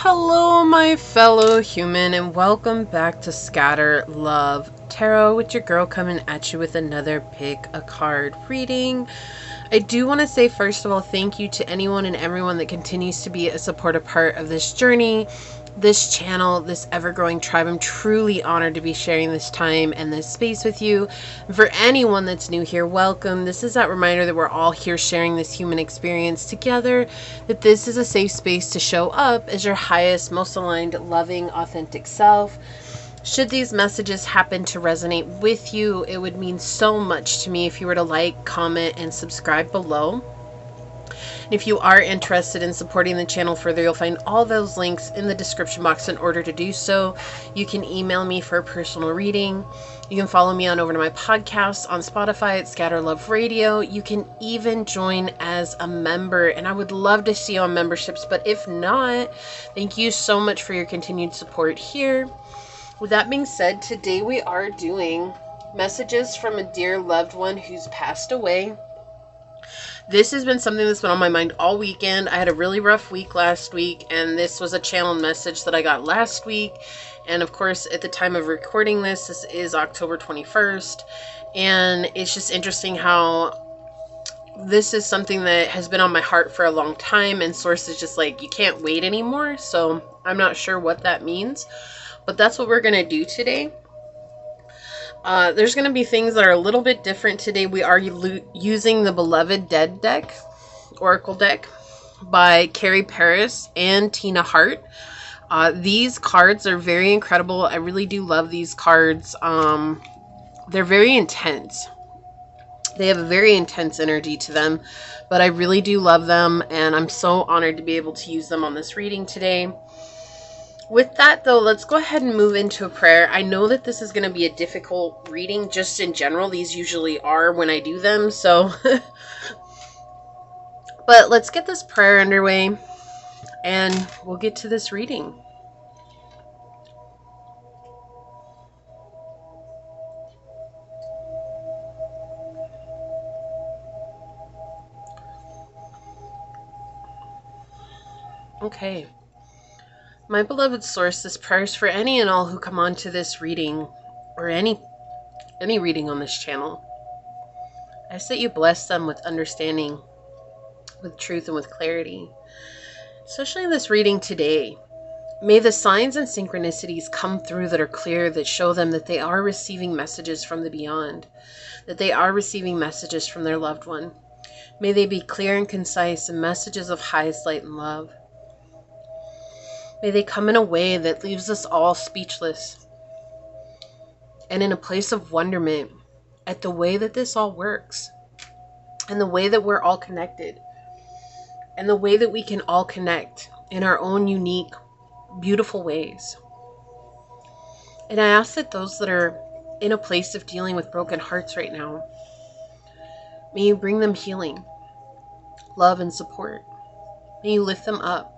Hello, my fellow human, and welcome back to Scatter Love Tarot with your girl coming at you with another pick a card reading. I do want to say, first of all, thank you to anyone and everyone that continues to be a supportive part of this journey, this channel, this ever-growing tribe. I'm truly honored to be sharing this time and this space with you. For anyone that's new here, welcome. This is that reminder that we're all here sharing this human experience together, that this is a safe space to show up as your highest, most aligned, loving, authentic self. Should these messages happen to resonate with you, it would mean so much to me if you were to like, comment, and subscribe below. And if you are interested in supporting the channel further, you'll find all those links in the description box. In order to do so, you can email me for a personal reading. You can follow me on over to my podcast on Spotify at Scatter Love Radio. You can even join as a member, and I would love to see you on memberships. But if not, thank you so much for your continued support here. With that being said, today we are doing messages from a dear loved one who's passed away. This has been something that's been on my mind all weekend. I had a really rough week last week, and this was a channeled message that I got last week. And of course, at the time of recording this is October 21st. And it's just interesting how this is something that has been on my heart for a long time, and Source is just like, you can't wait anymore. So I'm not sure what that means. But that's what we're going to do today. There's going to be things that are a little bit different today. We are using the Beloved Dead deck, Oracle deck, by Carrie Paris and Tina Hart. These cards are very incredible. I really do love these cards. They're very intense. They have a very intense energy to them, but I really do love them, and I'm so honored to be able to use them on this reading today. With that, though, let's go ahead and move into a prayer. I know that this is going to be a difficult reading just in general. These usually are when I do them, so. But let's get this prayer underway, and we'll get to this reading. Okay. My beloved Source, this prayer is for any and all who come on to this reading, or any reading on this channel. I ask that you bless them with understanding, with truth, and with clarity. Especially in this reading today. May the signs and synchronicities come through that are clear, that show them that they are receiving messages from the beyond, that they are receiving messages from their loved one. May they be clear and concise and messages of highest light and love. May they come in a way that leaves us all speechless and in a place of wonderment at the way that this all works, and the way that we're all connected, and the way that we can all connect in our own unique, beautiful ways. And I ask that those that are in a place of dealing with broken hearts right now, may you bring them healing, love, and support. May you lift them up.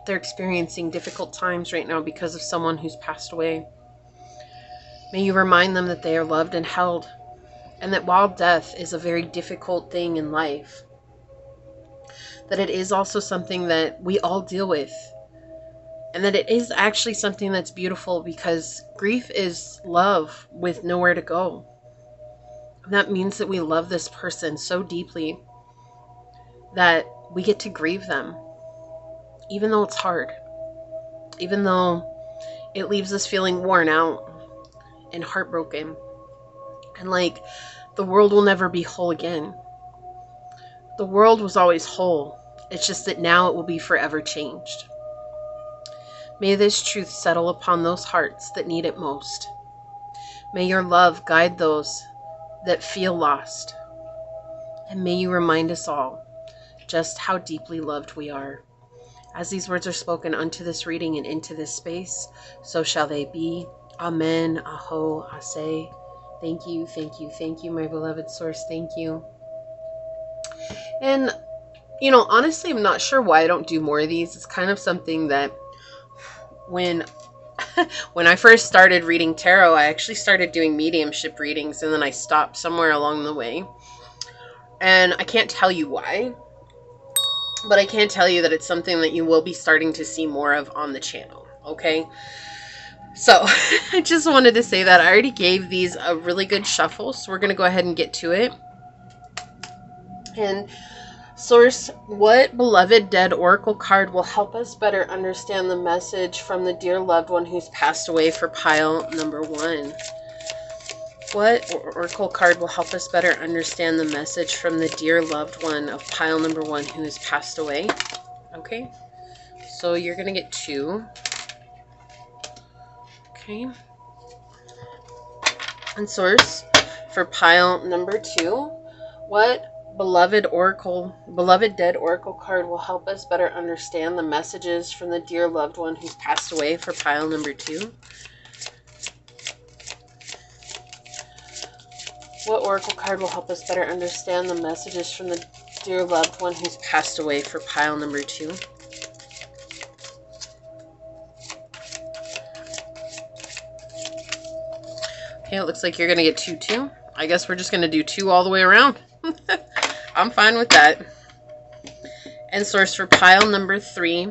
They're experiencing difficult times right now because of someone who's passed away. May you remind them that they are loved and held, and that while death is a very difficult thing in life, that it is also something that we all deal with, and that it is actually something that's beautiful, because grief is love with nowhere to go. And that means that we love this person so deeply that we get to grieve them. Even though it's hard, even though it leaves us feeling worn out and heartbroken, and like the world will never be whole again. The world was always whole. It's just that now it will be forever changed. May this truth settle upon those hearts that need it most. May your love guide those that feel lost. And may you remind us all just how deeply loved we are. As these words are spoken unto this reading and into this space, so shall they be. Amen. Aho. Ase. Thank you, thank you, thank you, my beloved Source. Thank you. And, you know, honestly, I'm not sure why I don't do more of these. It's kind of something that when I first started reading tarot, I actually started doing mediumship readings, and then I stopped somewhere along the way. And I can't tell you why. but I can tell you that it's something that you will be starting to see more of on the channel, okay? So, I just wanted to say that. I already gave these a really good shuffle, so we're going to go ahead and get to it. And Source, what beloved dead oracle card will help us better understand the message from the dear loved one who's passed away for pile number 1? What oracle card will help us better understand the message from the dear loved one of pile number 1 who has passed away? Okay, so you're going to get 2. Okay. And Source, for pile number 2, what beloved dead oracle card will help us better understand the messages from the dear loved one who's passed away for pile number 2? What oracle card will help us better understand the messages from the dear loved one who's passed away for pile number 2? Okay, it looks like you're going to get 2 too. I guess we're just going to do 2 all the way around. I'm fine with that. And Source, for pile number 3,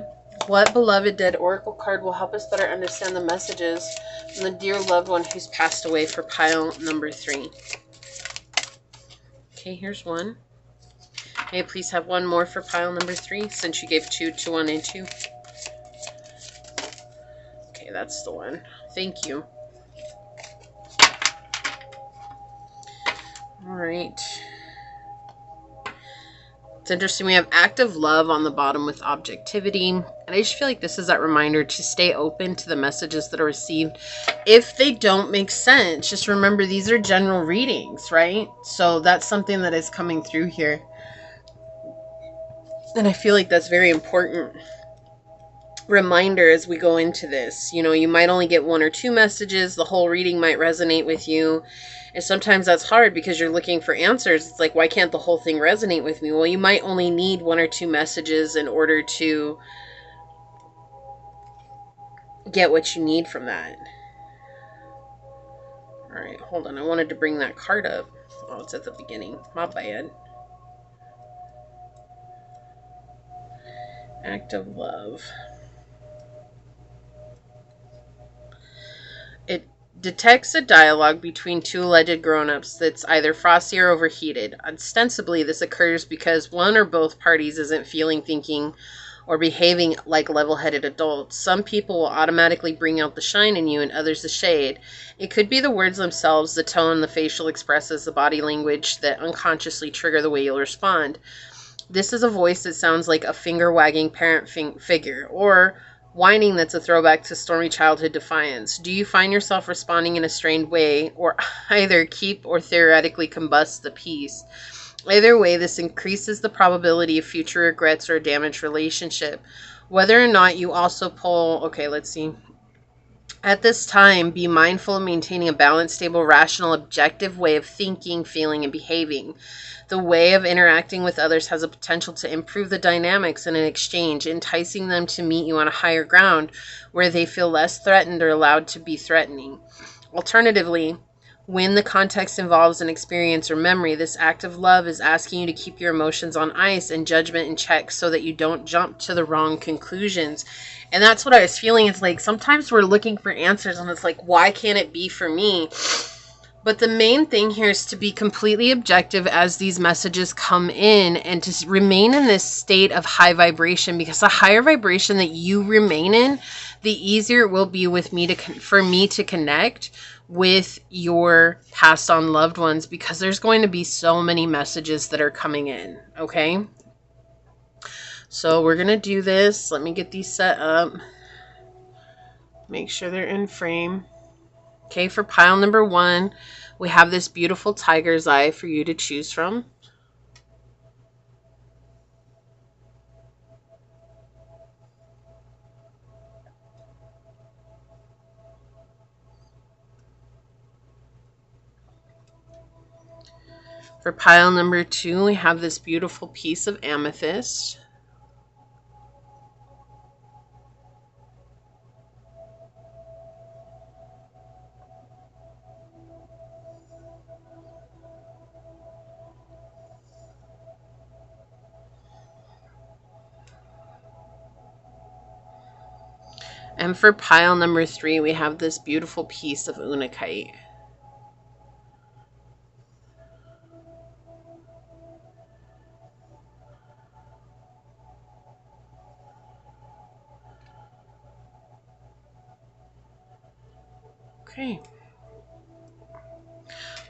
what beloved dead oracle card will help us better understand the messages from the dear loved one who's passed away for pile number 3? Okay, here's 1. May I please have 1 more for pile number 3, since you gave 2 to 1 and 2? Okay, that's the one. Thank you. All right. It's interesting. We have active love on the bottom with objectivity. And I just feel like this is that reminder to stay open to the messages that are received. If they don't make sense, just remember these are general readings, right? So that's something that is coming through here. And I feel like that's very important reminder as we go into this. You know, you might only get 1 or 2 messages. The whole reading might resonate with you. And sometimes that's hard because you're looking for answers. It's like, why can't the whole thing resonate with me? Well, you might only need 1 or 2 messages in order to get what you need from that. All right, hold on. I wanted to bring that card up. Oh, it's at the beginning. My bad. Act of love. It detects a dialogue between 2 alleged grown-ups that's either frosty or overheated. Ostensibly, this occurs because one or both parties isn't feeling, thinking, or behaving like level-headed adults. Some people will automatically bring out the shine in you and others the shade. It could be the words themselves, the tone, the facial expresses, the body language that unconsciously trigger the way you'll respond. This is a voice that sounds like a finger-wagging parent figure, or whining that's a throwback to stormy childhood defiance. Do you find yourself responding in a strained way, or either keep or theoretically combust the peace? Either way, this increases the probability of future regrets or a damaged relationship. Whether or not you also pull... Okay, let's see. At this time, be mindful of maintaining a balanced, stable, rational, objective way of thinking, feeling, and behaving. The way of interacting with others has a potential to improve the dynamics in an exchange, enticing them to meet you on a higher ground where they feel less threatened or allowed to be threatening. Alternatively, when the context involves an experience or memory, this act of love is asking you to keep your emotions on ice and judgment in check so that you don't jump to the wrong conclusions. And that's what I was feeling. It's like sometimes we're looking for answers and it's like, why can't it be for me? But the main thing here is to be completely objective as these messages come in and to remain in this state of high vibration, because the higher vibration that you remain in, the easier it will be for me to connect with your passed on loved ones, because there's going to be so many messages that are coming in. Okay. So we're going to do this. Let me get these set up. Make sure they're in frame. Okay, for pile number 1, we have this beautiful tiger's eye for you to choose from. For pile number 2, we have this beautiful piece of amethyst. And for pile number 3, we have this beautiful piece of unakite. Okay.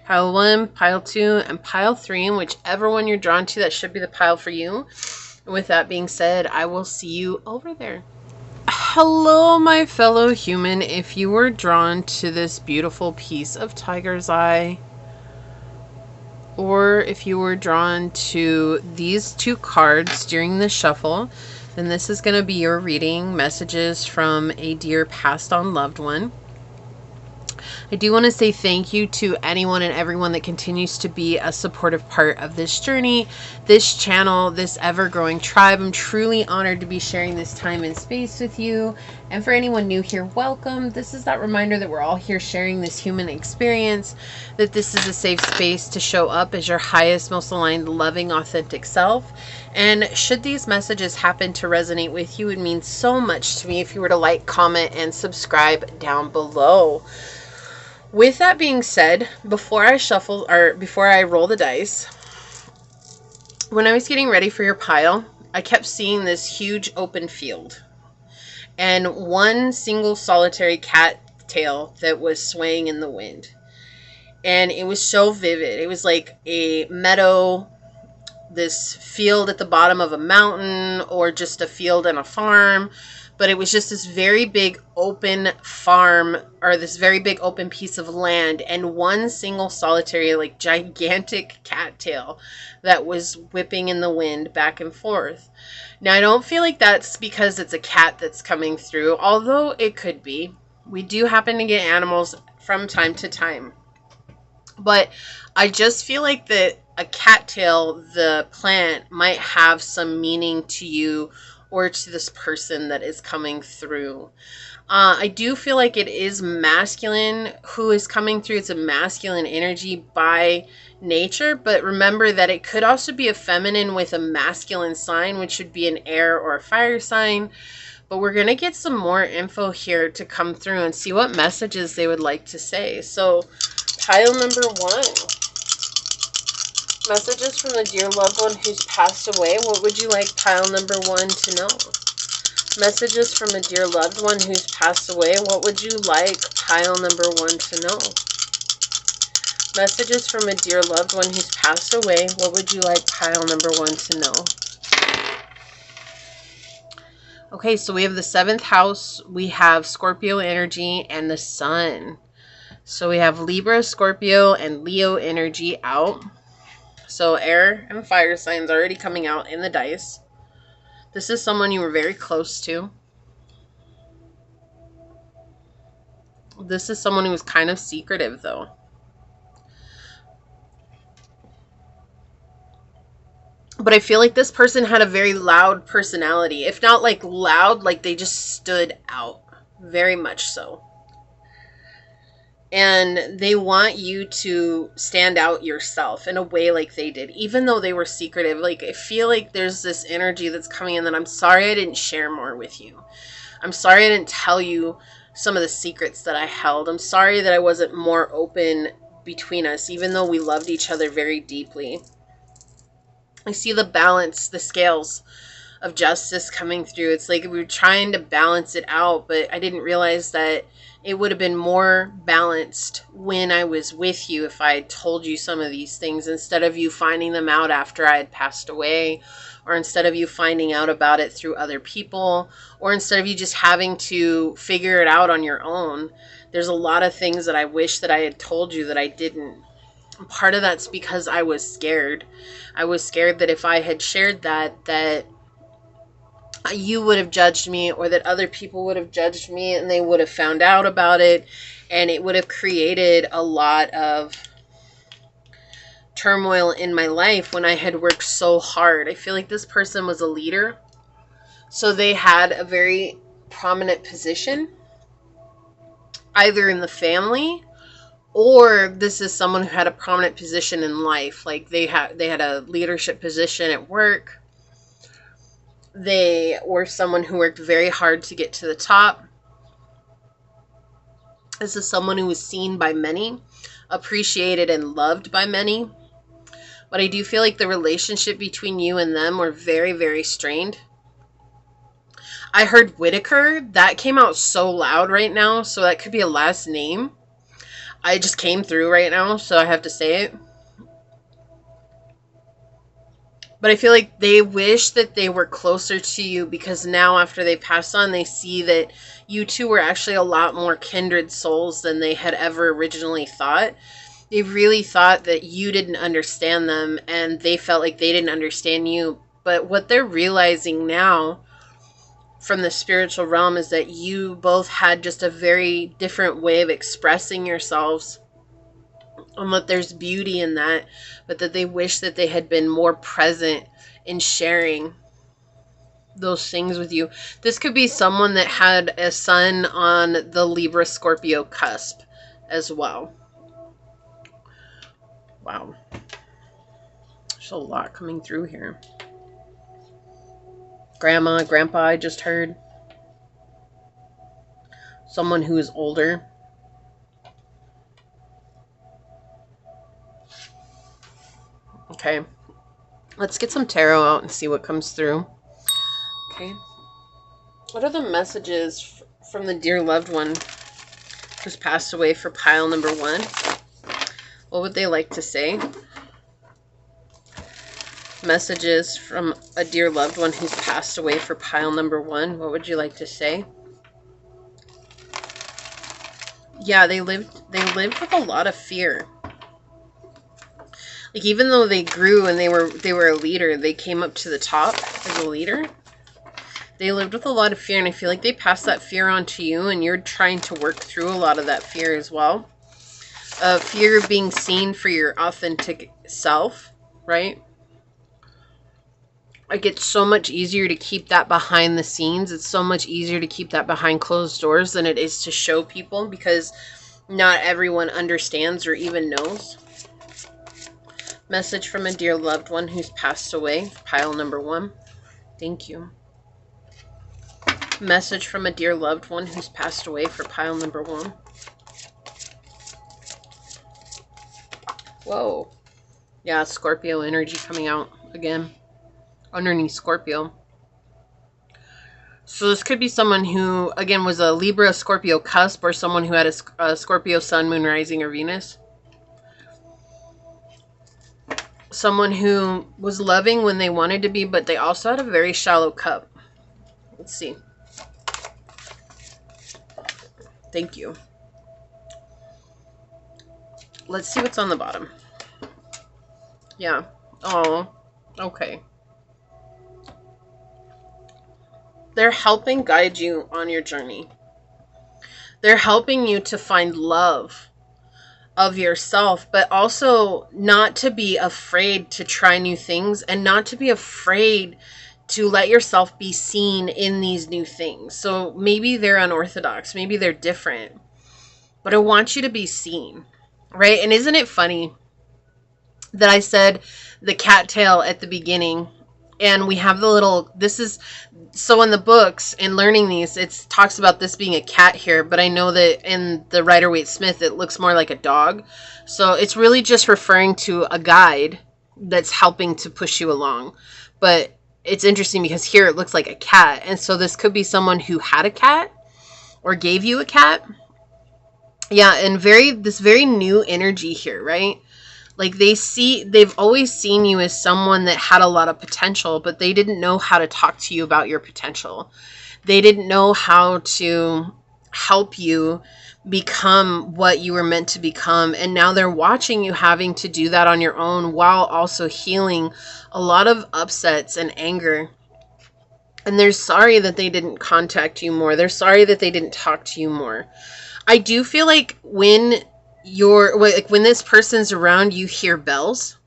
Pile 1, pile 2, and pile 3, and whichever one you're drawn to, that should be the pile for you. And with that being said, I will see you over there. Hello, my fellow human. If you were drawn to this beautiful piece of tiger's eye, or if you were drawn to these 2 cards during the shuffle, then this is going to be your reading. Messages from a dear passed on loved one. I do want to say thank you to anyone and everyone that continues to be a supportive part of this journey, this channel, this ever-growing tribe. I'm truly honored to be sharing this time and space with you. And for anyone new here, welcome. This is that reminder that we're all here sharing this human experience, that this is a safe space to show up as your highest, most aligned, loving, authentic self. And should these messages happen to resonate with you, it means so much to me if you were to like, comment, and subscribe down below. With that being said, before I roll the dice, when I was getting ready for your pile, I kept seeing this huge open field and one single solitary cat tail that was swaying in the wind. And it was so vivid. It was like a meadow, this field at the bottom of a mountain, or just a field and a farm. But it was just this very big open farm, or this very big open piece of land, and one single solitary, like gigantic cattail that was whipping in the wind back and forth. Now, I don't feel like that's because it's a cat that's coming through, although it could be. We do happen to get animals from time to time. But I just feel like that a cattail, the plant, might have some meaning to you or to this person that is coming through. I do feel like it is masculine who is coming through. It's a masculine energy by nature, but remember that it could also be a feminine with a masculine sign, which would be an air or a fire sign. But we're going to get some more info here to come through and see what messages they would like to say. So, pile number 1. Messages from a dear loved one who's passed away. What would you like pile number 1 to know? Messages from a dear loved one who's passed away. What would you like pile number 1 to know? Messages from a dear loved one who's passed away. What would you like pile number 1 to know? Okay, so we have the 7th house. We have Scorpio energy and the sun. So we have Libra, Scorpio, and Leo energy out. So air and fire signs already coming out in the dice. This is someone you were very close to. This is someone who was kind of secretive, though. But I feel like this person had a very loud personality. If not like loud, like they just stood out. Very much so. And they want you to stand out yourself in a way like they did, even though they were secretive. Like, I feel like there's this energy that's coming in that I'm sorry I didn't share more with you. I'm sorry I didn't tell you some of the secrets that I held. I'm sorry that I wasn't more open between us, even though we loved each other very deeply. I see the balance, the scales of justice coming through. It's like we were trying to balance it out, but I didn't realize that it would have been more balanced when I was with you if I had told you some of these things instead of you finding them out after I had passed away, or instead of you finding out about it through other people, or instead of you just having to figure it out on your own. There's a lot of things that I wish that I had told you that I didn't. Part of that's because I was scared. I was scared that if I had shared that you would have judged me, or that other people would have judged me and they would have found out about it, and it would have created a lot of turmoil in my life when I had worked so hard. I feel like this person was a leader, so they had a very prominent position either in the family, or this is someone who had a prominent position in life. Like they had a leadership position at work. They were someone who worked very hard to get to the top. This is someone who was seen by many, appreciated and loved by many. But I do feel like the relationship between you and them were very, very strained. I heard Whitaker. That came out so loud right now, so that could be a last name. I just came through right now, so I have to say it. But I feel like they wish that they were closer to you, because now after they passed on, they see that you two were actually a lot more kindred souls than they had ever originally thought. They really thought that you didn't understand them, and they felt like they didn't understand you. But what they're realizing now from the spiritual realm is that you both had just a very different way of expressing yourselves, and that there's beauty in that, but that they wish that they had been more present in sharing those things with you. This could be someone that had a sun on the Libra Scorpio cusp as well. Wow. There's a lot coming through here. Grandma, grandpa, I just heard. Someone who is older. Okay. Let's get some tarot out and see what comes through. Okay. What are the messages from the dear loved one who's passed away for pile number 1? What would they like to say? Messages from a dear loved one who's passed away for pile number 1. What would you like to say? Yeah, they lived with a lot of fear. Like, even though they grew and they were a leader, they came up to the top as a leader. They lived with a lot of fear, and I feel like they passed that fear on to you, and you're trying to work through a lot of that fear as well. Fear of being seen for your authentic self, right? Like, it's so much easier to keep that behind the scenes. It's so much easier to keep that behind closed doors than it is to show people, because not everyone understands or even knows. Message from a dear loved one who's passed away, pile number 1. Thank you. Message from a dear loved one who's passed away for pile number 1. Whoa. Yeah, Scorpio energy coming out again. Underneath Scorpio. So this could be someone who, again, was a Libra Scorpio cusp, or someone who had a Scorpio sun, moon, rising, or Venus. Someone who was loving when they wanted to be, but they also had a very shallow cup. Let's see. Thank you. Let's see what's on the bottom. Yeah. Oh, okay. They're helping guide you on your journey. They're helping you to find love of yourself, but also not to be afraid to try new things, and not to be afraid to let yourself be seen in these new things. So maybe they're unorthodox, maybe they're different, but I want you to be seen, right? And isn't it funny that I said the cattail at the beginning, and we have the little, this is, so in the books and learning these, it talks about this being a cat here, but I know that in the Rider-Waite-Smith, it looks more like a dog. So it's really just referring to a guide that's helping to push you along. But it's interesting because here it looks like a cat. And so this could be someone who had a cat or gave you a cat. Yeah, and this very new energy here, right? Like, they've always seen you as someone that had a lot of potential, but they didn't know how to talk to you about your potential. They didn't know how to help you become what you were meant to become. And now they're watching you having to do that on your own, while also healing a lot of upsets and anger. And they're sorry that they didn't contact you more. They're sorry that they didn't talk to you more. I do feel like when this person's around, you hear bells,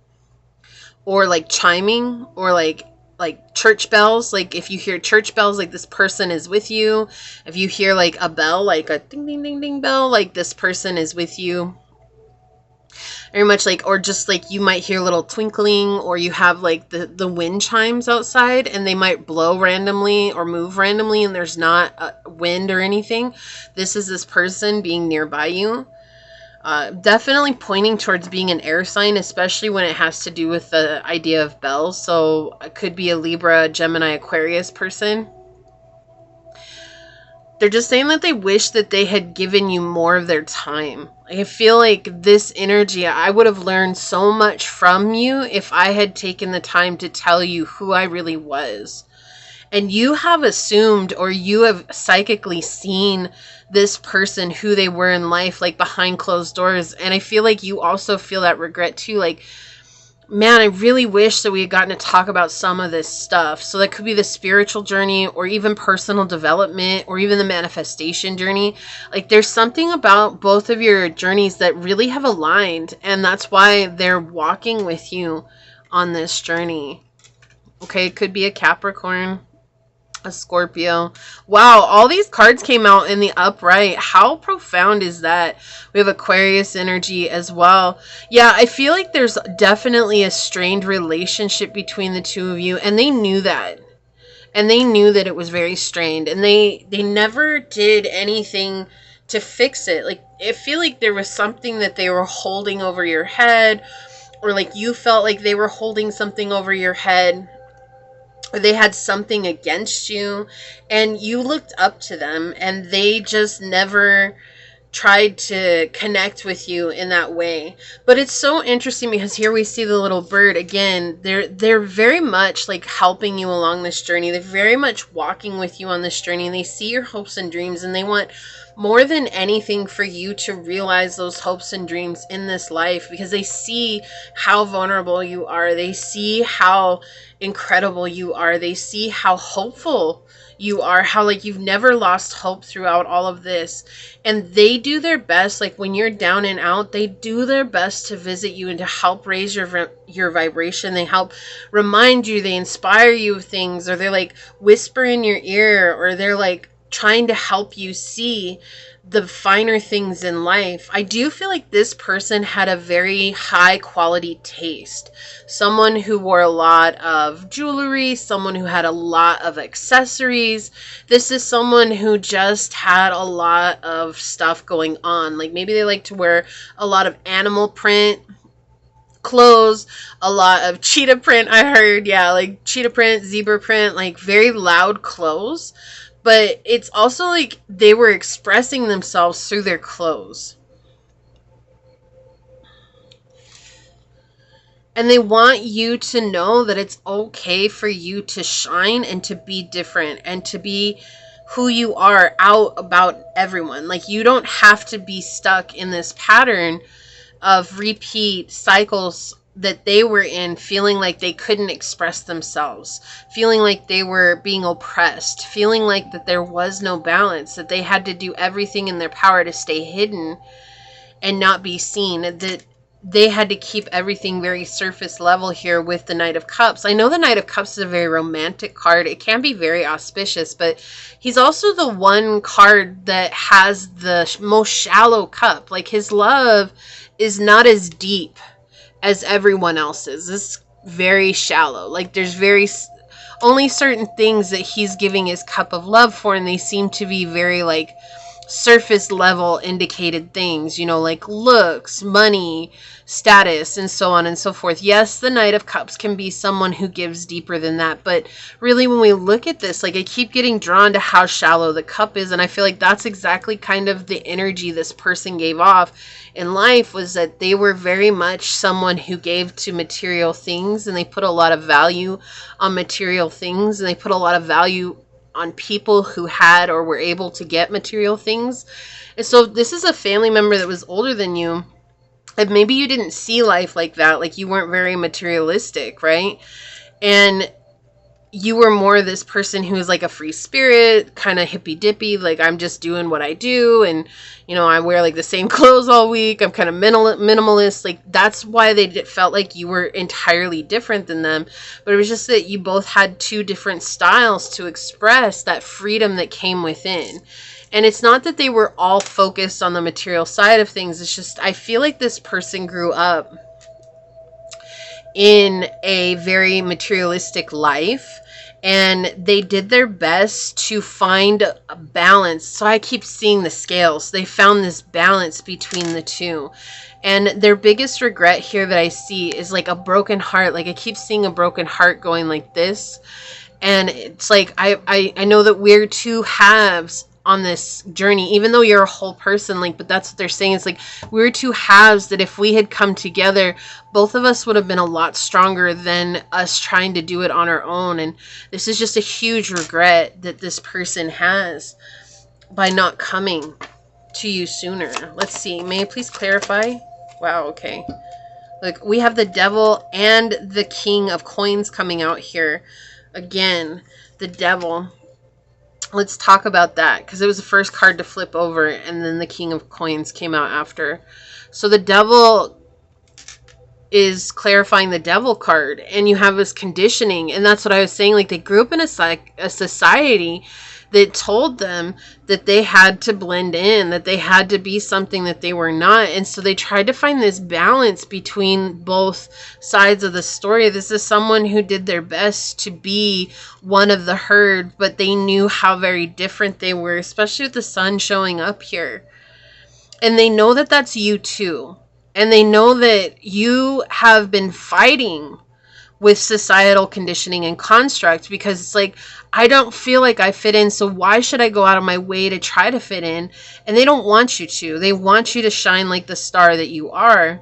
or like chiming, or like church bells. Like, if you hear church bells, like this person is with you. If you hear like a bell, like a ding ding ding ding bell, like this person is with you. Very much like, or just like you might hear a little twinkling, or you have like the wind chimes outside and they might blow randomly or move randomly and there's not a wind or anything. This is this person being nearby you. Definitely pointing towards being an air sign, especially when it has to do with the idea of bells. So it could be a Libra, Gemini, Aquarius person. They're just saying that they wish that they had given you more of their time. I feel like this energy, I would have learned so much from you if I had taken the time to tell you who I really was. And you have assumed, or you have psychically seen this person, who they were in life, like behind closed doors. And I feel like you also feel that regret too. Like, man, I really wish that we had gotten to talk about some of this stuff. So that could be the spiritual journey, or even personal development, or even the manifestation journey. Like, there's something about both of your journeys that really have aligned, and that's why they're walking with you on this journey. Okay, it could be a Capricorn, a Scorpio. Wow, all these cards came out in the upright. How profound is that? We have Aquarius energy as well. Yeah, I feel like there's definitely a strained relationship between the two of you, and they knew that. And they knew that it was very strained, and they never did anything to fix it. Like, I feel like there was something that they were holding over your head, or like you felt like they were holding something over your head, or they had something against you, and you looked up to them, and they just never tried to connect with you in that way. But it's so interesting because here we see the little bird again. They're very much like helping you along this journey. They're very much walking with you on this journey, and they see your hopes and dreams, and they want more than anything for you to realize those hopes and dreams in this life, because they see how vulnerable you are. They see how incredible you are. They see how hopeful you are, how like you've never lost hope throughout all of this. And they do their best, like when you're down and out, they do their best to visit you and to help raise your vibration. They help remind you, they inspire you of things, or they're like whisper in your ear, or they're like trying to help you see the finer things in life. I do feel like this person had a very high quality taste. Someone who wore a lot of jewelry, someone who had a lot of accessories. This is someone who just had a lot of stuff going on. Like maybe they like to wear a lot of animal print clothes, a lot of cheetah print, I heard. Yeah, like cheetah print, zebra print, like very loud clothes. But it's also like they were expressing themselves through their clothes. And they want you to know that it's okay for you to shine and to be different and to be who you are out about everyone. Like, you don't have to be stuck in this pattern of repeat cycles that they were in, feeling like they couldn't express themselves, feeling like they were being oppressed, feeling like that there was no balance, that they had to do everything in their power to stay hidden and not be seen, that they had to keep everything very surface level here with the Knight of Cups. I know the Knight of Cups is a very romantic card. It can be very auspicious, but he's also the one card that has the most shallow cup. Like, his love is not as deep as everyone else's. It's very shallow. Like, there's only certain things that he's giving his cup of love for, and they seem to be very like surface level indicated things, you know, like looks, money, status, and so on and so forth. Yes, the Knight of Cups can be someone who gives deeper than that, but really when we look at this, like, I keep getting drawn to how shallow the cup is, and I feel like that's exactly kind of the energy this person gave off in life, was that they were very much someone who gave to material things, and they put a lot of value on material things, and they put a lot of value on people who had or were able to get material things. And so this is a family member that was older than you, and maybe you didn't see life like that, like you weren't very materialistic, right? And you were more this person who is like a free spirit, kind of hippy dippy, like I'm just doing what I do, and you know, I wear like the same clothes all week. I'm kind of minimalist. Like that's why they felt like you were entirely different than them. But it was just that you both had two different styles to express that freedom that came within. And it's not that they were all focused on the material side of things. It's just I feel like this person grew up in a very materialistic life, and they did their best to find a balance. So I keep seeing the scales. They found this balance between the two. And their biggest regret here that I see is like a broken heart. Like I keep seeing a broken heart going like this. And it's like, I know that we're two halves on this journey, even though you're a whole person, like, but that's what they're saying. It's like we're two halves that if we had come together, both of us would have been a lot stronger than us trying to do it on our own. And this is just a huge regret that this person has by not coming to you sooner. Let's see, may I please clarify? Wow, okay. Like we have the devil and the king of coins coming out here. Again, the devil. Let's talk about that, because it was the first card to flip over, and then the king of coins came out after. So the devil is clarifying the devil card, and you have this conditioning, and that's what I was saying. Like they grew up in a society that told them that they had to blend in, that they had to be something that they were not. And so they tried to find this balance between both sides of the story. This is someone who did their best to be one of the herd, but they knew how very different they were, especially with the sun showing up here. And they know that that's you too. And they know that you have been fighting with societal conditioning and construct, because it's like, I don't feel like I fit in, so why should I go out of my way to try to fit in? And they don't want you to. They want you to shine like the star that you are.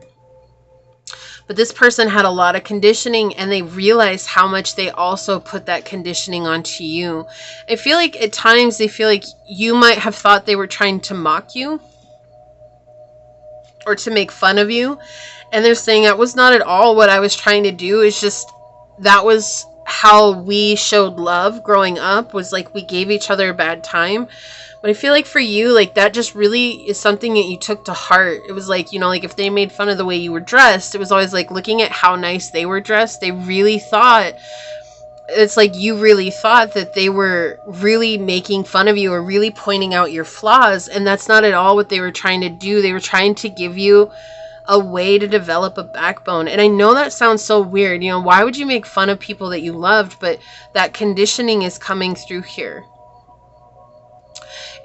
But this person had a lot of conditioning, and they realized how much they also put that conditioning onto you. I feel like at times they feel like you might have thought they were trying to mock you or to make fun of you. And they're saying that was not at all what I was trying to do. It's just that was how we showed love growing up, was like we gave each other a bad time. But I feel like for you, like that just really is something that you took to heart. It was like, you know, like if they made fun of the way you were dressed, it was always like looking at how nice they were dressed. They really thought, it's like you really thought that they were really making fun of you or really pointing out your flaws. And that's not at all what they were trying to do. They were trying to give you a way to develop a backbone. And I know that sounds so weird. You know, why would you make fun of people that you loved? But that conditioning is coming through here.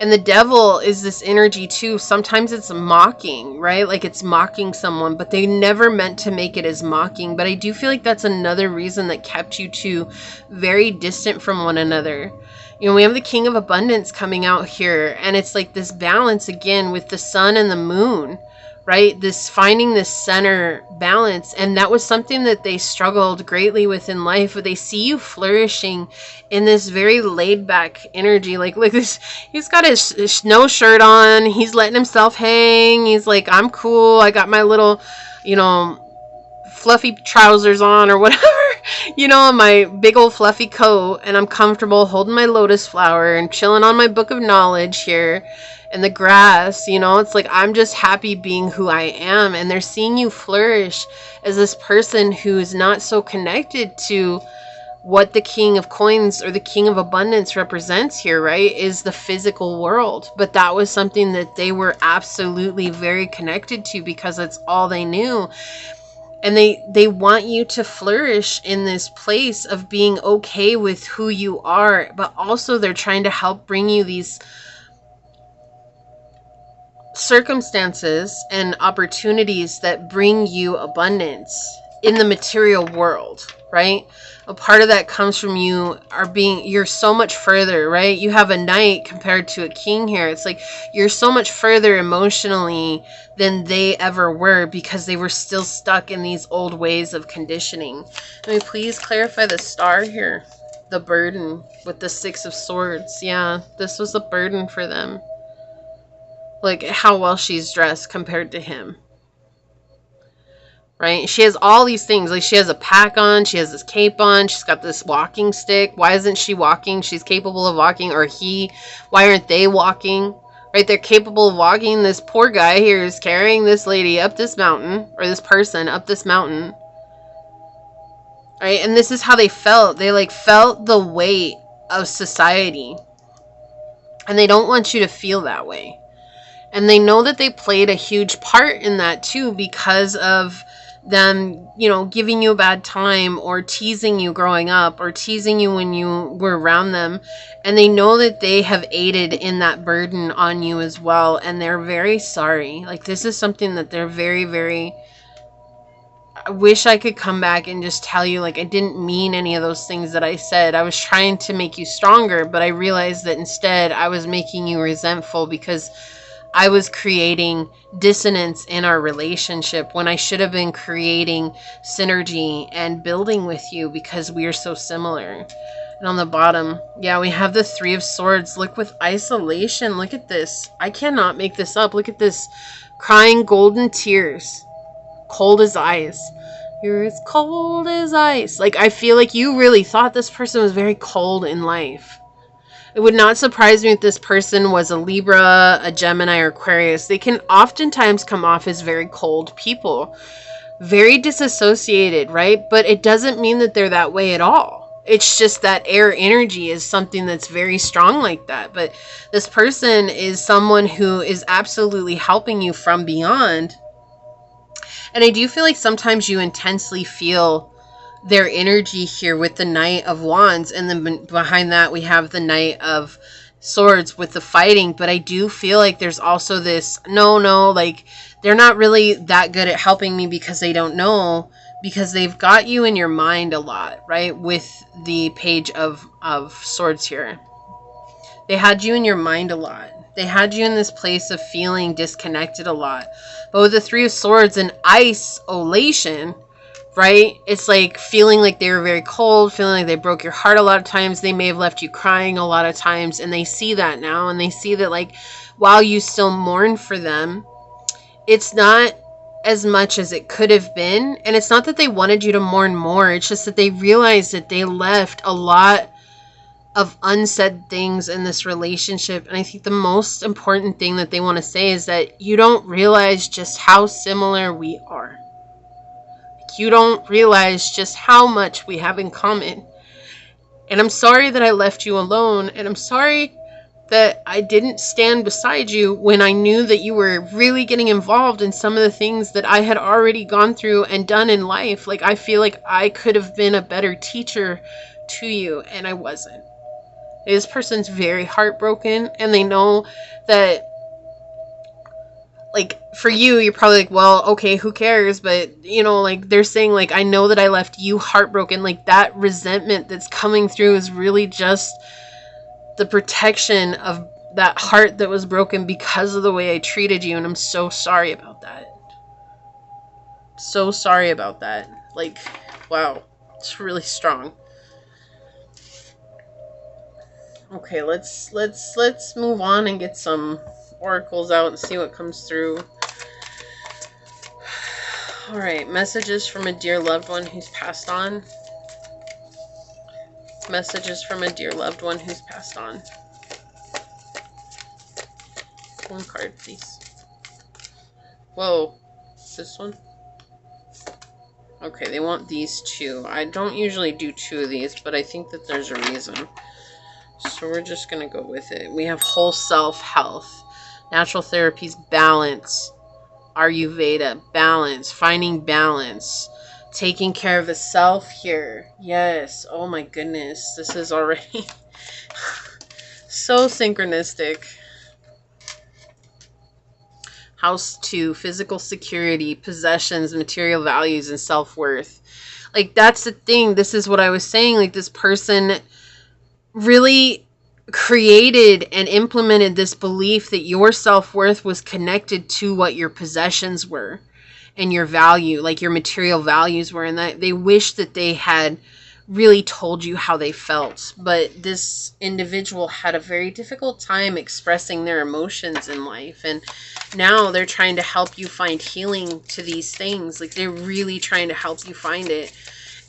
And the devil is this energy too. Sometimes it's mocking, right? Like it's mocking someone, but they never meant to make it as mocking. But I do feel like that's another reason that kept you two very distant from one another. You know, we have the king of abundance coming out here, and it's like this balance again with the sun and the moon, right? This finding this center balance. And that was something that they struggled greatly with in life, but they see you flourishing in this very laid back energy. Like this, he's got his no shirt on. He's letting himself hang. He's like, I'm cool. I got my little, you know, fluffy trousers on or whatever, you know, my big old fluffy coat, and I'm comfortable holding my lotus flower and chilling on my book of knowledge here in the grass. You know, it's like I'm just happy being who I am. And they're seeing you flourish as this person who is not so connected to what the king of coins or the king of abundance represents here, right? Is the physical world. But that was something that they were absolutely very connected to, because that's all they knew. And they want you to flourish in this place of being okay with who you are, but also they're trying to help bring you these circumstances and opportunities that bring you abundance in the material world, right? A part of that comes from you you're so much further, right? You have a knight compared to a king here. It's like you're so much further emotionally than they ever were, because they were still stuck in these old ways of conditioning. Let me please clarify the star here. The burden with the 6 of swords. Yeah, this was a burden for them. Like how well she's dressed compared to him. right? She has all these things. Like, she has a pack on, she has this cape on, she's got this walking stick. Why isn't she walking? She's capable of walking. Or he, why aren't they walking? Right? They're capable of walking. This poor guy here is carrying this lady up this mountain, or this person up this mountain. Right? And this is how they felt. They like felt the weight of society. And they don't want you to feel that way. And they know that they played a huge part in that too, because of them, you know, giving you a bad time, or teasing you growing up, or teasing you when you were around them. And they know that they have aided in that burden on you as well. And they're very sorry. Like, this is something that they're very, very... I wish I could come back and just tell you, like, I didn't mean any of those things that I said. I was trying to make you stronger, but I realized that instead I was making you resentful, because I was creating dissonance in our relationship when I should have been creating synergy and building with you, because we are so similar. And on the bottom, yeah, we have the Three of Swords. Look, with isolation, look at this. I cannot make this up. Look at this. Crying golden tears. Cold as ice. You're as cold as ice. Like, I feel like you really thought this person was very cold in life. It would not surprise me if this person was a Libra, a Gemini, or Aquarius. They can oftentimes come off as very cold people. Very disassociated, right? But it doesn't mean that they're that way at all. It's just that air energy is something that's very strong like that. But this person is someone who is absolutely helping you from beyond. And I do feel like sometimes you intensely feel their energy here with the Knight of Wands, and then behind that we have the Knight of Swords with the fighting. But I do feel like there's also this, no, like, they're not really that good at helping me because they don't know, because they've got you in your mind a lot, right? With the Page of Swords here, they had you in your mind a lot. They had you in this place of feeling disconnected a lot. But with the Three of Swords and isolation, right? It's like feeling like they were very cold, feeling like they broke your heart a lot of times. They may have left you crying a lot of times, and they see that now, and they see that, like, while you still mourn for them, it's not as much as it could have been. And it's not that they wanted you to mourn more. It's just that they realized that they left a lot of unsaid things in this relationship. And I think the most important thing that they want to say is that you don't realize just how similar we are. You don't realize just how much we have in common. And I'm sorry that I left you alone. And I'm sorry that I didn't stand beside you when I knew that you were really getting involved in some of the things that I had already gone through and done in life. Like, I feel like I could have been a better teacher to you, and I wasn't. This person's very heartbroken, and they know that, like, for you, you're probably like, well, okay, who cares? But, you know, like, they're saying, like, I know that I left you heartbroken. Like, that resentment that's coming through is really just the protection of that heart that was broken because of the way I treated you. And I'm so sorry about that. So sorry about that. Like, wow, it's really strong. Okay, let's move on and get some oracles out and see what comes through. All right, messages from a dear loved one who's passed on. Messages from a dear loved one who's passed on. One card, please. Whoa, this one? Okay, they want these two. I don't usually do two of these, but I think that there's a reason. So we're just going to go with it. We have whole self health, natural therapies, balance, Ayurveda, balance, finding balance, taking care of the self here. Yes. Oh my goodness. This is already so synchronistic. House 2, physical security, possessions, material values, and self-worth. Like, that's the thing. This is what I was saying. Like, this person really created and implemented this belief that your self-worth was connected to what your possessions were and your value, like your material values were, and that they wish that they had really told you how they felt. But this individual had a very difficult time expressing their emotions in life. And now they're trying to help you find healing to these things. Like, they're really trying to help you find it.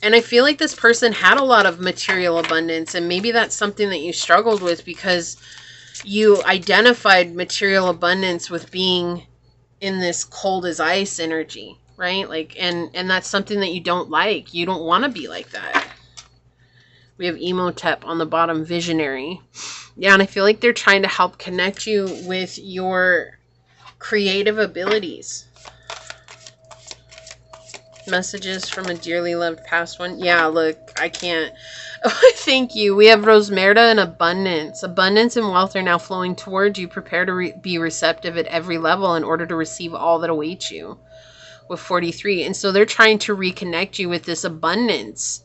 And I feel like this person had a lot of material abundance. And maybe that's something that you struggled with because you identified material abundance with being in this cold as ice energy, right? Like, and that's something that you don't like. You don't want to be like that. We have Emotep on the bottom, visionary. Yeah, and I feel like they're trying to help connect you with your creative abilities. Messages from a dearly loved past one. Yeah, look, I can't. Oh, thank you. We have Rosmerda and abundance. Abundance and wealth are now flowing towards you. Prepare to be receptive at every level in order to receive all that awaits you. With 43. And so they're trying to reconnect you with this abundance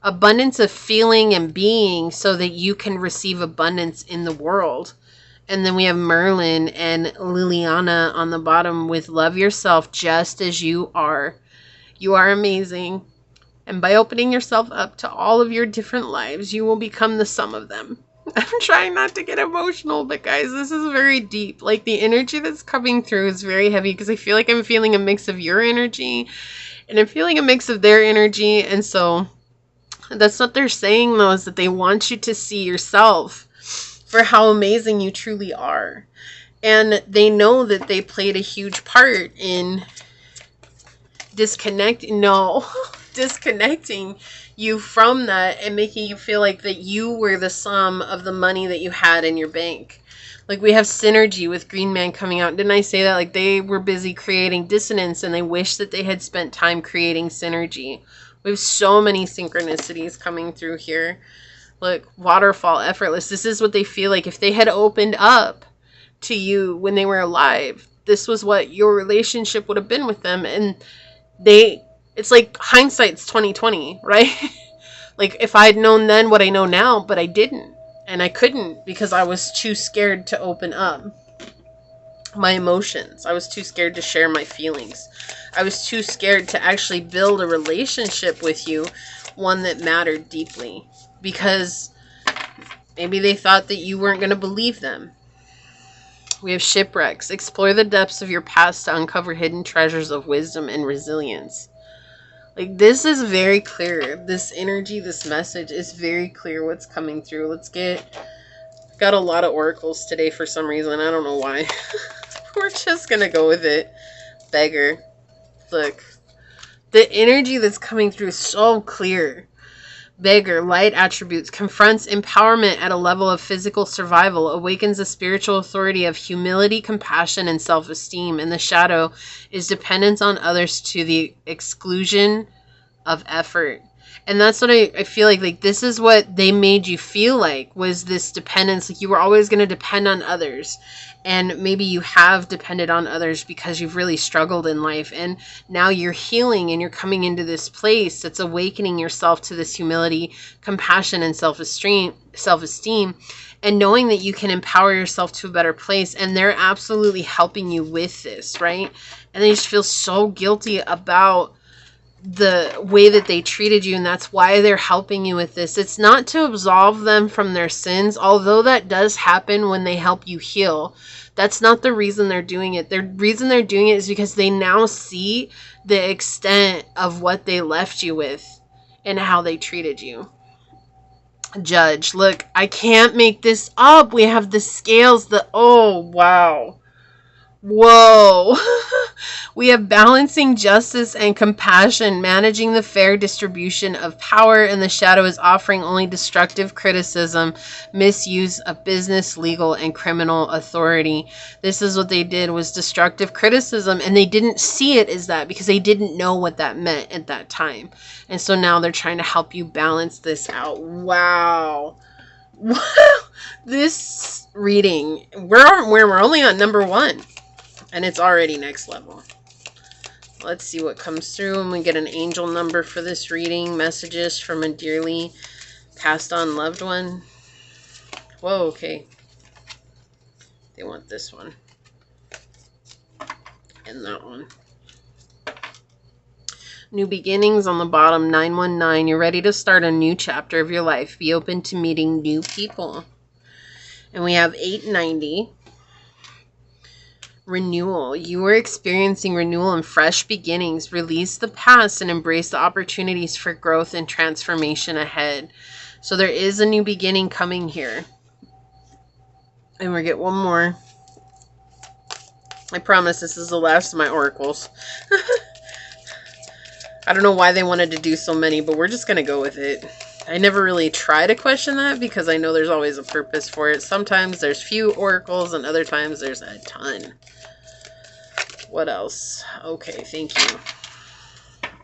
of feeling and being so that you can receive abundance in the world. And then we have Merlin and Liliana on the bottom with love yourself just as you are. You are amazing. And by opening yourself up to all of your different lives, you will become the sum of them. I'm trying not to get emotional, but guys, this is very deep. Like, the energy that's coming through is very heavy because I feel like I'm feeling a mix of your energy and I'm feeling a mix of their energy. And so that's what they're saying, though, is that they want you to see yourself for how amazing you truly are. And they know that they played a huge part in disconnecting you from that and making you feel like that you were the sum of the money that you had in your bank. Like, we have synergy with Green Man coming out. Didn't I say that? Like, they were busy creating dissonance and they wish that they had spent time creating synergy. We have so many synchronicities coming through here. Look, waterfall, effortless. This is what they feel like. If they had opened up to you when they were alive, this was what your relationship would have been with them. And it's like hindsight's 2020, right? Like, if I'd known then what I know now, but I didn't. And I couldn't because I was too scared to open up my emotions. I was too scared to share my feelings. I was too scared to actually build a relationship with you, one that mattered deeply. Because maybe they thought that you weren't going to believe them. We have shipwrecks. Explore the depths of your past to uncover hidden treasures of wisdom and resilience. Like, this is very clear. This energy, this message is very clear what's coming through. Got a lot of oracles today for some reason. I don't know why. We're just going to go with it. Beggar. Look. The energy that's coming through is so clear. Beggar, light attributes, confronts empowerment at a level of physical survival, awakens the spiritual authority of humility, compassion, and self-esteem. In the shadow is dependence on others to the exclusion of effort. And that's what I feel like this is what they made you feel like, was this dependence. Like, you were always going to depend on others. And maybe you have depended on others because you've really struggled in life. And now you're healing and you're coming into this place that's awakening yourself to this humility, compassion, and self-esteem, and knowing that you can empower yourself to a better place. And they're absolutely helping you with this, right? And they just feel so guilty about the way that they treated you, and that's why they're helping you with this. It's not to absolve them from their sins, although that does happen when they help you heal. That's not the reason they're doing it. The reason they're doing it is because they now see the extent of what they left you with and how they treated you. Judge, look, I can't make this up. We have the scales, oh wow. Whoa. We have balancing justice and compassion, managing the fair distribution of power, and the shadow is offering only destructive criticism, misuse of business, legal, and criminal authority. This is what they did, was destructive criticism, and they didn't see it as that because they didn't know what that meant at that time. And so now they're trying to help you balance this out. Wow. This reading, we're only on number 1. And it's already next level. Let's see what comes through. And we get an angel number for this reading. Messages from a dearly passed on loved one. Whoa, okay. They want this one. And that one. New beginnings on the bottom, 919. You're ready to start a new chapter of your life. Be open to meeting new people. And we have 890. Renewal. You are experiencing renewal and fresh beginnings. Release the past and embrace the opportunities for growth and transformation ahead. So there is a new beginning coming here. And we'll get one more. I promise this is the last of my oracles. I don't know why they wanted to do so many, but we're just going to go with it. I never really try to question that because I know there's always a purpose for it. Sometimes there's few oracles and other times there's a ton. What else? Okay, thank you.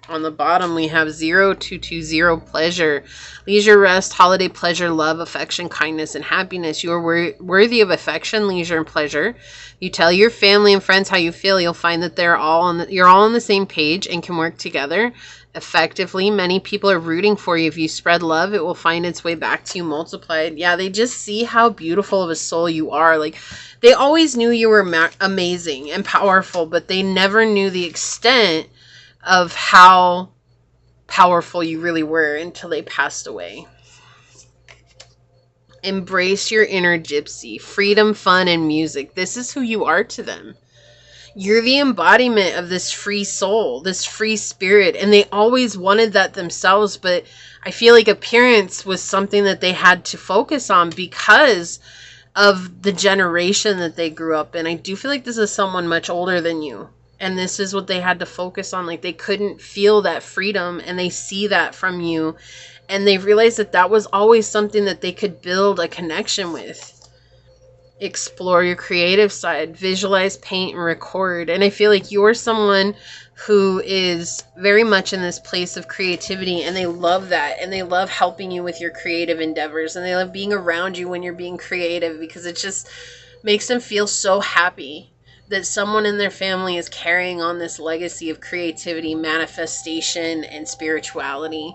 On the bottom, we have 0220, pleasure, leisure, rest, holiday, pleasure, love, affection, kindness, and happiness. You are worthy of affection, leisure, and pleasure. You tell your family and friends how you feel. You'll find that you're all on the same page and can work together effectively. Many people are rooting for you. If you spread love, it will find its way back to you multiplied. Yeah, they just see how beautiful of a soul you are. Like, they always knew you were amazing and powerful, but they never knew the extent of how powerful you really were until they passed away. Embrace your inner gypsy. Freedom, fun, and music. This is who you are to them. You're the embodiment of this free soul, this free spirit, and they always wanted that themselves, but I feel like appearance was something that they had to focus on because of the generation that they grew up in. I do feel like this is someone much older than you. And this is what they had to focus on. Like, they couldn't feel that freedom, and they see that from you. And they realized that that was always something that they could build a connection with. Explore your creative side. Visualize, paint, and record. And I feel like you're someone who is very much in this place of creativity, and they love that. And they love helping you with your creative endeavors. And they love being around you when you're being creative because it just makes them feel so happy that someone in their family is carrying on this legacy of creativity, manifestation, and spirituality.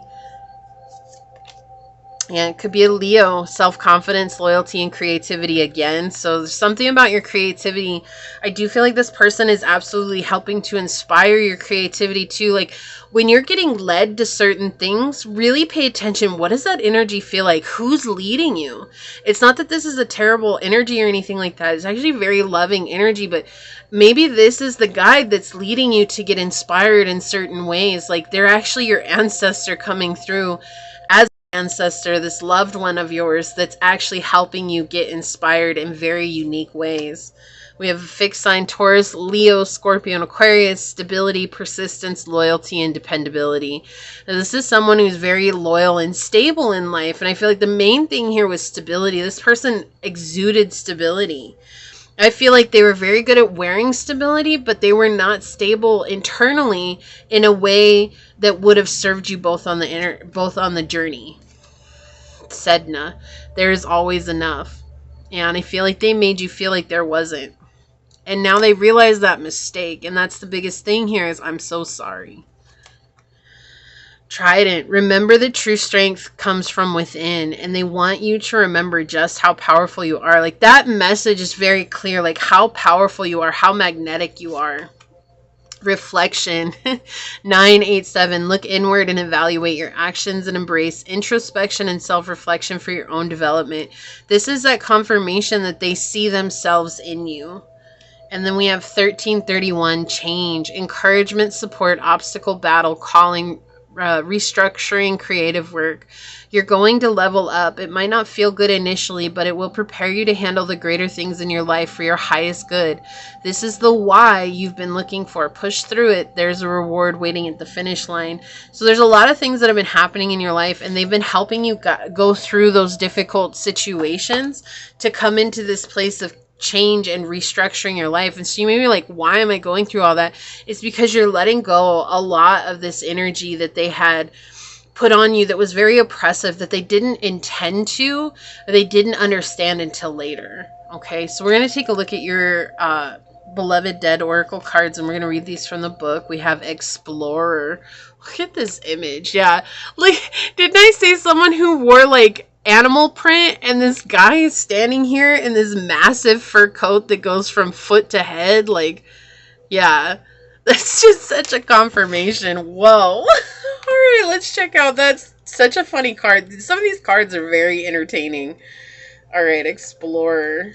Yeah, it could be a Leo, self-confidence, loyalty, and creativity again. So there's something about your creativity. I do feel like this person is absolutely helping to inspire your creativity too. Like, when you're getting led to certain things, really pay attention. What does that energy feel like? Who's leading you? It's not that this is a terrible energy or anything like that. It's actually very loving energy, but maybe this is the guide that's leading you to get inspired in certain ways. Like, they're actually your ancestor coming through as ancestor, this loved one of yours that's actually helping you get inspired in very unique ways. We have a fixed sign: Taurus, Leo, Scorpio, and Aquarius. Stability, persistence, loyalty, and dependability. Now, this is someone who's very loyal and stable in life. And I feel like the main thing here was stability. This person exuded stability. I feel like they were very good at wearing stability, but they were not stable internally in a way that would have served you both on the journey. Sedna, there is always enough. And I feel like they made you feel like there wasn't. And now they realize that mistake. And that's the biggest thing here is, I'm so sorry. Trident, remember that true strength comes from within, and they want you to remember just how powerful you are. Like, that message is very clear, like how powerful you are, how magnetic you are. Reflection, 987, look inward and evaluate your actions and embrace introspection and self-reflection for your own development. This is that confirmation that they see themselves in you. And then we have 1331, change, encouragement, support, obstacle, battle, calling, restructuring, creative work. You're going to level up. It might not feel good initially, but it will prepare you to handle the greater things in your life for your highest good. This is the why you've been looking for. Push through it. There's a reward waiting at the finish line. So there's a lot of things that have been happening in your life, and they've been helping you go through those difficult situations to come into this place of change and restructuring your life. And so you may be like, why am I going through all that? It's because you're letting go a lot of this energy that they had put on you that was very oppressive, that they didn't intend to, or they didn't understand until later. Okay, so we're going to take a look at your beloved dead oracle cards, and we're going to read these from the book. We have Explorer. Look at this image. Yeah, like, didn't I say someone who wore like animal print, and this guy is standing here in this massive fur coat that goes from foot to head? Like, yeah, That's just such a confirmation. Whoa. All right, let's check out. That's such a funny card. Some of these cards are very entertaining. All right, Explorer.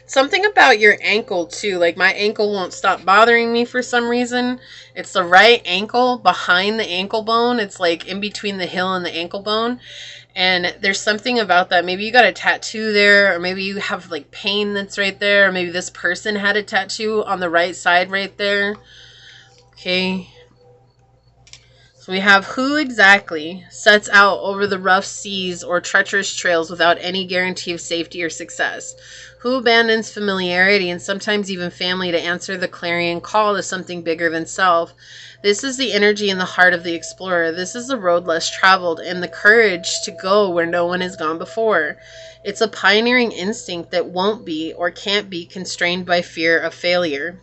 Something about your ankle, too. Like, my ankle won't stop bothering me for some reason. It's the right ankle behind the ankle bone. It's like in between the heel and the ankle bone. And there's something about that. Maybe you got a tattoo there, or maybe you have like pain that's right there. Or maybe this person had a tattoo on the right side right there. Okay. So we have, who exactly sets out over the rough seas or treacherous trails without any guarantee of safety or success? Who abandons familiarity and sometimes even family to answer the clarion call to something bigger than self? This is the energy in the heart of the explorer. This is the road less traveled and the courage to go where no one has gone before. It's a pioneering instinct that won't be or can't be constrained by fear of failure.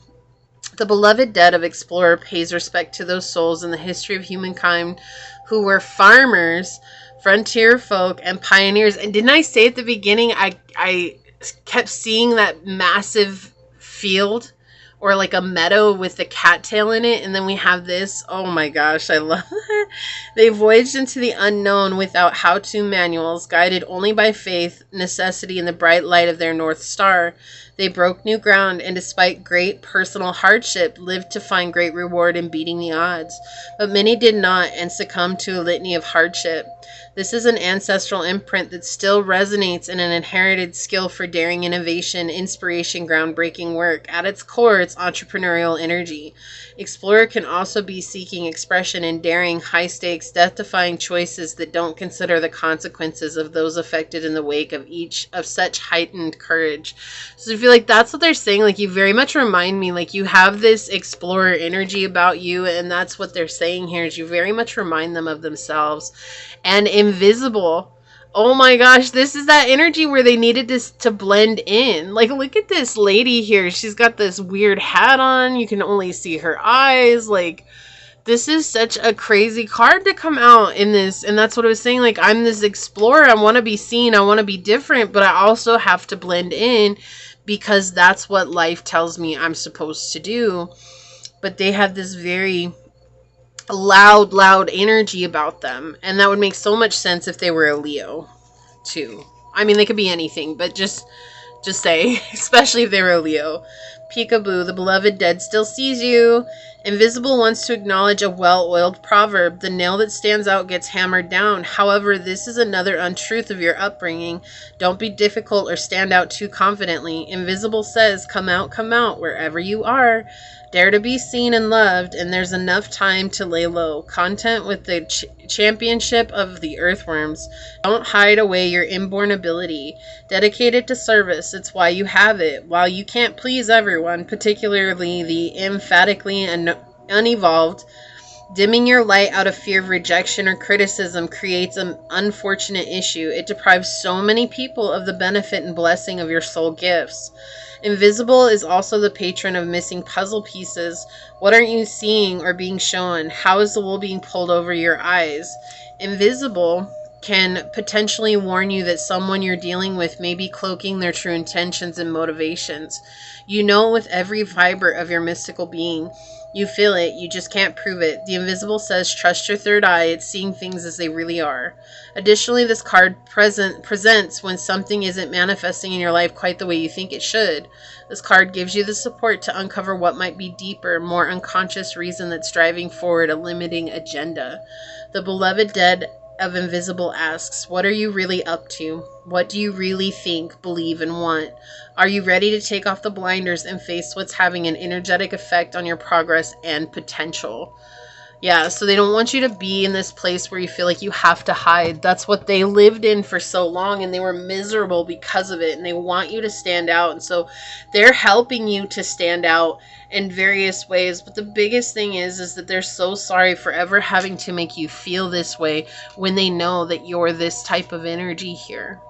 The beloved dead of Explorer pays respect to those souls in the history of humankind who were farmers, frontier folk, and pioneers. And didn't I say at the beginning, I kept seeing that massive field or like a meadow with the cattail in it, and then we have this. Oh my gosh, I love it. They voyaged into the unknown without how-to manuals, guided only by faith, necessity, and the bright light of their North Star. They broke new ground, and despite great personal hardship, lived to find great reward in beating the odds. But many did not, and succumbed to a litany of hardship. This is an ancestral imprint that still resonates in an inherited skill for daring innovation, inspiration, groundbreaking work. At its core, it's entrepreneurial energy. Explorer can also be seeking expression in daring, high-stakes, death-defying choices that don't consider the consequences of those affected in the wake of each of such heightened courage. So I feel like that's what they're saying. Like, you very much remind me, like, you have this explorer energy about you, and that's what they're saying here, is you very much remind them of themselves. And invisible. Oh my gosh, this is that energy where they needed this to blend in. Like, look at this lady here. She's got this weird hat on. You can only see her eyes. Like, this is such a crazy card to come out in this. And that's what I was saying. Like, I'm this explorer. I want to be seen. I want to be different. But I also have to blend in because that's what life tells me I'm supposed to do. But they have this very loud energy about them, and that would make so much sense if they were a Leo too. I mean, they could be anything, but just say, especially if they were a Leo. Peekaboo, the beloved dead still sees you. Invisible wants to acknowledge a well-oiled proverb. The nail that stands out gets hammered down. However, this is another untruth of your upbringing. Don't be difficult or stand out too confidently. Invisible says, come out, wherever you are. Dare to be seen and loved, and there's enough time to lay low. Content with the championship of the earthworms. Don't hide away your inborn ability. Dedicated to service, it's why you have it. While you can't please everyone, particularly the emphatically and unevolved, dimming your light out of fear of rejection or criticism creates an unfortunate issue. It deprives so many people of the benefit and blessing of your soul gifts. Invisible is also the patron of missing puzzle pieces. What aren't you seeing or being shown? How is the wool being pulled over your eyes? Invisible can potentially warn you that someone you're dealing with may be cloaking their true intentions and motivations. You know with every fiber of your mystical being. You feel it, you just can't prove it. The invisible says, trust your third eye, it's seeing things as they really are. Additionally, this card presents when something isn't manifesting in your life quite the way you think it should. This card gives you the support to uncover what might be deeper, more unconscious reason that's driving forward a limiting agenda. The beloved dead of Invisible asks, what are you really up to? What do you really think, believe, and want? Are you ready to take off the blinders and face what's having an energetic effect on your progress and potential? Yeah, so they don't want you to be in this place where you feel like you have to hide. That's what they lived in for so long, and they were miserable because of it, and they want you to stand out. And so they're helping you to stand out in various ways. But the biggest thing is that they're so sorry for ever having to make you feel this way when they know that you're this type of energy here.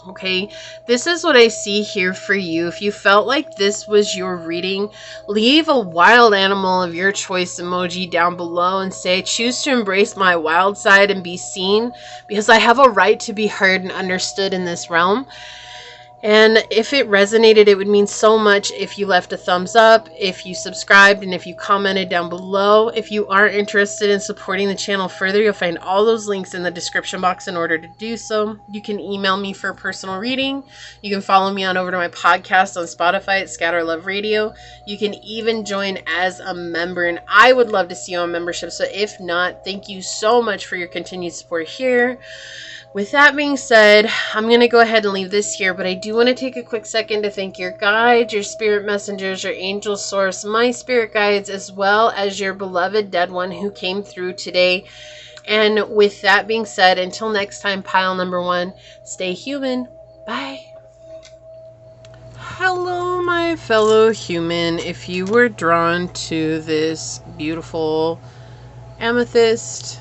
Okay, this is what I see here for you. If you felt like this was your reading, leave a wild animal of your choice emoji down below and say, choose to embrace my wild side and be seen, because I have a right to be heard and understood in this realm. And if it resonated, it would mean so much if you left a thumbs up, if you subscribed, and if you commented down below. If you are interested in supporting the channel further, you'll find all those links in the description box in order to do so. You can email me for a personal reading. You can follow me on over to my podcast on Spotify at Scatter Love Radio. You can even join as a member, and I would love to see you on membership. So if not, thank you so much for your continued support here. With that being said, I'm going to go ahead and leave this here, but I do want to take a quick second to thank your guides, your spirit messengers, your angel source, my spirit guides, as well as your beloved dead one who came through today. And with that being said, until next time, pile number 1, stay human. Bye. Hello, my fellow human. If you were drawn to this beautiful amethyst,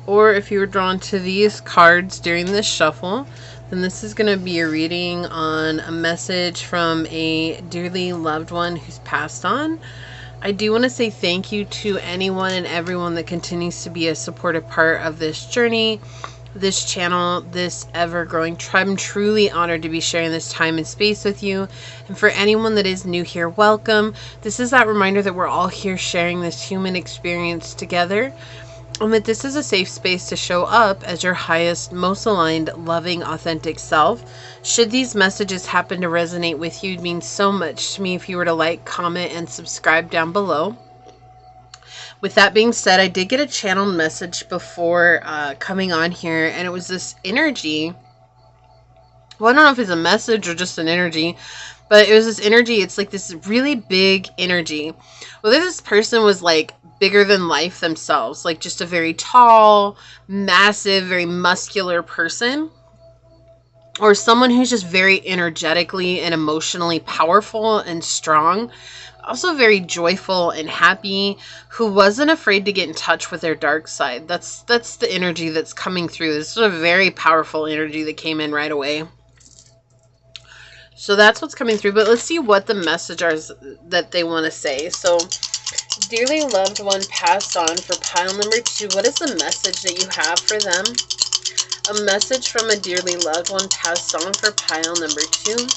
or if you were drawn to these cards during this shuffle, then this is going to be a reading on a message from a dearly loved one who's passed on. I do want to say thank you to anyone and everyone that continues to be a supportive part of this journey, this channel, this ever-growing tribe. I'm truly honored to be sharing this time and space with you. And for anyone that is new here, welcome. This is that reminder that we're all here sharing this human experience together, and that this is a safe space to show up as your highest, most aligned, loving, authentic self. Should these messages happen to resonate with you, it'd mean so much to me if you were to like, comment, and subscribe down below. With that being said, I did get a channeled message before coming on here, and it was this energy. Well, I don't know if it's a message or just an energy, but it was this energy. It's like this really big energy. Whether this person was like bigger than life themselves, like just a very tall, massive, very muscular person, or someone who's just very energetically and emotionally powerful and strong, also very joyful and happy, who wasn't afraid to get in touch with their dark side. That's the energy that's coming through. This is a very powerful energy that came in right away. So that's what's coming through, but let's see what the message is that they want to say. So, dearly loved one passed on, for pile number 2, what is the message that you have for them? A message from a dearly loved one passed on for pile number 2.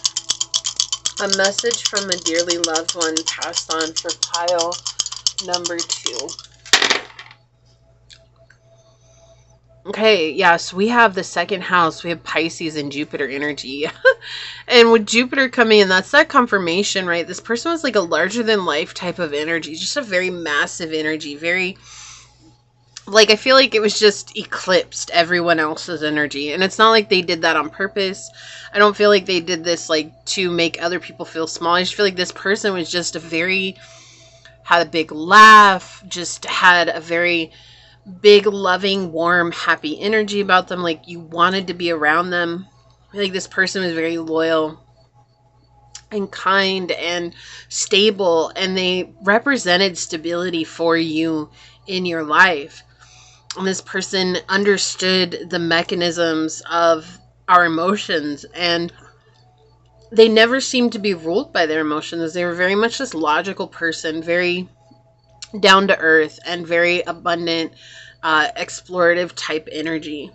A message from a dearly loved one passed on for pile number 2. Okay, yes, we have the second house. We have Pisces and Jupiter energy. And with Jupiter coming in, that's that confirmation, right? This person was like a larger than life type of energy. Just a very massive energy. Very, like, I feel like it was just eclipsed everyone else's energy. And it's not like they did that on purpose. I don't feel like they did this, like, to make other people feel small. I just feel like this person was just had a big laugh, just had a very big, loving, warm, happy energy about them. Like, you wanted to be around them. Like, this person was very loyal and kind and stable, and they represented stability for you in your life. And this person understood the mechanisms of our emotions, and they never seemed to be ruled by their emotions. They were very much this logical person, very down to earth, and very abundant, explorative type energy.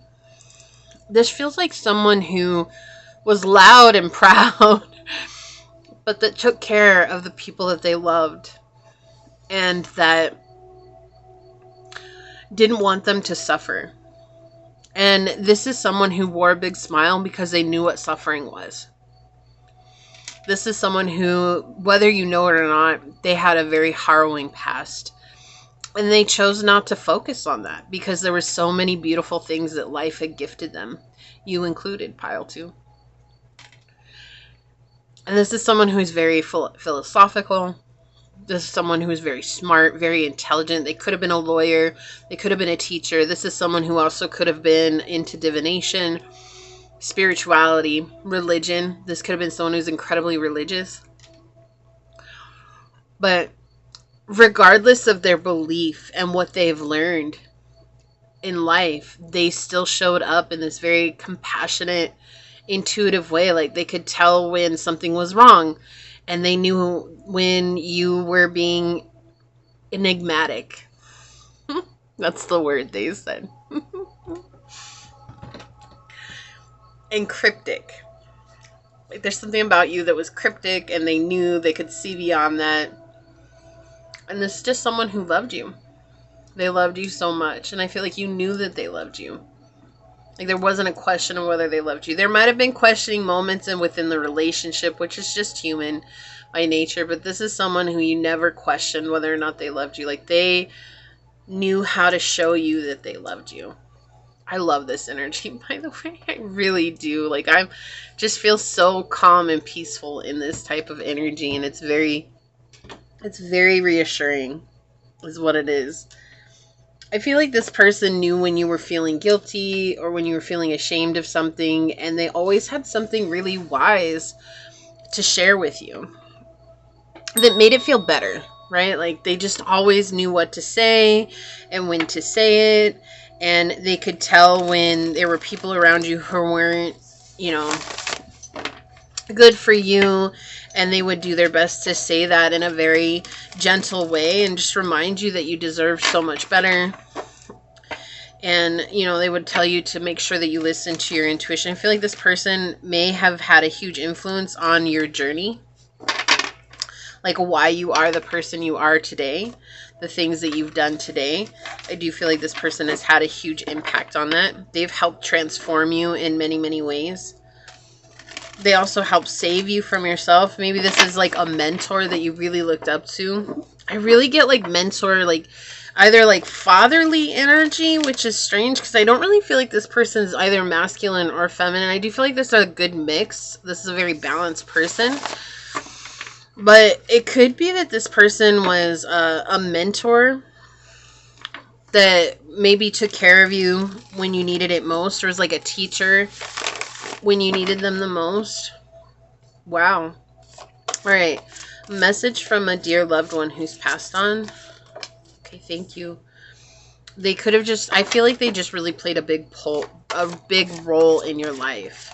This feels like someone who was loud and proud, but that took care of the people that they loved, and that didn't want them to suffer. And this is someone who wore a big smile because they knew what suffering was. This is someone who, whether you know it or not, they had a very harrowing past. And they chose not to focus on that because there were so many beautiful things that life had gifted them. You included, pile 2. And this is someone who's very philosophical. This is someone who's very smart, very intelligent. They could have been a lawyer. They could have been a teacher. This is someone who also could have been into divination, spirituality, religion. This could have been someone who's incredibly religious. But regardless of their belief and what they've learned in life, they still showed up in this very compassionate, intuitive way. Like, they could tell when something was wrong, and they knew when you were being enigmatic. That's the word they said. and cryptic. Like there's something about you that was cryptic, and they knew they could see beyond that. And this is just someone who loved you. They loved you so much, and I feel like you knew that they loved you. Like there wasn't a question of whether they loved you. There might have been questioning moments and within the relationship, which is just human by nature, but this is someone who you never questioned whether or not they loved you. Like they knew how to show you that they loved you. I love this energy, by the way. I really do. Like I just feel so calm and peaceful in this type of energy, and it's very reassuring is what it is. I feel like this person knew when you were feeling guilty or when you were feeling ashamed of something, and they always had something really wise to share with you that made it feel better, right? Like they just always knew what to say and when to say it, and they could tell when there were people around you who weren't, good for you, and they would do their best to say that in a very gentle way and just remind you that you deserve so much better. And, they would tell you to make sure that you listen to your intuition. I feel like this person may have had a huge influence on your journey. Like why you are the person you are today. The things that you've done today. I do feel like this person has had a huge impact on that. They've helped transform you in many, many ways. They also help save you from yourself. Maybe this is like a mentor that you really looked up to. I really get like mentor, like either like fatherly energy, which is strange because I don't really feel like this person is either masculine or feminine. I do feel like this is a good mix. This is a very balanced person. But it could be that this person was a mentor that maybe took care of you when you needed it most, or was like a teacher when you needed them the most. Wow. All right. Message from a dear loved one who's passed on. Okay, thank you. They could have just, I feel like they just really played a big role in your life.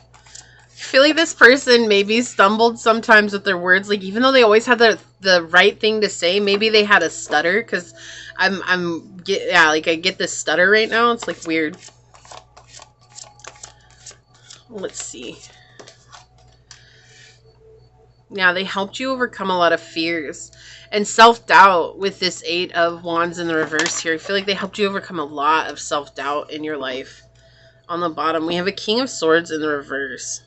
I feel like this person maybe stumbled sometimes with their words. Like even though they always had the right thing to say, maybe they had a stutter, because I get this stutter right now. It's like weird. Let's see. Yeah, they helped you overcome a lot of fears and self-doubt with this 8 of Wands in the reverse here. I feel like they helped you overcome a lot of self-doubt in your life. On the bottom, we have a King of Swords in the reverse.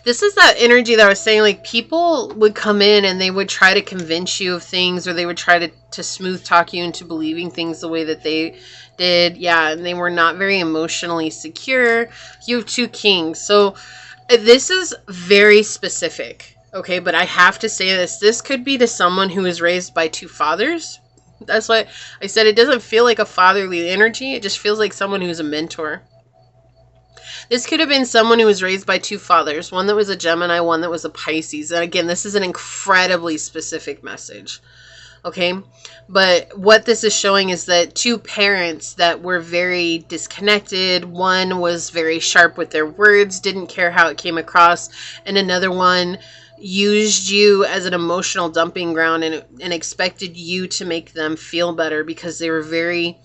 This is that energy that I was saying, like people would come in and they would try to convince you of things, or they would try to smooth talk you into believing things the way that they did. Yeah, and they were not very emotionally secure. You have 2 kings. So this is very specific, okay? But I have to say this. This could be to someone who was raised by 2 fathers. That's why I said it doesn't feel like a fatherly energy. It just feels like someone who's a mentor. This could have been someone who was raised by 2 fathers. One that was a Gemini, one that was a Pisces. And again, this is an incredibly specific message. Okay? But what this is showing is that 2 parents that were very disconnected. One was very sharp with their words, didn't care how it came across. And another one used you as an emotional dumping ground and expected you to make them feel better because they were very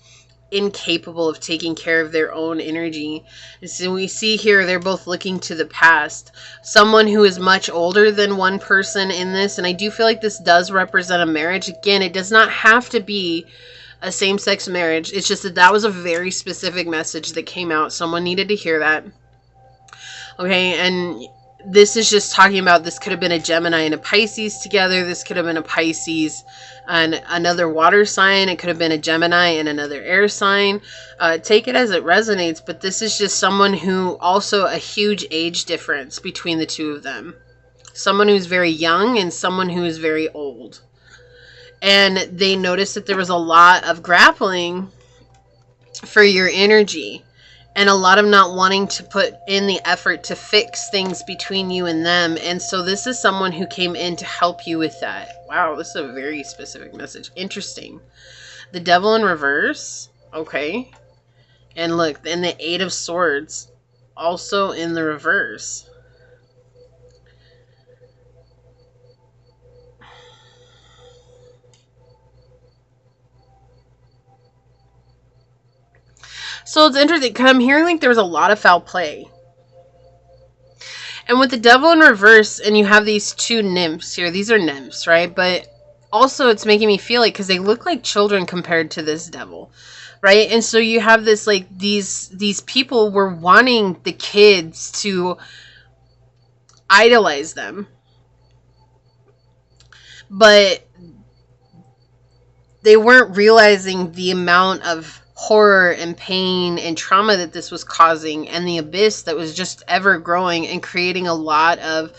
incapable of taking care of their own energy. And so we see here they're both looking to the past. Someone who is much older than one person in this, and I do feel like this does represent a marriage. Again, it does not have to be a same-sex marriage. It's just that was a very specific message that came out. Someone needed to hear that. Okay, and this is just talking about, this could have been a Gemini and a Pisces together. This could have been a Pisces and another water sign. It could have been a Gemini and another air sign. Take it as it resonates, but this is just someone who also a huge age difference between the 2 of them. Someone who's very young and someone who is very old. And they noticed that there was a lot of grappling for your energy. And a lot of not wanting to put in the effort to fix things between you and them. And so this is someone who came in to help you with that. Wow, this is a very specific message. Interesting. The Devil in reverse. Okay. And look, and the 8 of Swords also in the reverse. So it's interesting because I'm hearing like there was a lot of foul play. And with the devil in reverse, and you have these two nymphs here. These are nymphs, right? But also it's making me feel like, because they look like children compared to this devil, right? And so you have this, like, these people were wanting the kids to idolize them. But they weren't realizing the amount of horror and pain and trauma that this was causing, and the abyss that was just ever growing and creating a lot of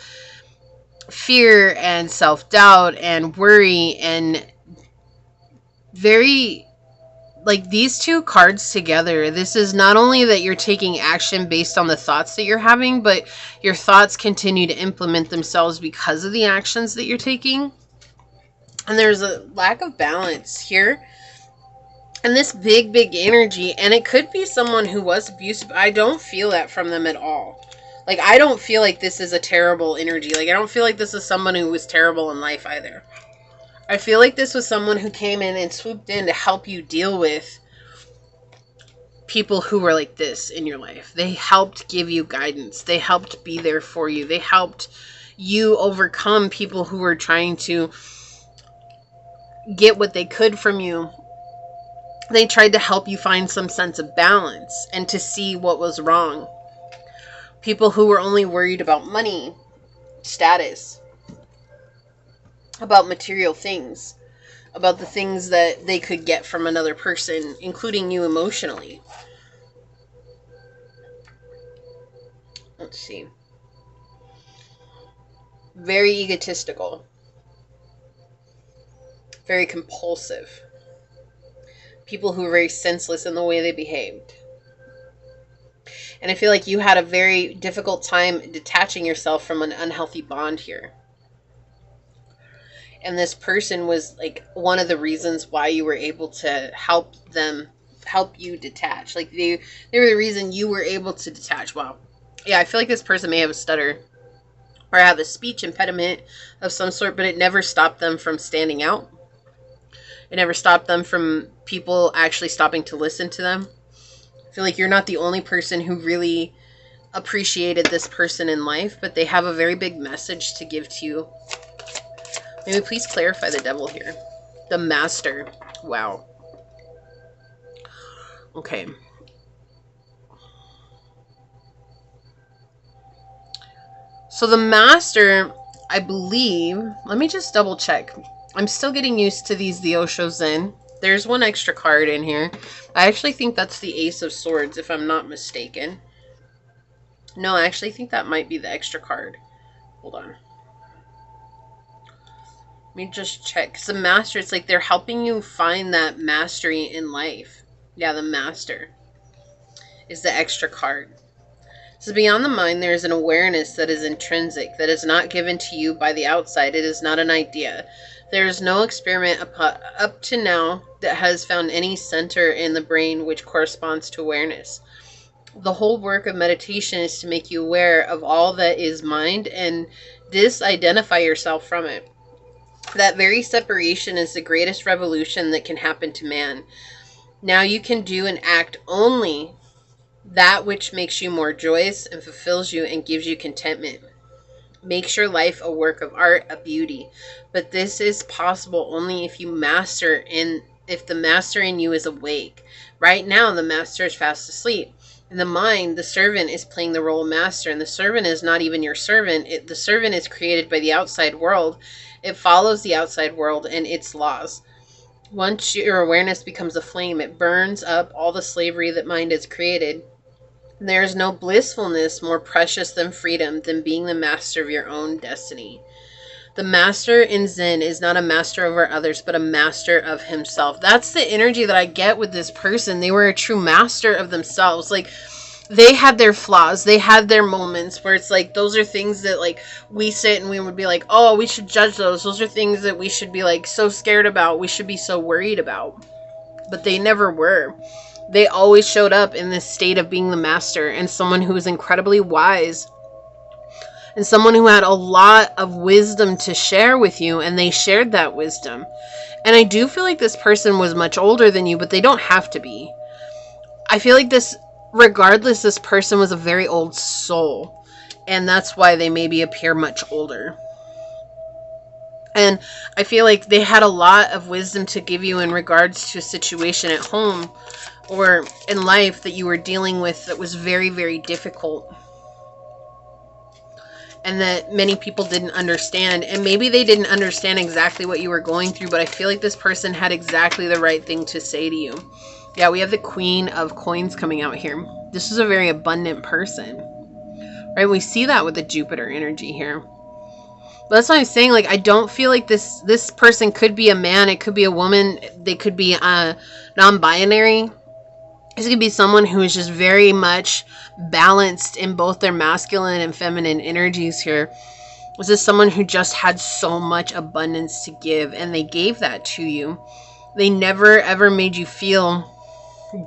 fear and self-doubt and worry. And very, like, these two cards together, this is not only that you're taking action based on the thoughts that you're having, but your thoughts continue to implement themselves because of the actions that you're taking. And there's a lack of balance here. And this big energy, and it could be someone who was abusive. I don't feel that from them at all. Like, I don't feel like this is a terrible energy. Like, I don't feel like this is someone who was terrible in life either. I feel like this was someone who came in and swooped in to help you deal with people who were like this in your life. They helped give you guidance. They helped be there for you. They helped you overcome people who were trying to get what they could from you. They tried to help you find some sense of balance and to see what was wrong. People who were only worried about money, status, about material things, about the things that they could get from another person, including you emotionally. Let's see. Very egotistical. Very compulsive. People who were very senseless in the way they behaved. And I feel like you had a very difficult time detaching yourself from an unhealthy bond here. And this person was like one of the reasons why you were able to help you detach. Like they were the reason you were able to detach. Wow. Yeah, I feel like this person may have a stutter or have a speech impediment of some sort, but it never stopped them from standing out. It never stopped them from people actually stopping to listen to them. I feel like you're not the only person who really appreciated this person in life, but they have a very big message to give to you. Maybe please clarify the devil here. The master. Wow. Okay. So the master, I believe, let me just double check. I'm still getting used to these the Osho Zen. There's one extra card in here. I actually think that's the Ace of Swords, if I'm not mistaken. No, I actually think that might be the extra card. Hold on. Let me just check. Because the master, it's like they're helping you find that mastery in life. Yeah, the master is the extra card. So beyond the mind, there is an awareness that is intrinsic, that is not given to you by the outside. It is not an idea. There is no experiment up to now that has found any center in the brain which corresponds to awareness. The whole work of meditation is to make you aware of all that is mind and disidentify yourself from it. That very separation is the greatest revolution that can happen to man. Now you can do and act only that which makes you more joyous and fulfills you and gives you contentment. Makes your life a work of art, a beauty. But this is possible only if if the master in you is awake. Right now, the master is fast asleep. In the mind, the servant is playing the role of master, and the servant is not even your servant. The servant is created by the outside world. It follows the outside world and its laws. Once your awareness becomes a flame, it burns up all the slavery that mind has created. There is no blissfulness more precious than freedom, than being the master of your own destiny. The master in Zen is not a master over others, but a master of himself. That's the energy that I get with this person. They were a true master of themselves. Like, they had their flaws. They had their moments where it's like, those are things that, like, we sit and we would be like, oh, we should judge those. Those are things that we should be, like, so scared about. We should be so worried about. But they never were. They always showed up in this state of being the master and someone who was incredibly wise and someone who had a lot of wisdom to share with you, and they shared that wisdom. And I do feel like this person was much older than you, but they don't have to be. I feel like regardless, this person was a very old soul. And that's why they maybe appear much older. And I feel like they had a lot of wisdom to give you in regards to a situation at home or in life that you were dealing with that was very, very difficult. And that many people didn't understand. And maybe they didn't understand exactly what you were going through, but I feel like this person had exactly the right thing to say to you. Yeah, we have the Queen of Coins coming out here. This is a very abundant person. Right? We see that with the Jupiter energy here. But that's what I'm saying. Like, I don't feel like this person could be a man. It could be a woman. They could be non-binary. This could be someone who is just very much balanced in both their masculine and feminine energies here. This is someone who just had so much abundance to give, and they gave that to you. They never ever made you feel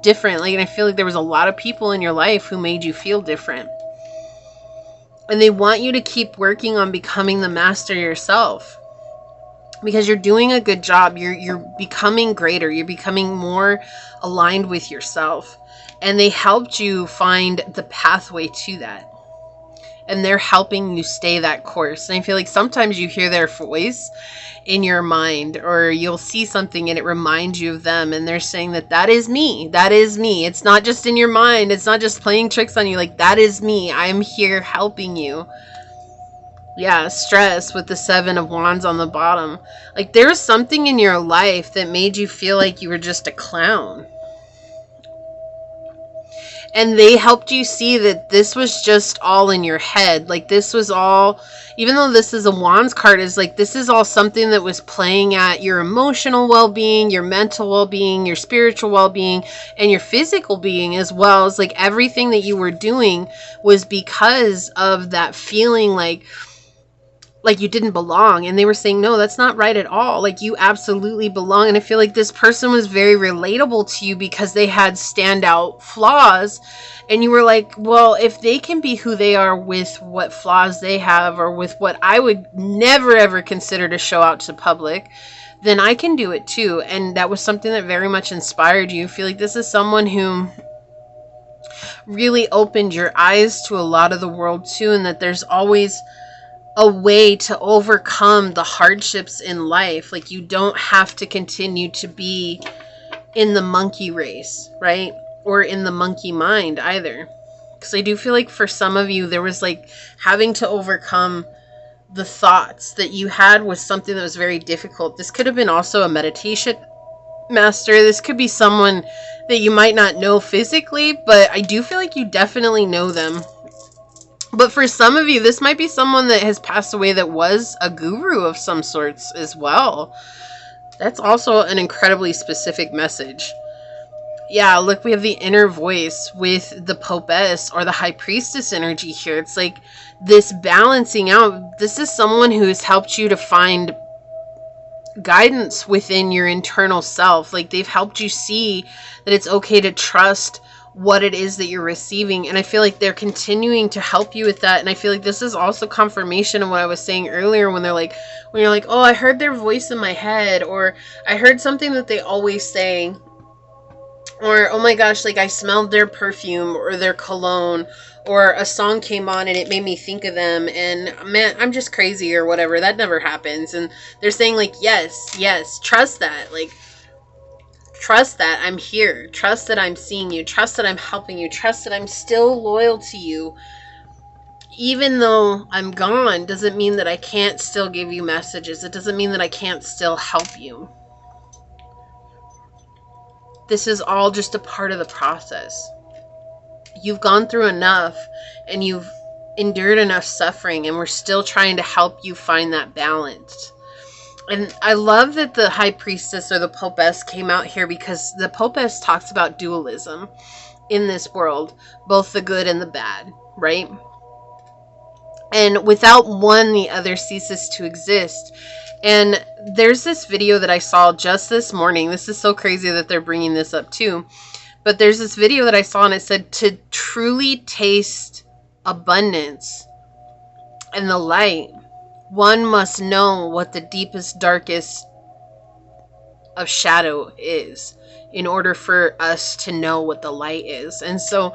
different. Like, and I feel like there was a lot of people in your life who made you feel different. And they want you to keep working on becoming the master yourself. Because you're doing a good job. You're becoming greater. You're becoming more aligned with yourself. And they helped you find the pathway to that. And they're helping you stay that course. And I feel like sometimes you hear their voice in your mind, or you'll see something and it reminds you of them, and they're saying that is me. That is me. It's not just in your mind. It's not just playing tricks on you. Like, that is me. I'm here helping you. Yeah, stress with the 7 of Wands on the bottom. Like, there was something in your life that made you feel like you were just a clown. And they helped you see that this was just all in your head. Like, this was all, even though this is a Wands card, is like, this is all something that was playing at your emotional well-being, your mental well-being, your spiritual well-being, and your physical being, as well as like everything that you were doing was because of that feeling like you didn't belong. And they were saying, no, that's not right at all. Like, you absolutely belong. And I feel like this person was very relatable to you because they had standout flaws. And you were like, well, if they can be who they are with what flaws they have, or with what I would never ever consider to show out to public, then I can do it too. And that was something that very much inspired you. I feel like this is someone who really opened your eyes to a lot of the world too, and that there's always a way to overcome the hardships in life. Like, you don't have to continue to be in the monkey race, right? Or in the monkey mind either. Because I do feel like for some of you, there was like having to overcome the thoughts that you had was something that was very difficult. This could have been also a meditation master. This could be someone that you might not know physically, but I do feel like you definitely know them. But for some of you, this might be someone that has passed away that was a guru of some sorts as well. That's also an incredibly specific message. Yeah, look, we have the inner voice with the Popess or the High Priestess energy here. It's like this balancing out. This is someone who has helped you to find guidance within your internal self. Like, they've helped you see that it's okay to trust what it is that you're receiving. And I feel like they're continuing to help you with that. And I feel like this is also confirmation of what I was saying earlier, when you're like, oh, I heard their voice in my head, or I heard something that they always say, or oh my gosh, like I smelled their perfume or their cologne, or a song came on and it made me think of them, and man, I'm just crazy or whatever. That never happens. And they're saying like, yes, trust that. Like, trust that I'm here. Trust that I'm seeing you. Trust that I'm helping you. Trust that I'm still loyal to you. Even though I'm gone, doesn't mean that I can't still give you messages. It doesn't mean that I can't still help you. This is all just a part of the process. You've gone through enough and you've endured enough suffering, and we're still trying to help you find that balance. And I love that the High Priestess or the Popess came out here, because the Popess talks about dualism in this world, both the good and the bad, right? And without one, the other ceases to exist. And there's this video that I saw just this morning. This is so crazy that they're bringing this up too. But there's this video that I saw, and it said, to truly taste abundance and the light, one must know what the deepest, darkest of shadow is in order for us to know what the light is. And so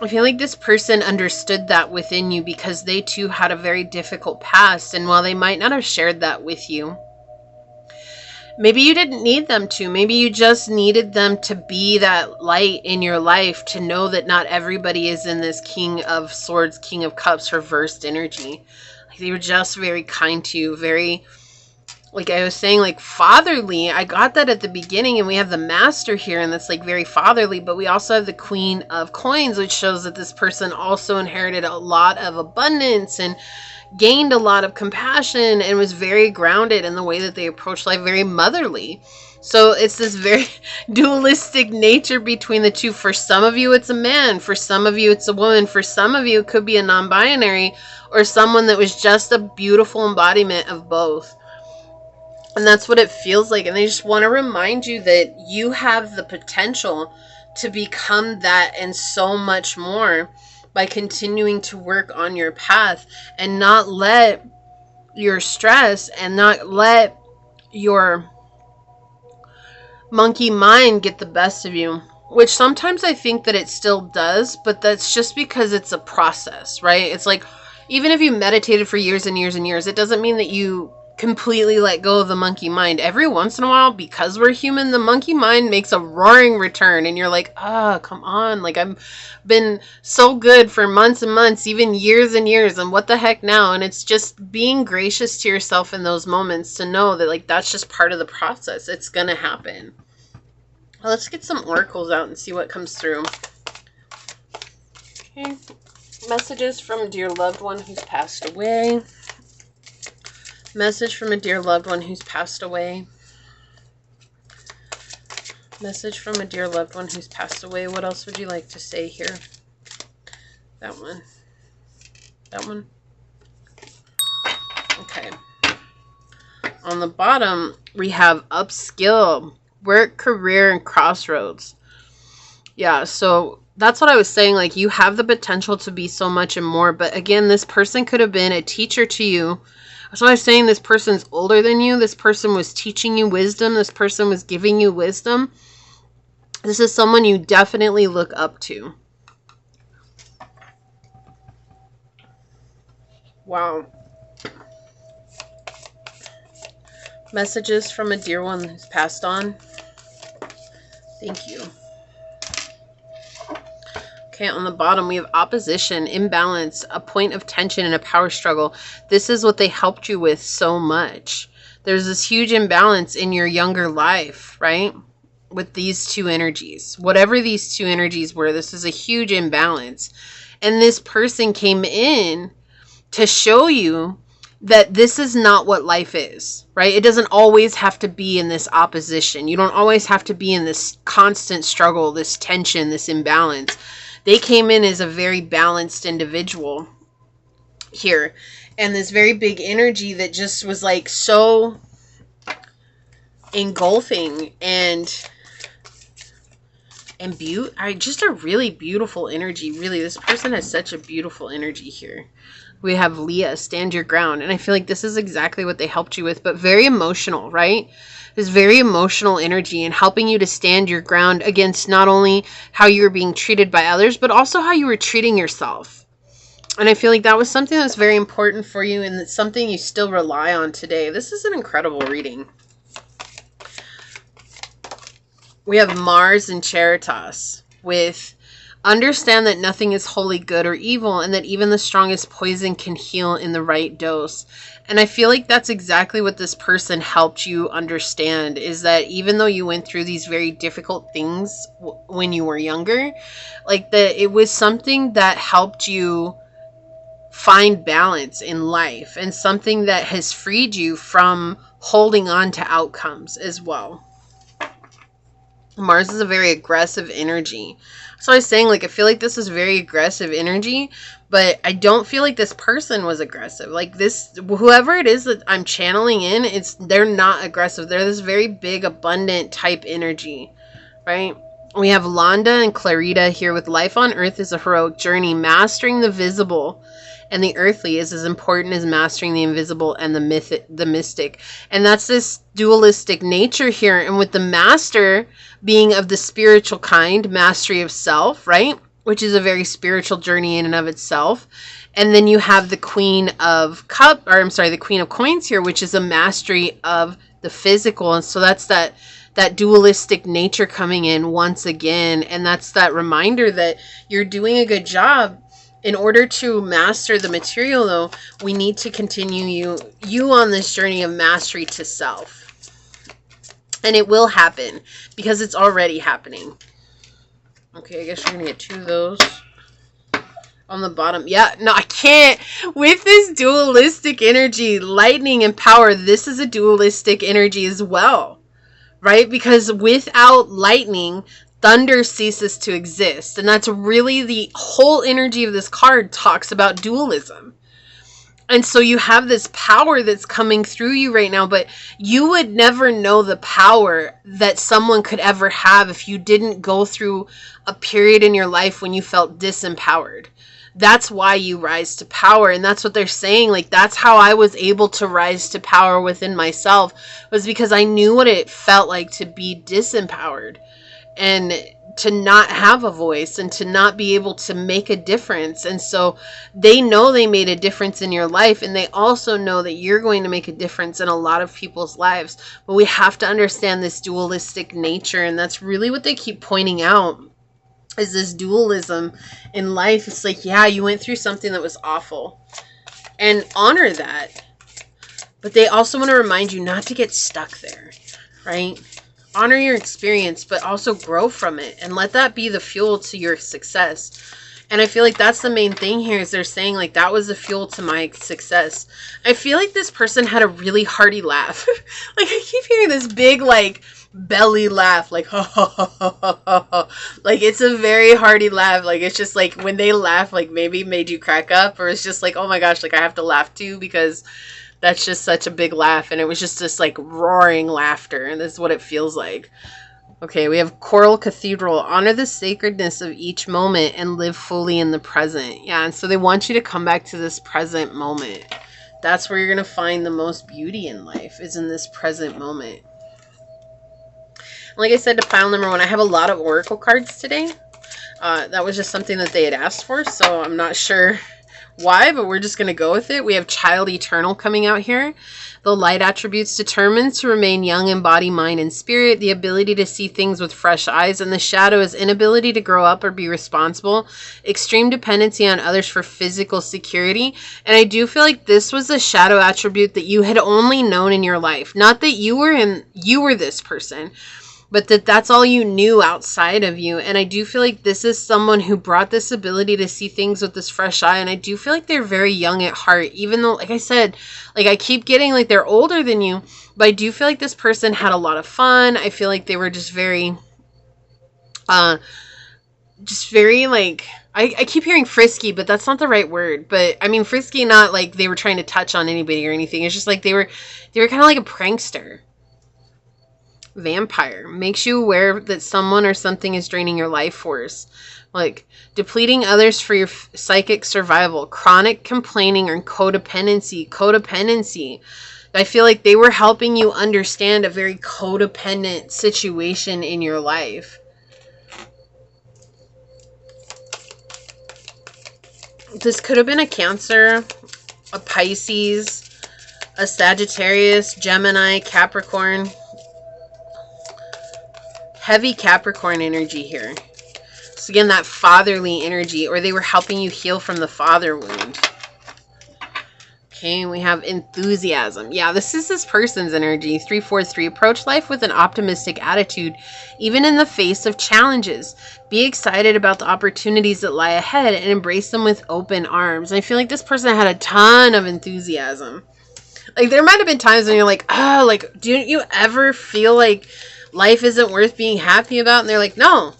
I feel like this person understood that within you because they too had a very difficult past. And while they might not have shared that with you, maybe you didn't need them to. Maybe you just needed them to be that light in your life, to know that not everybody is in this King of Swords, King of Cups reversed energy. Like, they were just very kind to you, very, like I was saying, like fatherly. I got that at the beginning, and we have the Master here, and that's like very fatherly, but we also have the Queen of Coins, which shows that this person also inherited a lot of abundance and gained a lot of compassion and was very grounded in the way that they approach life, very motherly. So it's this very dualistic nature between the two. For some of you, it's a man. For some of you, it's a woman. For some of you, it could be a non-binary or someone that was just a beautiful embodiment of both. And that's what it feels like. And they just want to remind you that you have the potential to become that and so much more by continuing to work on your path and not let your stress and not let your monkey mind get the best of you, which sometimes I think that it still does, but that's just because it's a process, right? It's like, even if you meditated for years and years and years, it doesn't mean that you completely let go of the monkey mind. Every once in a while, because we're human, the monkey mind makes a roaring return, and you're like, come on, like, I've been so good for months and months, even years and years, and what the heck now? And it's just being gracious to yourself in those moments to know that, like, that's just part of the process. It's gonna happen. Well, let's get some oracles out and see what comes through. Okay. Messages from a dear loved one who's passed away. Message from a dear loved one who's passed away. Message from a dear loved one who's passed away. What else would you like to say here? That one. That one. Okay. On the bottom, we have upskill, work, career, and crossroads. Yeah, so that's what I was saying. Like, you have the potential to be so much and more. But again, this person could have been a teacher to you. So I was saying, this person's older than you. This person was teaching you wisdom. This person was giving you wisdom. This is someone you definitely look up to. Wow. Messages from a dear one who's passed on. Thank you. Okay, on the bottom, we have opposition, imbalance, a point of tension, and a power struggle. This is what they helped you with so much. There's this huge imbalance in your younger life, right? With these two energies. Whatever these two energies were, this is a huge imbalance. And this person came in to show you that this is not what life is, right? It doesn't always have to be in this opposition. You don't always have to be in this constant struggle, this tension, this imbalance. They came in as a very balanced individual here. And this very big energy that just was like so engulfing and just a really beautiful energy. Really, this person has such a beautiful energy here. We have Leah, stand your ground. And I feel like this is exactly what they helped you with, but very emotional, right? This very emotional energy and helping you to stand your ground against not only how you were being treated by others, but also how you were treating yourself. And I feel like that was something that's very important for you, and it's something you still rely on today. This is an incredible reading. We have Mars and Charitas with understand that nothing is wholly good or evil, and that even the strongest poison can heal in the right dose. And I feel like that's exactly what this person helped you understand, is that even though you went through these very difficult things when you were younger, like that it was something that helped you find balance in life, and something that has freed you from holding on to outcomes as well. Mars is a very aggressive energy. So I was saying, like, I feel like this is very aggressive energy, but I don't feel like this person was aggressive. Like, this, whoever it is that I'm channeling in, they're not aggressive. They're this very big, abundant type energy, right? We have Londa and Clarita here with life on earth is a heroic journey, mastering the visible and the earthly is as important as mastering the invisible and the mystic. And that's this dualistic nature here. And with the master being of the spiritual kind, mastery of self, right? Which is a very spiritual journey in and of itself. And then you have the Queen of the Queen of Coins here, which is a mastery of the physical. And so that's that dualistic nature coming in once again. And that's that reminder that you're doing a good job. In order to master the material, though, we need to continue you on this journey of mastery to self. And it will happen because it's already happening. Okay, I guess you're going to get 2 of those. On the bottom. Yeah, no, I can't. With this dualistic energy, lightning and power, this is a dualistic energy as well. Right? Because without lightning, thunder ceases to exist. And that's really the whole energy of this card talks about dualism. And so you have this power that's coming through you right now, but you would never know the power that someone could ever have if you didn't go through a period in your life when you felt disempowered. That's why you rise to power. And that's what they're saying. Like, that's how I was able to rise to power within myself, was because I knew what it felt like to be disempowered and to not have a voice and to not be able to make a difference. And so they know they made a difference in your life, and they also know that you're going to make a difference in a lot of people's lives. But we have to understand this dualistic nature, and that's really what they keep pointing out, is this dualism in life. It's like, yeah, you went through something that was awful, and honor that. But they also want to remind you not to get stuck there, right? Honor your experience, but also grow from it, and let that be the fuel to your success. And I feel like that's the main thing here, is they're saying, like, that was the fuel to my success. I feel like this person had a really hearty laugh. Like, I keep hearing this big, like, belly laugh, like, ha, ha, ha, ha, ha, ha. Like, it's a very hearty laugh. Like, it's just like when they laugh, like, maybe made you crack up, or it's just like, oh my gosh, like, I have to laugh too, because that's just such a big laugh. And it was just this, like, roaring laughter, and this is what it feels like. Okay, we have Coral Cathedral. Honor the sacredness of each moment and live fully in the present. Yeah, and so they want you to come back to this present moment. That's where you're going to find the most beauty in life, is in this present moment. Like I said, to pile number 1, I have a lot of oracle cards today. That was just something that they had asked for, so I'm not sure why, but we're just going to go with it. We have Child Eternal coming out here. The light attributes determined to remain young in body, mind, and spirit. The ability to see things with fresh eyes. And the shadow is inability to grow up or be responsible. Extreme dependency on others for physical security. And I do feel like this was a shadow attribute that you had only known in your life. Not that you were this person, but that's all you knew outside of you. And I do feel like this is someone who brought this ability to see things with this fresh eye. And I do feel like they're very young at heart, even though, like I said, like, I keep getting like they're older than you, but I do feel like this person had a lot of fun. I feel like they were just very, like, I keep hearing frisky, but that's not the right word. But I mean, frisky, not like they were trying to touch on anybody or anything. It's just like they were kind of like a prankster. Vampire makes you aware that someone or something is draining your life force, like depleting others for your psychic survival. Chronic complaining or codependency. I feel like they were helping you understand a very codependent situation in your life. This could have been a Cancer, a Pisces, a Sagittarius, Gemini, Capricorn. Heavy Capricorn energy here. So again, that fatherly energy, or they were helping you heal from the father wound. Okay, we have enthusiasm. Yeah, this is this person's energy. 343. Approach life with an optimistic attitude, even in the face of challenges. Be excited about the opportunities that lie ahead and embrace them with open arms. And I feel like this person had a ton of enthusiasm. Like, there might have been times when you're like, oh, like, do you ever feel like life isn't worth being happy about? And they're like, no,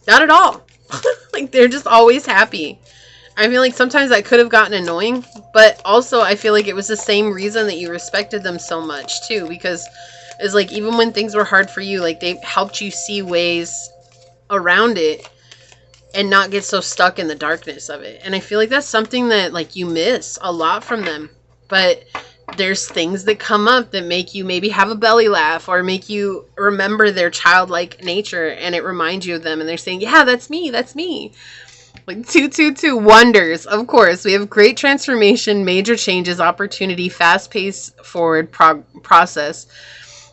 not at all. Like, they're just always happy. I feel like sometimes that could have gotten annoying, but also I feel like it was the same reason that you respected them so much too, because it's like, even when things were hard for you, like, they helped you see ways around it. and not get so stuck in the darkness of it. And I feel like that's something that like you miss a lot from them. But there's things that come up that make you maybe have a belly laugh or make you remember their childlike nature, and it reminds you of them, and they're saying, yeah, that's me, that's me. Like 222 wonders. Of course, we have great transformation, major changes, opportunity, fast-paced forward process.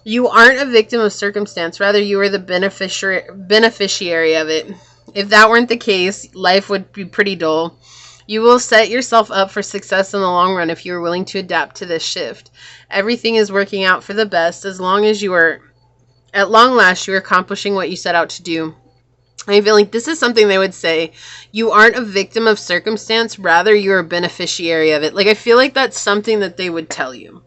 You aren't a victim of circumstance, rather you are the beneficiary of it. If that weren't the case, life would be pretty dull. You will set yourself up for success in the long run if you are willing to adapt to this shift. Everything is working out for the best as long as you are, at long last, you are accomplishing what you set out to do. I feel like this is something they would say. You aren't a victim of circumstance, rather you're a beneficiary of it. Like, I feel like that's something that they would tell you.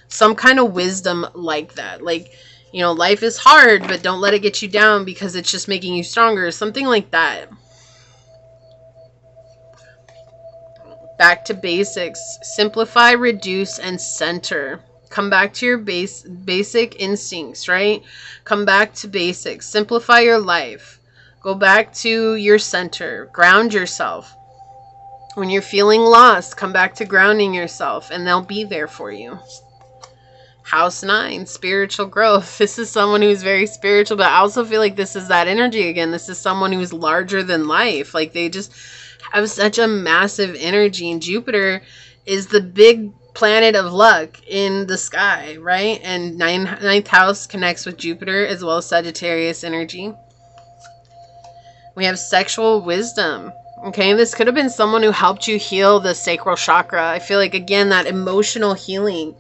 Some kind of wisdom like that. Like, you know, life is hard, but don't let it get you down because it's just making you stronger. Something like that. Back to basics. Simplify, reduce, and center. Come back to your basic instincts, right? Come back to basics. Simplify your life. Go back to your center. Ground yourself. When you're feeling lost, come back to grounding yourself, and they'll be there for you. House 9, spiritual growth. This is someone who's very spiritual, but I also feel like this is that energy again. This is someone who's larger than life. Like, they just have such a massive energy, and Jupiter is the big planet of luck in the sky, right? And ninth house connects with Jupiter as well as Sagittarius energy. We have sexual wisdom. Okay, this could have been someone who helped you heal the sacral chakra. I feel like, again, that emotional healing,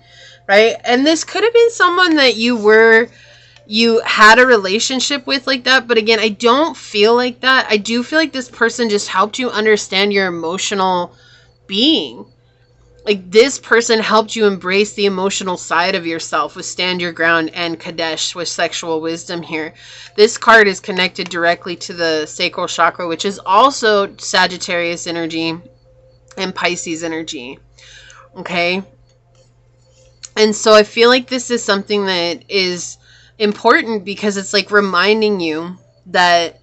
right? And this could have been someone that you had a relationship with like that. But again, I don't feel like that. I do feel like this person just helped you understand your emotional being. Like, this person helped you embrace the emotional side of yourself with Stand Your Ground and Kadesh with sexual wisdom here. This card is connected directly to the sacral chakra, which is also Sagittarius energy and Pisces energy. Okay? And so I feel like this is something that is important because it's like reminding you that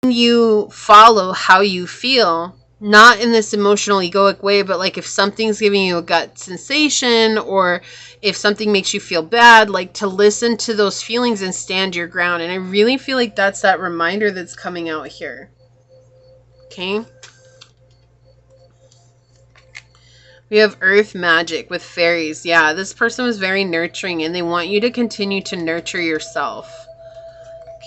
when you follow how you feel, not in this emotional egoic way, but like if something's giving you a gut sensation or if something makes you feel bad, like to listen to those feelings and stand your ground. And I really feel like that's that reminder that's coming out here. Okay. We have earth magic with fairies. Yeah, this person was very nurturing and they want you to continue to nurture yourself.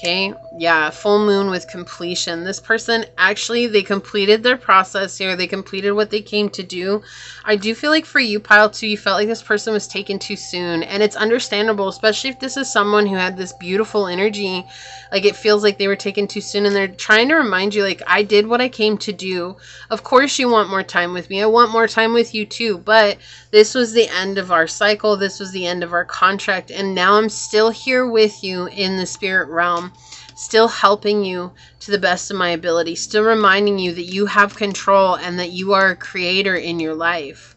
Okay, yeah, full moon with completion. This person, actually, they completed their process here. They completed what they came to do. I do feel like for you, Pile 2, you felt like this person was taken too soon. And it's understandable, especially if this is someone who had this beautiful energy. Like, it feels like they were taken too soon. And they're trying to remind you, like, I did what I came to do. Of course you want more time with me. I want more time with you too. But this was the end of our cycle. This was the end of our contract. And now I'm still here with you in the spirit realm. Still helping you to the best of my ability. Still reminding you that you have control and that you are a creator in your life.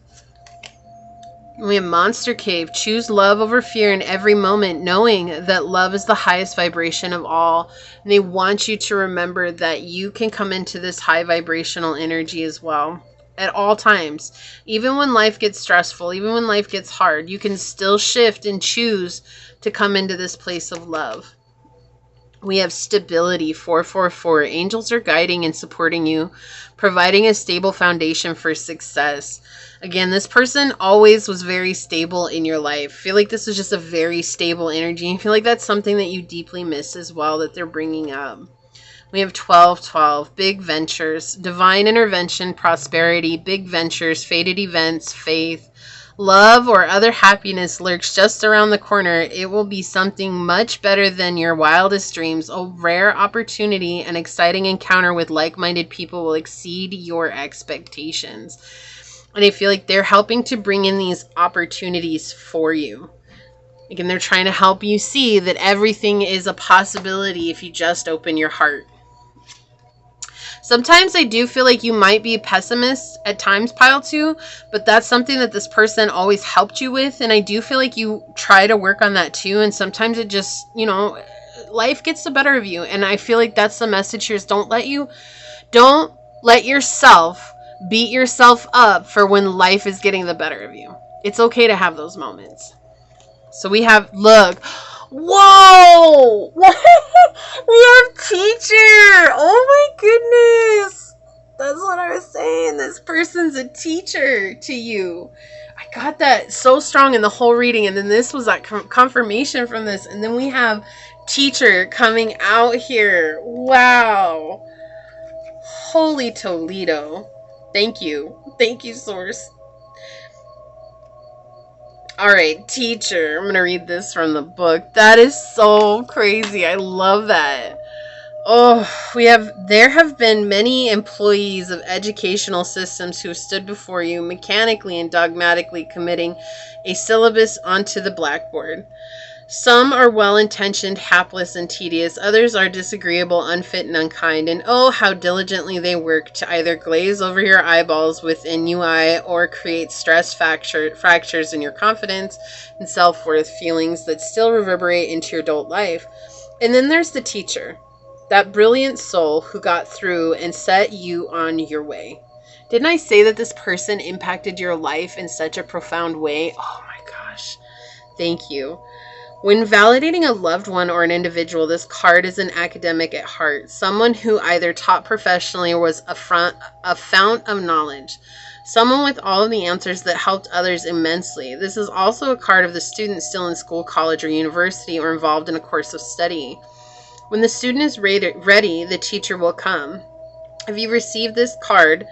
We have Monster Cave. Choose love over fear in every moment, knowing that love is the highest vibration of all. And they want you to remember that you can come into this high vibrational energy as well. At all times. Even when life gets stressful, even when life gets hard, you can still shift and choose to come into this place of love. We have stability, 444. Angels are guiding and supporting you, providing a stable foundation for success. Again, this person always was very stable in your life. I feel like this was just a very stable energy. I feel like that's something that you deeply miss as well that they're bringing up. We have 1212, big ventures, divine intervention, prosperity, big ventures, fated events, faith. Love or other happiness lurks just around the corner. It will be something much better than your wildest dreams. A rare opportunity, an exciting encounter with like-minded people will exceed your expectations. And I feel like they're helping to bring in these opportunities for you. Again, they're trying to help you see that everything is a possibility if you just open your heart. Sometimes I do feel like you might be a pessimist at times, Pile 2, but that's something that this person always helped you with. And I do feel like you try to work on that too. And sometimes it just, you know, life gets the better of you. And I feel like that's the message here is don't let yourself beat yourself up for when life is getting the better of you. It's okay to have those moments. So we have, look, whoa, we have teacher. Oh my goodness. That's what I was saying. This person's a teacher to you. I got that so strong in the whole reading. And then this was like confirmation from this. And then we have teacher coming out here. Wow. Holy Toledo. Thank you. Thank you, source. All right, teacher. I'm going to read this from the book. That is so crazy. I love that. Oh, there have been many employees of educational systems who have stood before you mechanically and dogmatically committing a syllabus onto the blackboard. Some are well-intentioned, hapless, and tedious. Others are disagreeable, unfit, and unkind. And oh, how diligently they work to either glaze over your eyeballs with ennui or create stress fractures in your confidence and self-worth, feelings that still reverberate into your adult life. And then there's the teacher, that brilliant soul who got through and set you on your way. Didn't I say that this person impacted your life in such a profound way? Oh my gosh. Thank you. When validating a loved one or an individual, this card is an academic at heart, someone who either taught professionally or was a fount of knowledge, someone with all of the answers that helped others immensely. This is also a card of the student still in school, college, or university, or involved in a course of study. When the student is ready, the teacher will come. If you receive this card,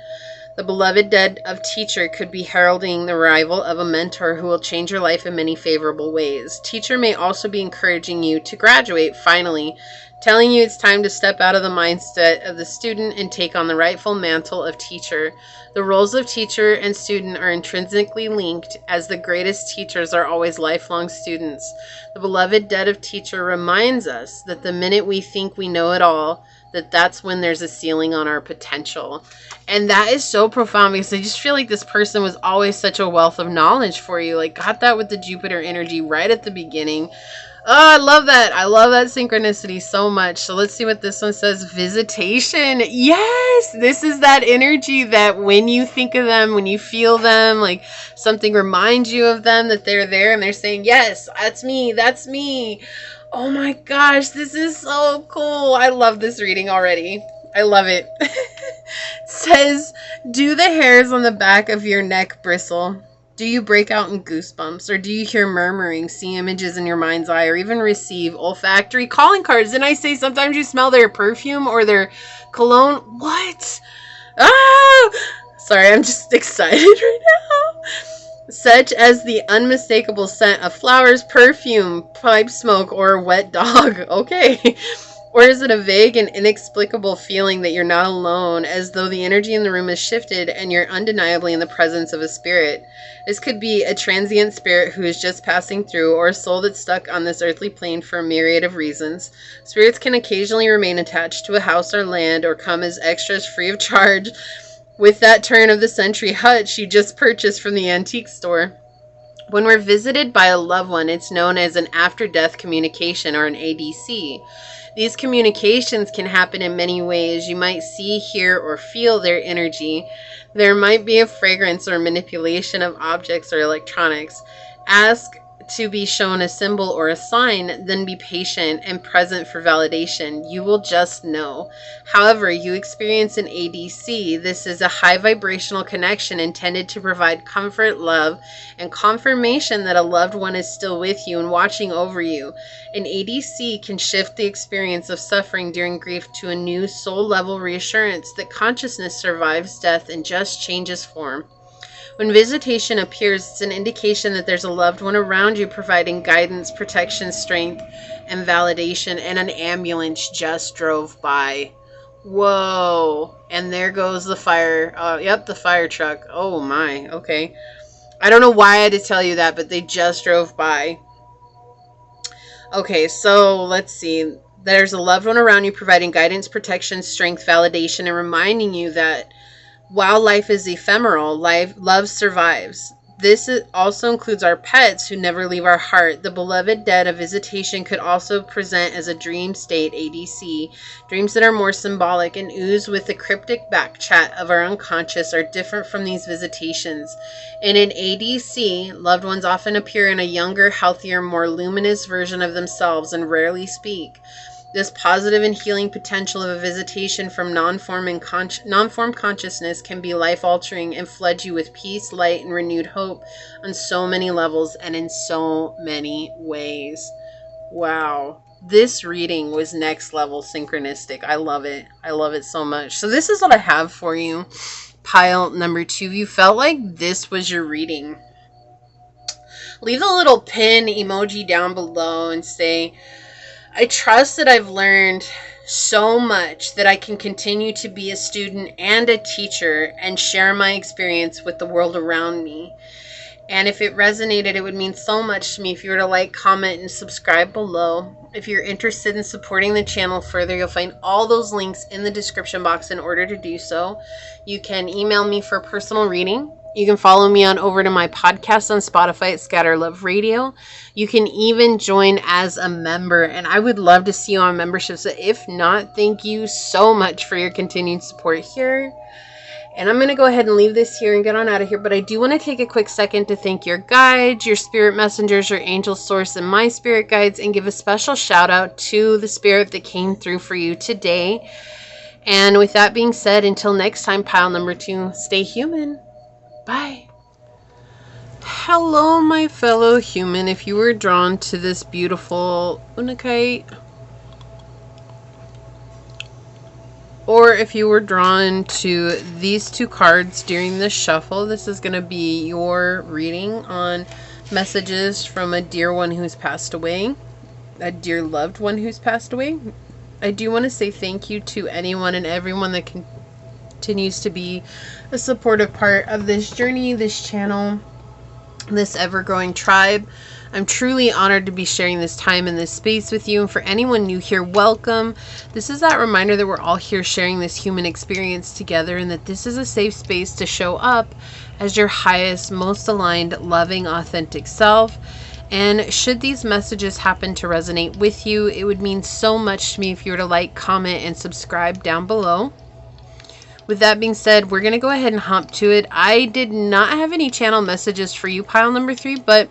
the beloved dead of teacher could be heralding the arrival of a mentor who will change your life in many favorable ways. Teacher may also be encouraging you to graduate finally, telling you it's time to step out of the mindset of the student and take on the rightful mantle of teacher. The roles of teacher and student are intrinsically linked, as the greatest teachers are always lifelong students. The beloved dead of teacher reminds us that the minute we think we know it all, that's when there's a ceiling on our potential. And that is so profound, because I just feel like this person was always such a wealth of knowledge for you. Like, got that with the Jupiter energy right at the beginning. Oh, I love that. I love that synchronicity so much. So let's see what this one says. Visitation. Yes, this is that energy that when you think of them, when you feel them, like something reminds you of them, that they're there and they're saying, yes, that's me. That's me. Oh my gosh, this is so cool. I love this reading already. I love it. It says, do the hairs on the back of your neck bristle? Do you break out in goosebumps? Or do you hear murmuring, see images in your mind's eye, or even receive olfactory calling cards? And I say sometimes you smell their perfume or their cologne. What? Ah! Sorry, I'm just excited right now. Such as the unmistakable scent of flowers, perfume, pipe smoke, or a wet dog. Okay. Or is it a vague and inexplicable feeling that you're not alone, as though the energy in the room has shifted and you're undeniably in the presence of a spirit? This could be a transient spirit who is just passing through, or a soul that's stuck on this earthly plane for a myriad of reasons. Spirits can occasionally remain attached to a house or land, or come as extras free of charge with that turn of the century hutch you just purchased from the antique store. When we're visited by a loved one, it's known as an after-death communication, or an ADC. These communications can happen in many ways. You might see, hear, or feel their energy. There might be a fragrance or manipulation of objects or electronics. Ask to be shown a symbol or a sign, then be patient and present for validation. You will just know. However, you experience an ADC. This is a high vibrational connection intended to provide comfort, love, and confirmation that a loved one is still with you and watching over you. An ADC can shift the experience of suffering during grief to a new soul-level reassurance that consciousness survives death and just changes form. When visitation appears, it's an indication that there's a loved one around you providing guidance, protection, strength, and validation, and an ambulance just drove by. Whoa. And there goes the fire. The fire truck. Oh my. Okay. I don't know why I had to tell you that, but they just drove by. Okay, so let's see. There's a loved one around you providing guidance, protection, strength, validation, and reminding you that while life is ephemeral, love survives. This also includes our pets who never leave our heart. The beloved dead, a visitation could also present as a dream state, ADC. Dreams that are more symbolic and ooze with the cryptic backchat of our unconscious are different from these visitations. In an ADC, loved ones often appear in a younger, healthier, more luminous version of themselves and rarely speak. This positive and healing potential of a visitation from non-form consciousness can be life-altering and flood you with peace, light, and renewed hope on so many levels and in so many ways. Wow. This reading was next level synchronistic. I love it. I love it so much. So this is what I have for you. Pile number 2. If you felt like this was your reading, leave the little pin emoji down below and say, I trust that I've learned so much that I can continue to be a student and a teacher and share my experience with the world around me. And if it resonated, it would mean so much to me if you were to like, comment, and subscribe below. If you're interested in supporting the channel further, you'll find all those links in the description box in order to do so. You can email me for a personal reading. You can follow me on over to my podcast on Spotify at Scatter Love Radio. You can even join as a member, and I would love to see you on membership. So if not, thank you so much for your continued support here. And I'm going to go ahead and leave this here and get on out of here. But I do want to take a quick second to thank your guides, your spirit messengers, your angel source, and my spirit guides, and give a special shout out to the spirit that came through for you today. And with that being said, until next time, pile number 2, stay human. Bye. Hello, my fellow human. If you were drawn to this beautiful Unakite, or if you were drawn to these 2 cards during this shuffle, this is going to be your reading on messages from a dear one who's passed away, a dear loved one who's passed away. I do want to say thank you to anyone and everyone that continues to be a supportive part of this journey, this channel, this ever-growing tribe. I'm truly honored to be sharing this time in this space with you. And for anyone new here, welcome. This is that reminder that we're all here sharing this human experience together, and that this is a safe space to show up as your highest, most aligned, loving, authentic self. And should these messages happen to resonate with you, it would mean so much to me if you were to like, comment, and subscribe down below. With that being said, we're going to go ahead and hop to it. I did not have any channel messages for you, pile number 3, but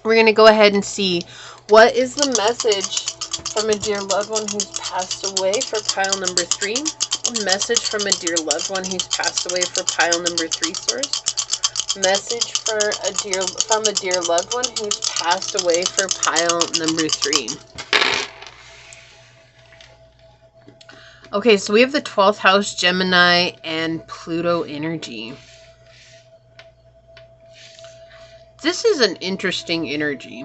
we're going to go ahead and see what is the message from a dear loved one who's passed away for pile number 3. A message from a dear loved one who's passed away for pile number 3, source. Message from a dear loved one who's passed away for pile number 3. Okay, so we have the 12th house, Gemini, and Pluto energy. This is an interesting energy.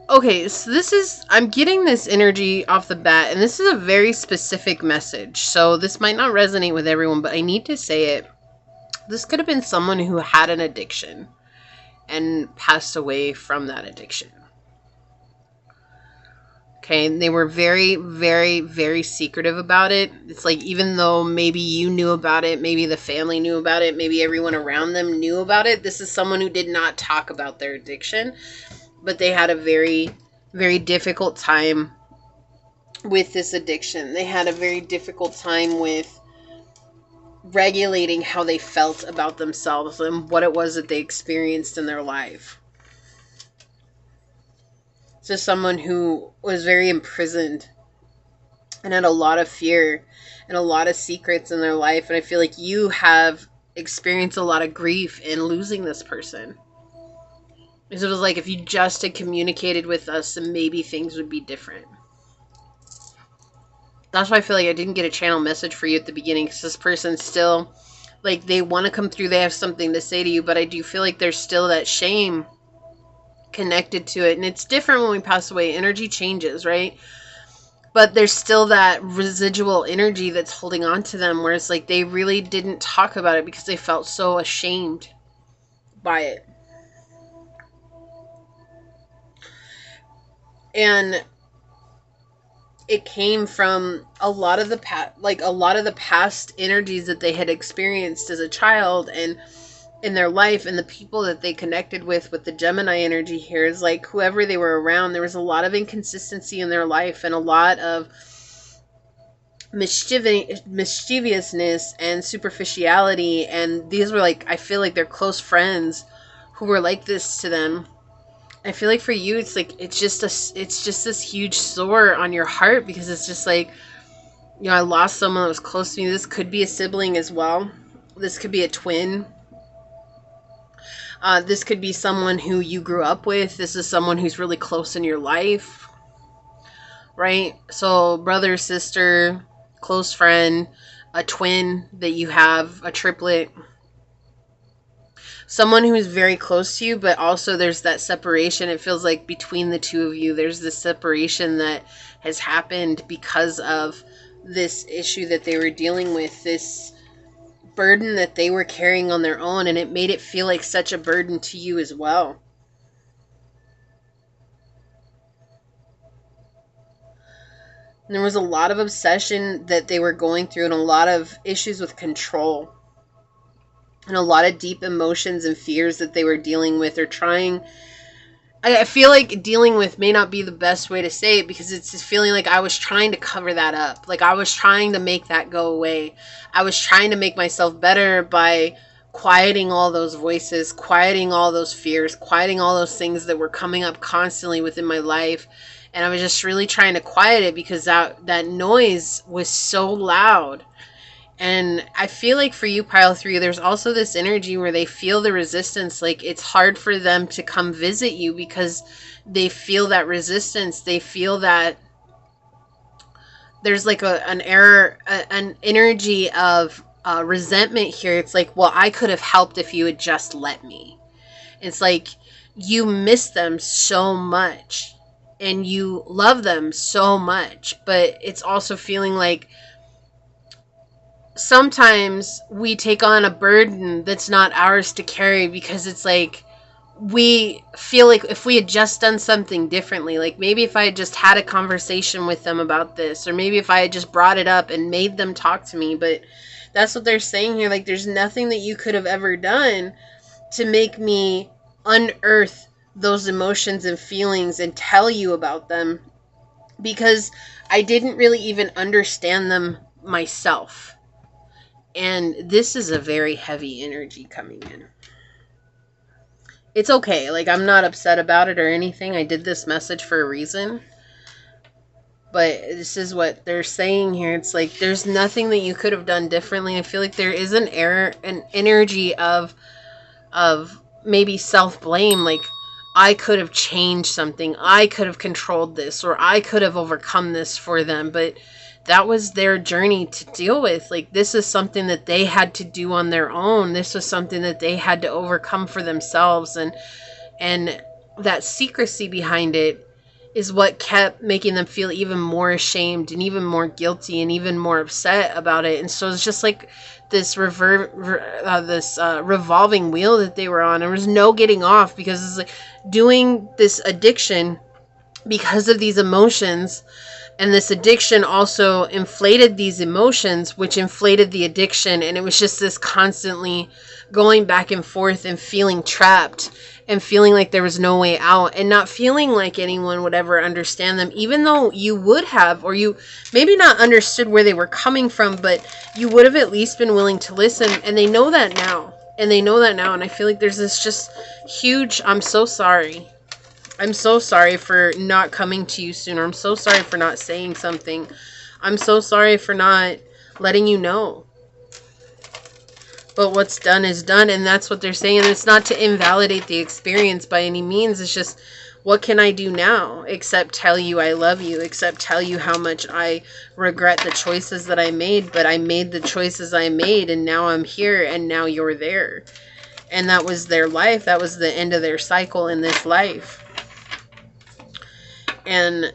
Okay, so I'm getting this energy off the bat, and this is a very specific message. So this might not resonate with everyone, but I need to say it. This could have been someone who had an addiction and passed away from that addiction. Okay, and they were very, very, very secretive about it. It's like, even though maybe you knew about it, maybe the family knew about it, maybe everyone around them knew about it, this is someone who did not talk about their addiction, but they had a very, very difficult time with this addiction. They had a very difficult time with regulating how they felt about themselves and what it was that they experienced in their life. To someone who was very imprisoned and had a lot of fear and a lot of secrets in their life. And I feel like you have experienced a lot of grief in losing this person. Because it was like, if you just had communicated with us, then maybe things would be different. That's why I feel like I didn't get a channel message for you at the beginning, because this person's still, like, they want to come through, they have something to say to you, but I do feel like there's still that shame connected to it. And it's different when we pass away. Energy changes, right? But there's still that residual energy that's holding on to them, where it's like they really didn't talk about it because they felt so ashamed by it. And it came from a lot of the past energies that they had experienced as a child and in their life, and the people that they connected with the Gemini energy here is like whoever they were around, there was a lot of inconsistency in their life and a lot of mischievousness and superficiality, and these were like, I feel like they're close friends who were like this to them. I feel like for you, it's like it's just this huge sore on your heart, because it's just like, you know, I lost someone that was close to me. This could be a sibling as well. This could be a twin. This could be someone who you grew up with. This is someone who's really close in your life, right? So brother, sister, close friend, a twin that you have, a triplet. Someone who is very close to you, but also there's that separation. It feels like between the two of you, there's this separation that has happened because of this issue that they were dealing with, this burden that they were carrying on their own, and it made it feel like such a burden to you as well. And there was a lot of obsession that they were going through, and a lot of issues with control, and a lot of deep emotions and fears that they were dealing with or trying. I feel like dealing with may not be the best way to say it, because it's just feeling like I was trying to cover that up. Like I was trying to make that go away. I was trying to make myself better by quieting all those voices, quieting all those fears, quieting all those things that were coming up constantly within my life. And I was just really trying to quiet it because that noise was so loud. And I feel like for you, Pile 3, there's also this energy where they feel the resistance. Like it's hard for them to come visit you because they feel that resistance. They feel that there's like an energy of resentment here. It's like, well, I could have helped if you had just let me. It's like you miss them so much and you love them so much, but it's also feeling like sometimes we take on a burden that's not ours to carry, because it's like we feel like if we had just done something differently, like maybe if I had just had a conversation with them about this, or maybe if I had just brought it up and made them talk to me. But that's what they're saying here. Like there's nothing that you could have ever done to make me unearth those emotions and feelings and tell you about them, because I didn't really even understand them myself. And this is a very heavy energy coming in. It's okay. Like, I'm not upset about it or anything. I did this message for a reason. But this is what they're saying here. It's like, there's nothing that you could have done differently. I feel like there is an energy of maybe self-blame. Like, I could have changed something. I could have controlled this, or I could have overcome this for them. But that was their journey to deal with. Like, this is something that they had to do on their own. This was something that they had to overcome for themselves. And that secrecy behind it is what kept making them feel even more ashamed and even more guilty and even more upset about it. And so it's just like this revolving wheel that they were on. There was no getting off, because it's like doing this addiction because of these emotions. And this addiction also inflated these emotions, which inflated the addiction. And it was just this constantly going back and forth and feeling trapped and feeling like there was no way out, and not feeling like anyone would ever understand them, even though you would have, or you maybe not understood where they were coming from, but you would have at least been willing to listen. And they know that now. And I feel like there's this just huge, I'm so sorry. I'm so sorry for not coming to you sooner. I'm so sorry for not saying something. I'm so sorry for not letting you know. But what's done is done, and that's what they're saying. It's not to invalidate the experience by any means. It's just, what can I do now except tell you I love you, except tell you how much I regret the choices that I made, but I made the choices I made, and now I'm here, and now you're there. And that was their life. That was the end of their cycle in this life. And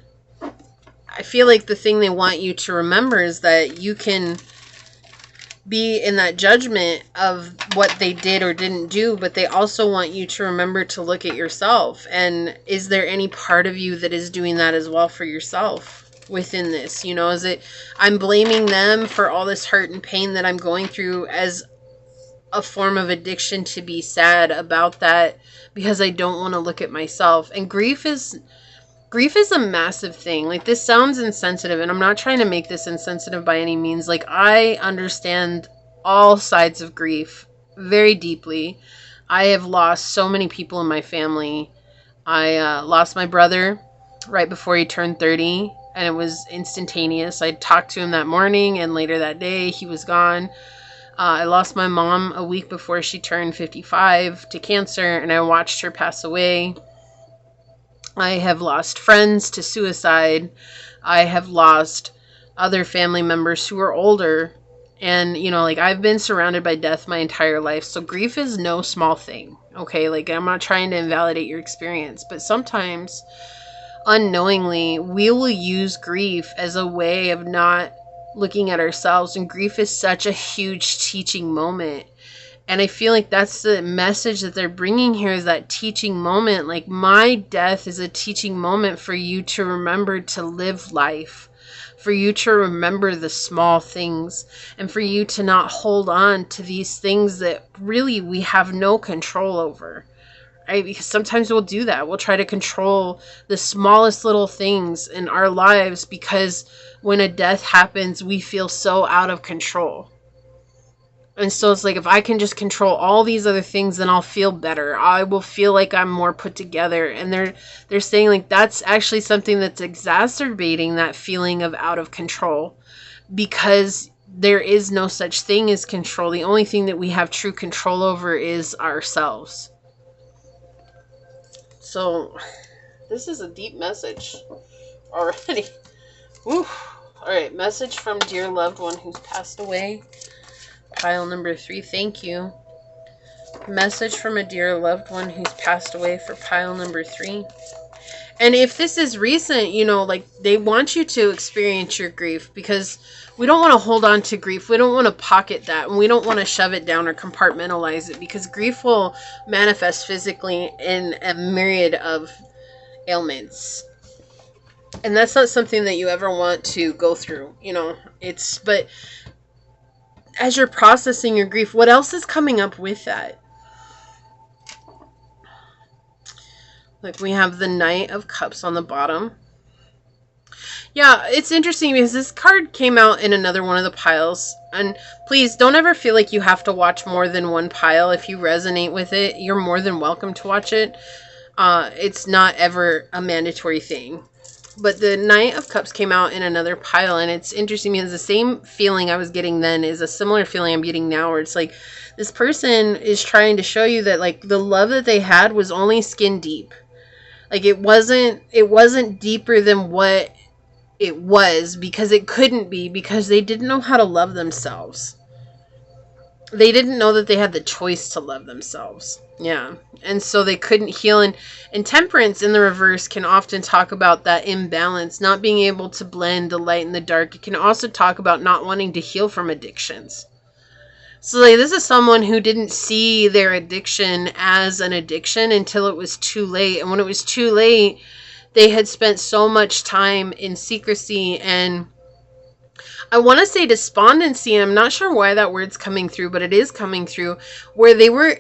I feel like the thing they want you to remember is that you can be in that judgment of what they did or didn't do, but they also want you to remember to look at yourself. And is there any part of you that is doing that as well for yourself? within this? You know, is it I'm blaming them for all this hurt and pain that I'm going through as a form of addiction to be sad about that because I don't want to look at myself. And grief is a massive thing. Like, this sounds insensitive, and I'm not trying to make this insensitive by any means. Like, I understand all sides of grief very deeply. I have lost so many people in my family. I lost my brother right before he turned 30, and it was instantaneous. I talked to him that morning, and later that day, he was gone. I lost my mom a week before she turned 55 to cancer, and I watched her pass away. I have lost friends to suicide. I have lost other family members who are older. And, you know, like, I've been surrounded by death my entire life. So grief is no small thing. Okay, like, I'm not trying to invalidate your experience. But sometimes, unknowingly, we will use grief as a way of not looking at ourselves. And grief is such a huge teaching moment. And I feel like that's the message that they're bringing here, is that teaching moment. Like, my death is a teaching moment for you to remember to live life, for you to remember the small things, and for you to not hold on to these things that really we have no control over. Right? Because sometimes we'll do that. We'll try to control the smallest little things in our lives because when a death happens, we feel so out of control. And so it's like, if I can just control all these other things, then I'll feel better. I will feel like I'm more put together. And they're saying, like, that's actually something that's exacerbating that feeling of out of control, because there is no such thing as control. The only thing that we have true control over is ourselves. So this is a deep message already. Woo. All right, message from dear loved one who's passed away. Pile number 3, thank you. Message from a dear loved one who's passed away for pile number 3. And if this is recent, you know, like, they want you to experience your grief, because we don't want to hold on to grief. We don't want to pocket that, and we don't want to shove it down or compartmentalize it, because grief will manifest physically in a myriad of ailments. And that's not something that you ever want to go through, you know. But as you're processing your grief, what else is coming up with that? Like, we have the Knight of Cups on the bottom. Yeah, it's interesting because this card came out in another one of the piles. And please don't ever feel like you have to watch more than one pile. If you resonate with it, you're more than welcome to watch it. It's not ever a mandatory thing. But the Knight of Cups came out in another pile, and it's interesting because the same feeling I was getting then is a similar feeling I'm getting now, where it's like this person is trying to show you that, like, the love that they had was only skin deep. Like, it wasn't deeper than what it was, because it couldn't be, because they didn't know how to love themselves. They didn't know that they had the choice to love themselves. Yeah. And so they couldn't heal. And Temperance in the reverse can often talk about that imbalance, not being able to blend the light and the dark. It can also talk about not wanting to heal from addictions. So, like, this is someone who didn't see their addiction as an addiction until it was too late. And when it was too late, they had spent so much time in secrecy and, I want to say, despondency. I'm not sure why that word's coming through, but it is coming through, where they were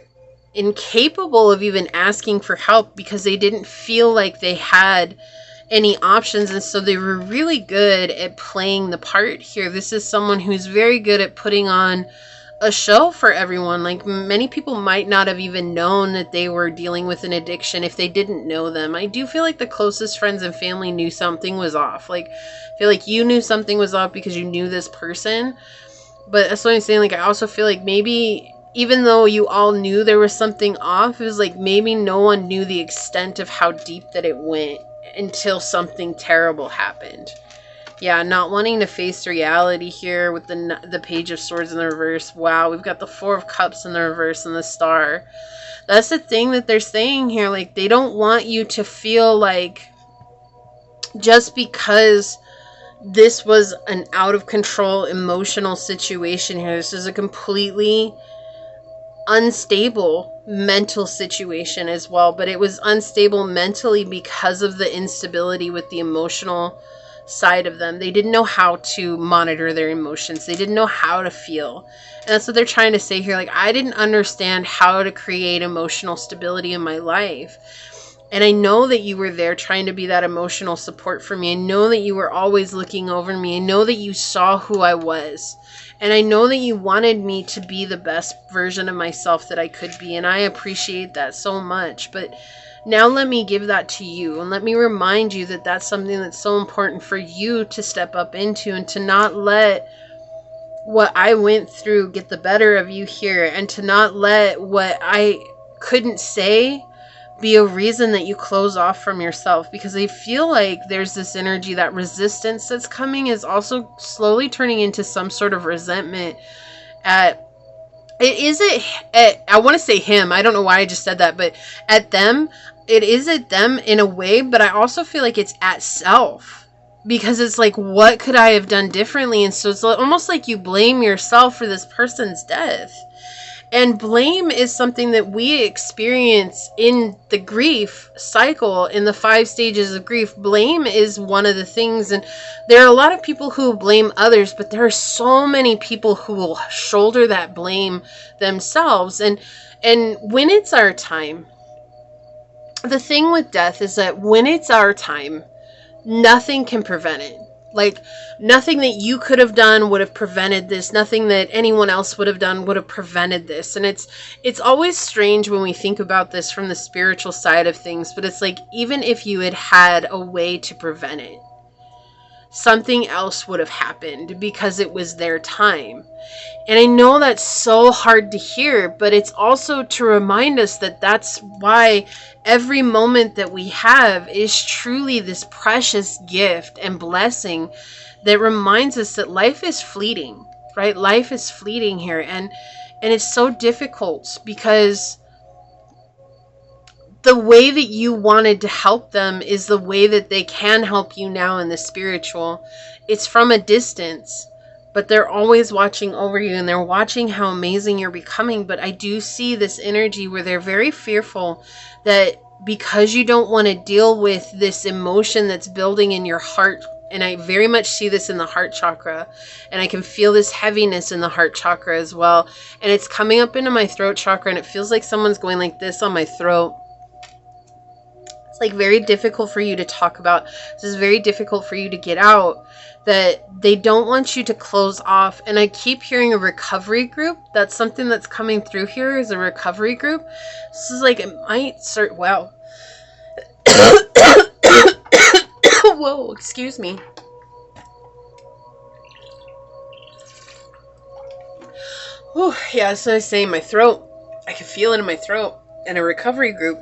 incapable of even asking for help because they didn't feel like they had any options. And so they were really good at playing the part here. This is someone who's very good at putting on a show for everyone. Like, many people might not have even known that they were dealing with an addiction if they didn't know them. I do feel like the closest friends and family knew something was off. Like, I feel like you knew something was off because you knew this person. But that's what I'm saying. Like, I also feel like maybe even though you all knew there was something off, it was like maybe no one knew the extent of how deep that it went until something terrible happened. Yeah, not wanting to face reality here with the Page of Swords in the reverse. Wow, we've got the Four of Cups in the reverse and the Star. That's the thing that they're saying here. Like, they don't want you to feel like just because this was an out of control emotional situation here, this is a completely unstable mental situation as well. But it was unstable mentally because of the instability with the emotional side of them. They didn't know how to monitor their emotions. They didn't know how to feel. And that's what they're trying to say here. Like, I didn't understand how to create emotional stability in my life. And I know that you were there trying to be that emotional support for me. I know that you were always looking over me. I know that you saw who I was. And I know that you wanted me to be the best version of myself that I could be. And I appreciate that so much. But now let me give that to you. And let me remind you that that's something that's so important for you to step up into, and to not let what I went through get the better of you here. And to not let what I couldn't say be a reason that you close off from yourself, because I feel like there's this energy, that resistance that's coming is also slowly turning into some sort of resentment at, I want to say him, I don't know why I just said that, but at them, it is at them in a way, but I also feel like it's at self, because it's like, what could I have done differently? And so it's almost like you blame yourself for this person's death. And blame is something that we experience in the grief cycle, in the 5 stages of grief. Blame is one of the things. And there are a lot of people who blame others, but there are so many people who will shoulder that blame themselves. And when it's our time, the thing with death is that when it's our time, nothing can prevent it. Like, nothing that you could have done would have prevented this. Nothing that anyone else would have done would have prevented this. And it's always strange when we think about this from the spiritual side of things. But it's like, even if you had a way to prevent it, something else would have happened because it was their time. And I know that's so hard to hear, but it's also to remind us that that's why every moment that we have is truly this precious gift and blessing that reminds us that life is fleeting, right? Life is fleeting here. And it's so difficult because the way that you wanted to help them is the way that they can help you now in the spiritual. It's from a distance, but they're always watching over you, and they're watching how amazing you're becoming. But I do see this energy where they're very fearful that because you don't want to deal with this emotion that's building in your heart, and I very much see this in the heart chakra, and I can feel this heaviness in the heart chakra as well. And it's coming up into my throat chakra, and it feels like someone's going like this on my throat. It's like very difficult for you to talk about. This is very difficult for you to get out. That they don't want you to close off. And I keep hearing a recovery group. That's something that's coming through here, is a recovery group. This is like, it might start, wow. Whoa, excuse me. Whew, yeah, so I was saying, my throat, I can feel it in my throat. And a recovery group,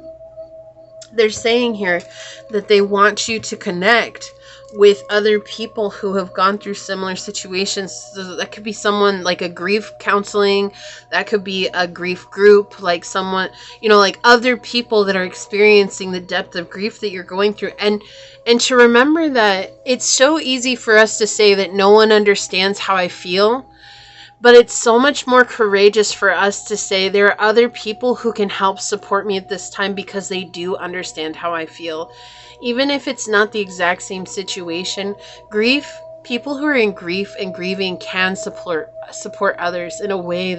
they're saying here that they want you to connect with other people who have gone through similar situations. So that could be someone like a grief counseling, that could be a grief group, like someone, like other people that are experiencing the depth of grief that you're going through. And to remember that it's so easy for us to say that no one understands how I feel. But it's so much more courageous for us to say there are other people who can help support me at this time, because they do understand how I feel. Even if it's not the exact same situation, grief, people who are in grief and grieving can support others in a way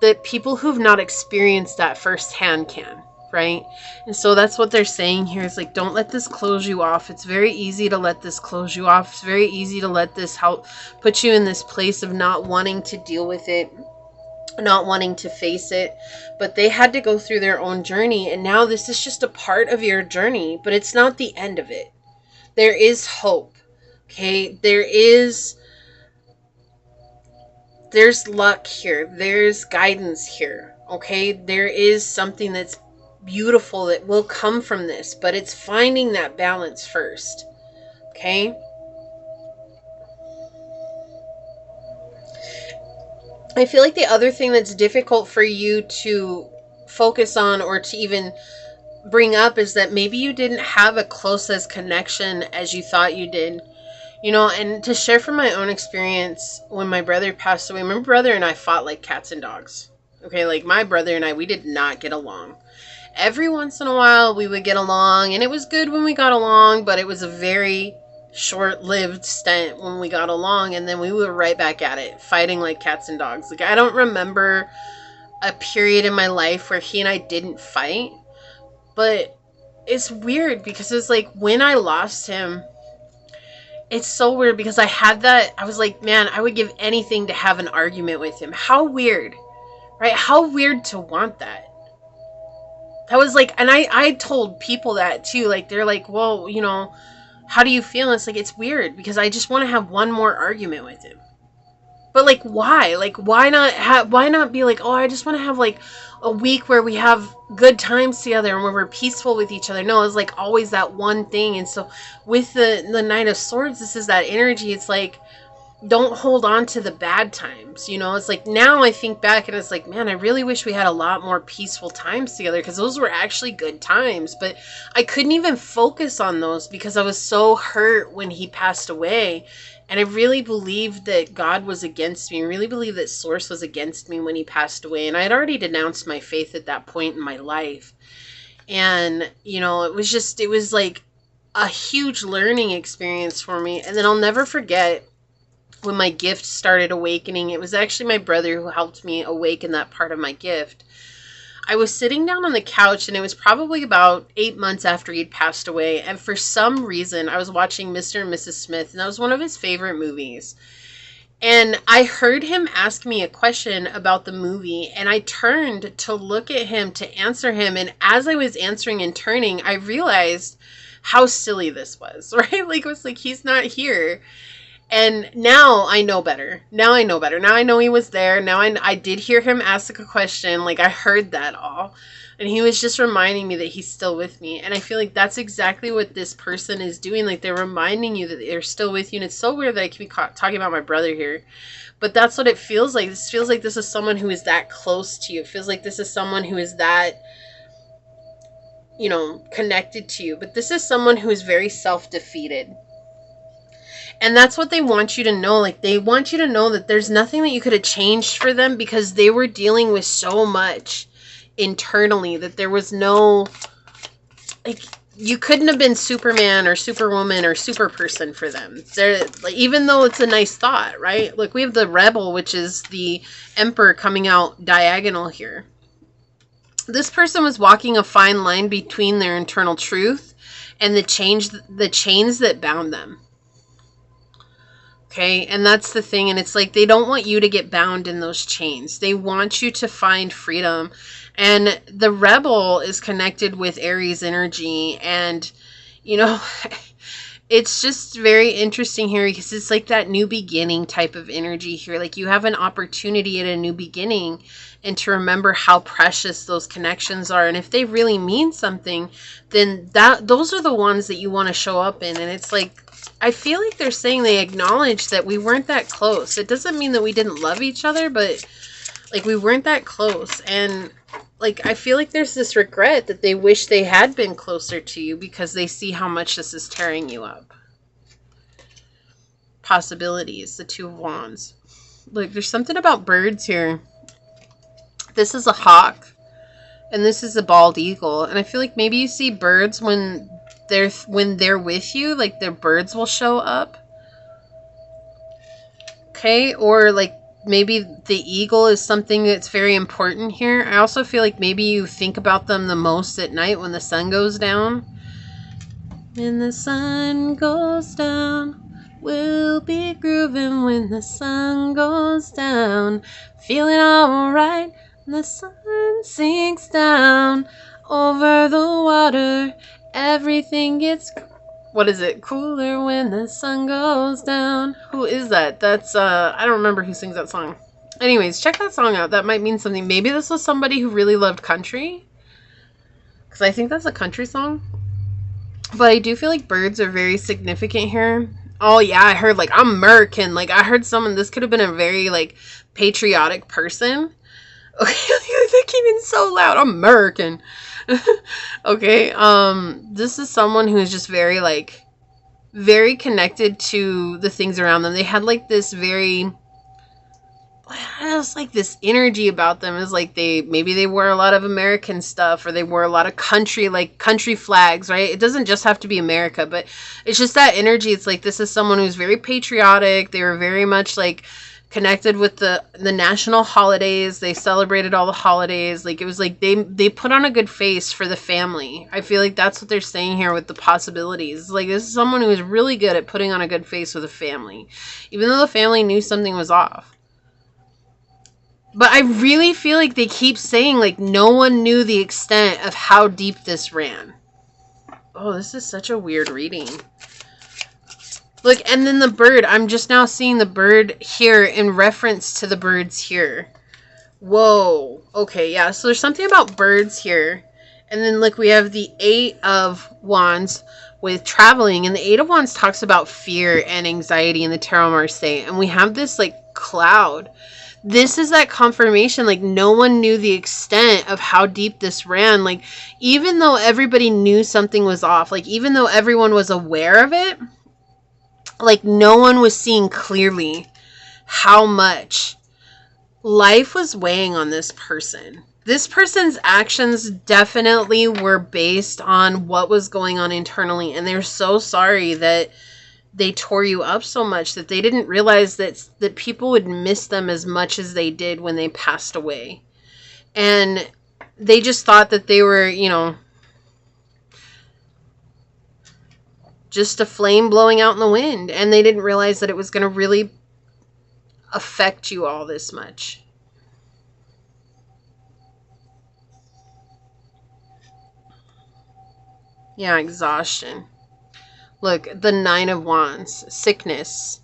that people who've not experienced that firsthand can. Right? And so that's what they're saying here, is like, don't let this close you off. It's very easy to let this close you off. It's very easy to let this help put you in this place of not wanting to deal with it, not wanting to face it. But they had to go through their own journey, and now this is just a part of your journey, but it's not the end of it. There is hope. Okay? There's luck here. There's guidance here. Okay? There is something that's beautiful that will come from this, but it's finding that balance first. Okay? I feel like the other thing that's difficult for you to focus on or to even bring up is that maybe you didn't have a close as connection as you thought you did. And to share from my own experience, when my brother passed away, my brother and I fought like cats and dogs. Okay, like my brother and I, we did not get along. every once in a while we would get along, and it was good when we got along, but it was a very short-lived stint when we got along, and then we were right back at it, fighting like cats and dogs. Like, I don't remember a period in my life where he and I didn't fight, but it's weird because it's like when I lost him, it's so weird because I was like, man, I would give anything to have an argument with him. How weird, right? How weird to want that. That was like, and I told people that too. Like, they're like, well, you know, how do you feel? And it's like, it's weird because I just want to have one more argument with him. But like, why? Like, why not be like, oh, I just want to have like a week where we have good times together and where we're peaceful with each other. No, it's like always that one thing. And so with the Knight of Swords, this is that energy. It's like, don't hold on to the bad times. You know, it's like now I think back and it's like, man, I really wish we had a lot more peaceful times together because those were actually good times. But I couldn't even focus on those because I was so hurt when he passed away. And I really believed that God was against me. I really believed that Source was against me when he passed away. And I had already denounced my faith at that point in my life. And, you know, it was like a huge learning experience for me. And then I'll never forget when my gift started awakening. It was actually my brother who helped me awaken that part of my gift. I was sitting down on the couch, and it was probably about 8 months after he'd passed away. And for some reason, I was watching Mr. and Mrs. Smith, and that was one of his favorite movies. And I heard him ask me a question about the movie, and I turned to look at him to answer him. And as I was answering and turning, I realized how silly this was, right? Like, it was like, he's not here. And now I know better. Now I know he was there. Now I did hear him ask a question. Like, I heard that all. And he was just reminding me that he's still with me. And I feel like that's exactly what this person is doing. Like, they're reminding you that they're still with you. And it's so weird that I can be talking about my brother here. But that's what it feels like. This feels like this is someone who is that close to you. It feels like this is someone who is that, you know, connected to you. But this is someone who is very self-defeated. And that's what they want you to know. Like, they want you to know that there's nothing that you could have changed for them because they were dealing with so much internally that there was no, like, you couldn't have been Superman or Superwoman or Superperson for them. They're like, even though it's a nice thought, right? Like, we have the Rebel, which is the Emperor coming out diagonal here. This person was walking a fine line between their internal truth and the chains that bound them. Okay, and that's the thing, and it's like they don't want you to get bound in those chains. They want you to find freedom. And the Rebel is connected with Aries energy, and, you know, it's just very interesting here because it's like that new beginning type of energy here. Like, you have an opportunity at a new beginning and to remember how precious those connections are. And if they really mean something, then those are the ones that you want to show up in. And it's like, I feel like they're saying they acknowledge that we weren't that close. It doesn't mean that we didn't love each other, but like, we weren't that close. And like, I feel like there's this regret that they wish they had been closer to you because they see how much this is tearing you up. Possibilities, the Two of Wands. Look, there's something about birds here. This is a hawk, and this is a bald eagle. And I feel like maybe you see birds when they're with you, like their birds will show up. Okay, or like maybe the eagle is something that's very important here. I also feel like maybe you think about them the most at night when the sun goes down. When the sun goes down, we'll be grooving when the sun goes down. Feeling alright when the sun sinks down over the water. Everything gets, what is it? Cooler when the sun goes down. Who is that? That's, I don't remember who sings that song. Anyways, check that song out. That might mean something. Maybe this was somebody who really loved country. Because I think that's a country song. But I do feel like birds are very significant here. Oh, yeah, I heard, like, I'm American. Like, I heard someone, this could have been a very, like, patriotic person. Okay, they came in so loud. I'm American. Okay, this is someone who is just very, like, very connected to the things around them. They had, like, this very it's like this energy about them is like maybe they wear a lot of American stuff, or they wear a lot of country flags, right? It doesn't just have to be America, but it's just that energy. It's like this is someone who's very patriotic. They were very much like connected with the national holidays. They celebrated all the holidays. Like it was like they put on a good face for the family. I feel like that's what they're saying here with the possibilities. Like this is someone who is really good at putting on a good face with a family, even though the family knew something was off. But I really feel like they keep saying, like, no one knew the extent of how deep this ran. Oh, this is such a weird reading. Look, and then the bird. I'm just now seeing the bird here in reference to the birds here. Whoa. Okay, yeah. So there's something about birds here. And then, look, we have the 8 of Wands with traveling. And the 8 of Wands talks about fear and anxiety in the Tarot Marseille. And we have this, like, cloud. This is that confirmation, like no one knew the extent of how deep this ran. Like even though everybody knew something was off, like even though everyone was aware of it, like no one was seeing clearly how much life was weighing on this person. This person's actions definitely were based on what was going on internally, and they're so sorry that they tore you up so much, that they didn't realize that people would miss them as much as they did when they passed away. And they just thought that they were, you know, just a flame blowing out in the wind. And they didn't realize that it was going to really affect you all this much. Yeah, exhaustion. Look, the 9 of Wands, sickness,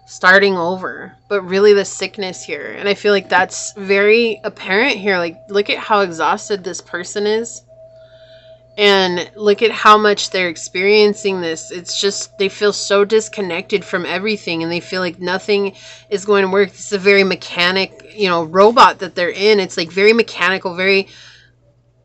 starting over, but really the sickness here. And I feel like that's very apparent here. Like, look at how exhausted this person is. And look at how much they're experiencing this. It's just, they feel so disconnected from everything, and they feel like nothing is going to work. It's a very mechanic, you know, robot that they're in. It's like very mechanical, very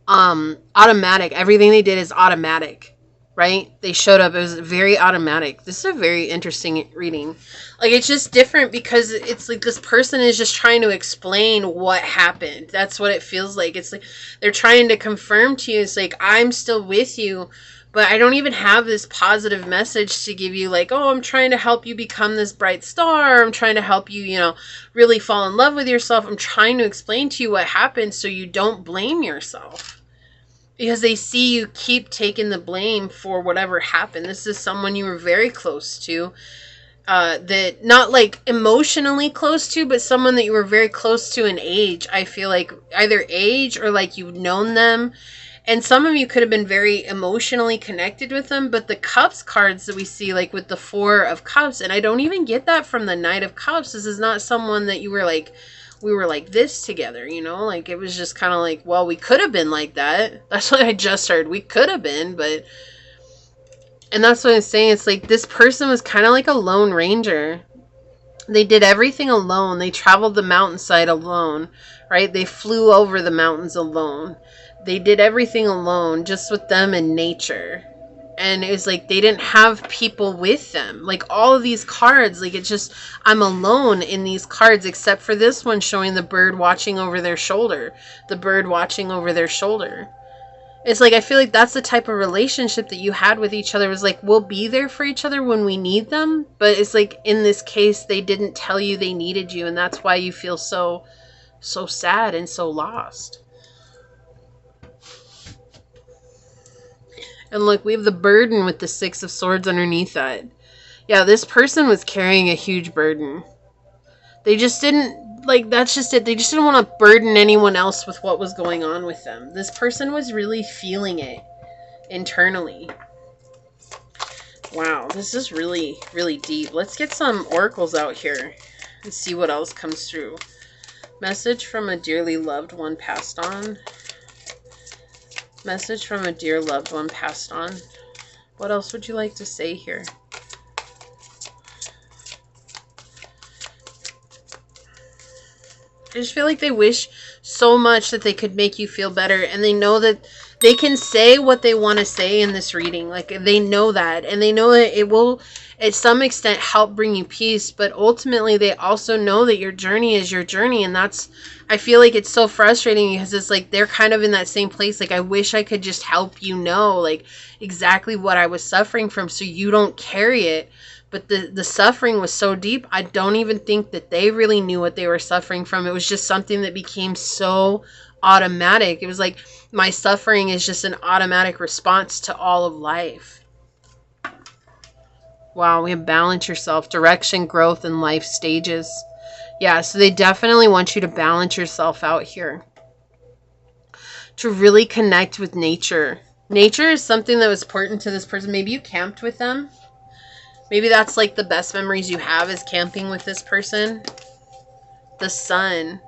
automatic. Everything they did is automatic. Right? They showed up. It was very automatic. This is a very interesting reading. Like, it's just different because it's like this person is just trying to explain what happened. That's what it feels like. It's like they're trying to confirm to you. It's like, I'm still with you, but I don't even have this positive message to give you. Like, oh, I'm trying to help you become this bright star. I'm trying to help you, you know, really fall in love with yourself. I'm trying to explain to you what happened so you don't blame yourself. Because they see you keep taking the blame for whatever happened. This is someone you were very close to. That not like emotionally close to, but someone that you were very close to in age. I feel like either age or like you've known them. And some of you could have been very emotionally connected with them. But the Cups cards that we see, like with the 4 of Cups, and I don't even get that from the Knight of Cups. This is not someone that you were like, we were like this together, you know, like it was just kind of like, well, we could have been like that. That's what I just heard. We could have been, but, and that's what I'm saying. It's like this person was kind of like a lone ranger. They did everything alone. They traveled the mountainside alone, right? They flew over the mountains alone. They did everything alone, just with them and nature. And it was like they didn't have people with them. Like all of these cards, like it's just, I'm alone in these cards, except for this one showing the bird watching over their shoulder. The bird watching over their shoulder. It's like, I feel like that's the type of relationship that you had with each other. It was like, we'll be there for each other when we need them. But it's like, in this case, they didn't tell you they needed you. And that's why you feel so sad and so lost. And look, we have the burden with the 6 of Swords underneath that. Yeah, this person was carrying a huge burden. They just didn't, like, that's just it. They just didn't want to burden anyone else with what was going on with them. This person was really feeling it internally. Wow, this is really, really deep. Let's get some oracles out here and see what else comes through. Message from a dearly loved one passed on. Message from a dear loved one passed on. What else would you like to say here? I just feel like they wish so much that they could make you feel better. And they know that they can say what they want to say in this reading. Like, they know that. And they know that at some extent help bring you peace, but ultimately they also know that your journey is your journey. And that's, I feel like it's so frustrating because it's like they're kind of in that same place. Like, I wish I could just help you know, like, exactly what I was suffering from so you don't carry it. But the suffering was so deep, I don't even think that they really knew what they were suffering from. It was just something that became so automatic. It was like, my suffering is just an automatic response to all of life. Wow, we have balance yourself, direction, growth, and life stages. Yeah, so they definitely want you to balance yourself out here. To really connect with nature. Nature is something that was important to this person. Maybe you camped with them. Maybe that's like the best memories you have is camping with this person. The sun.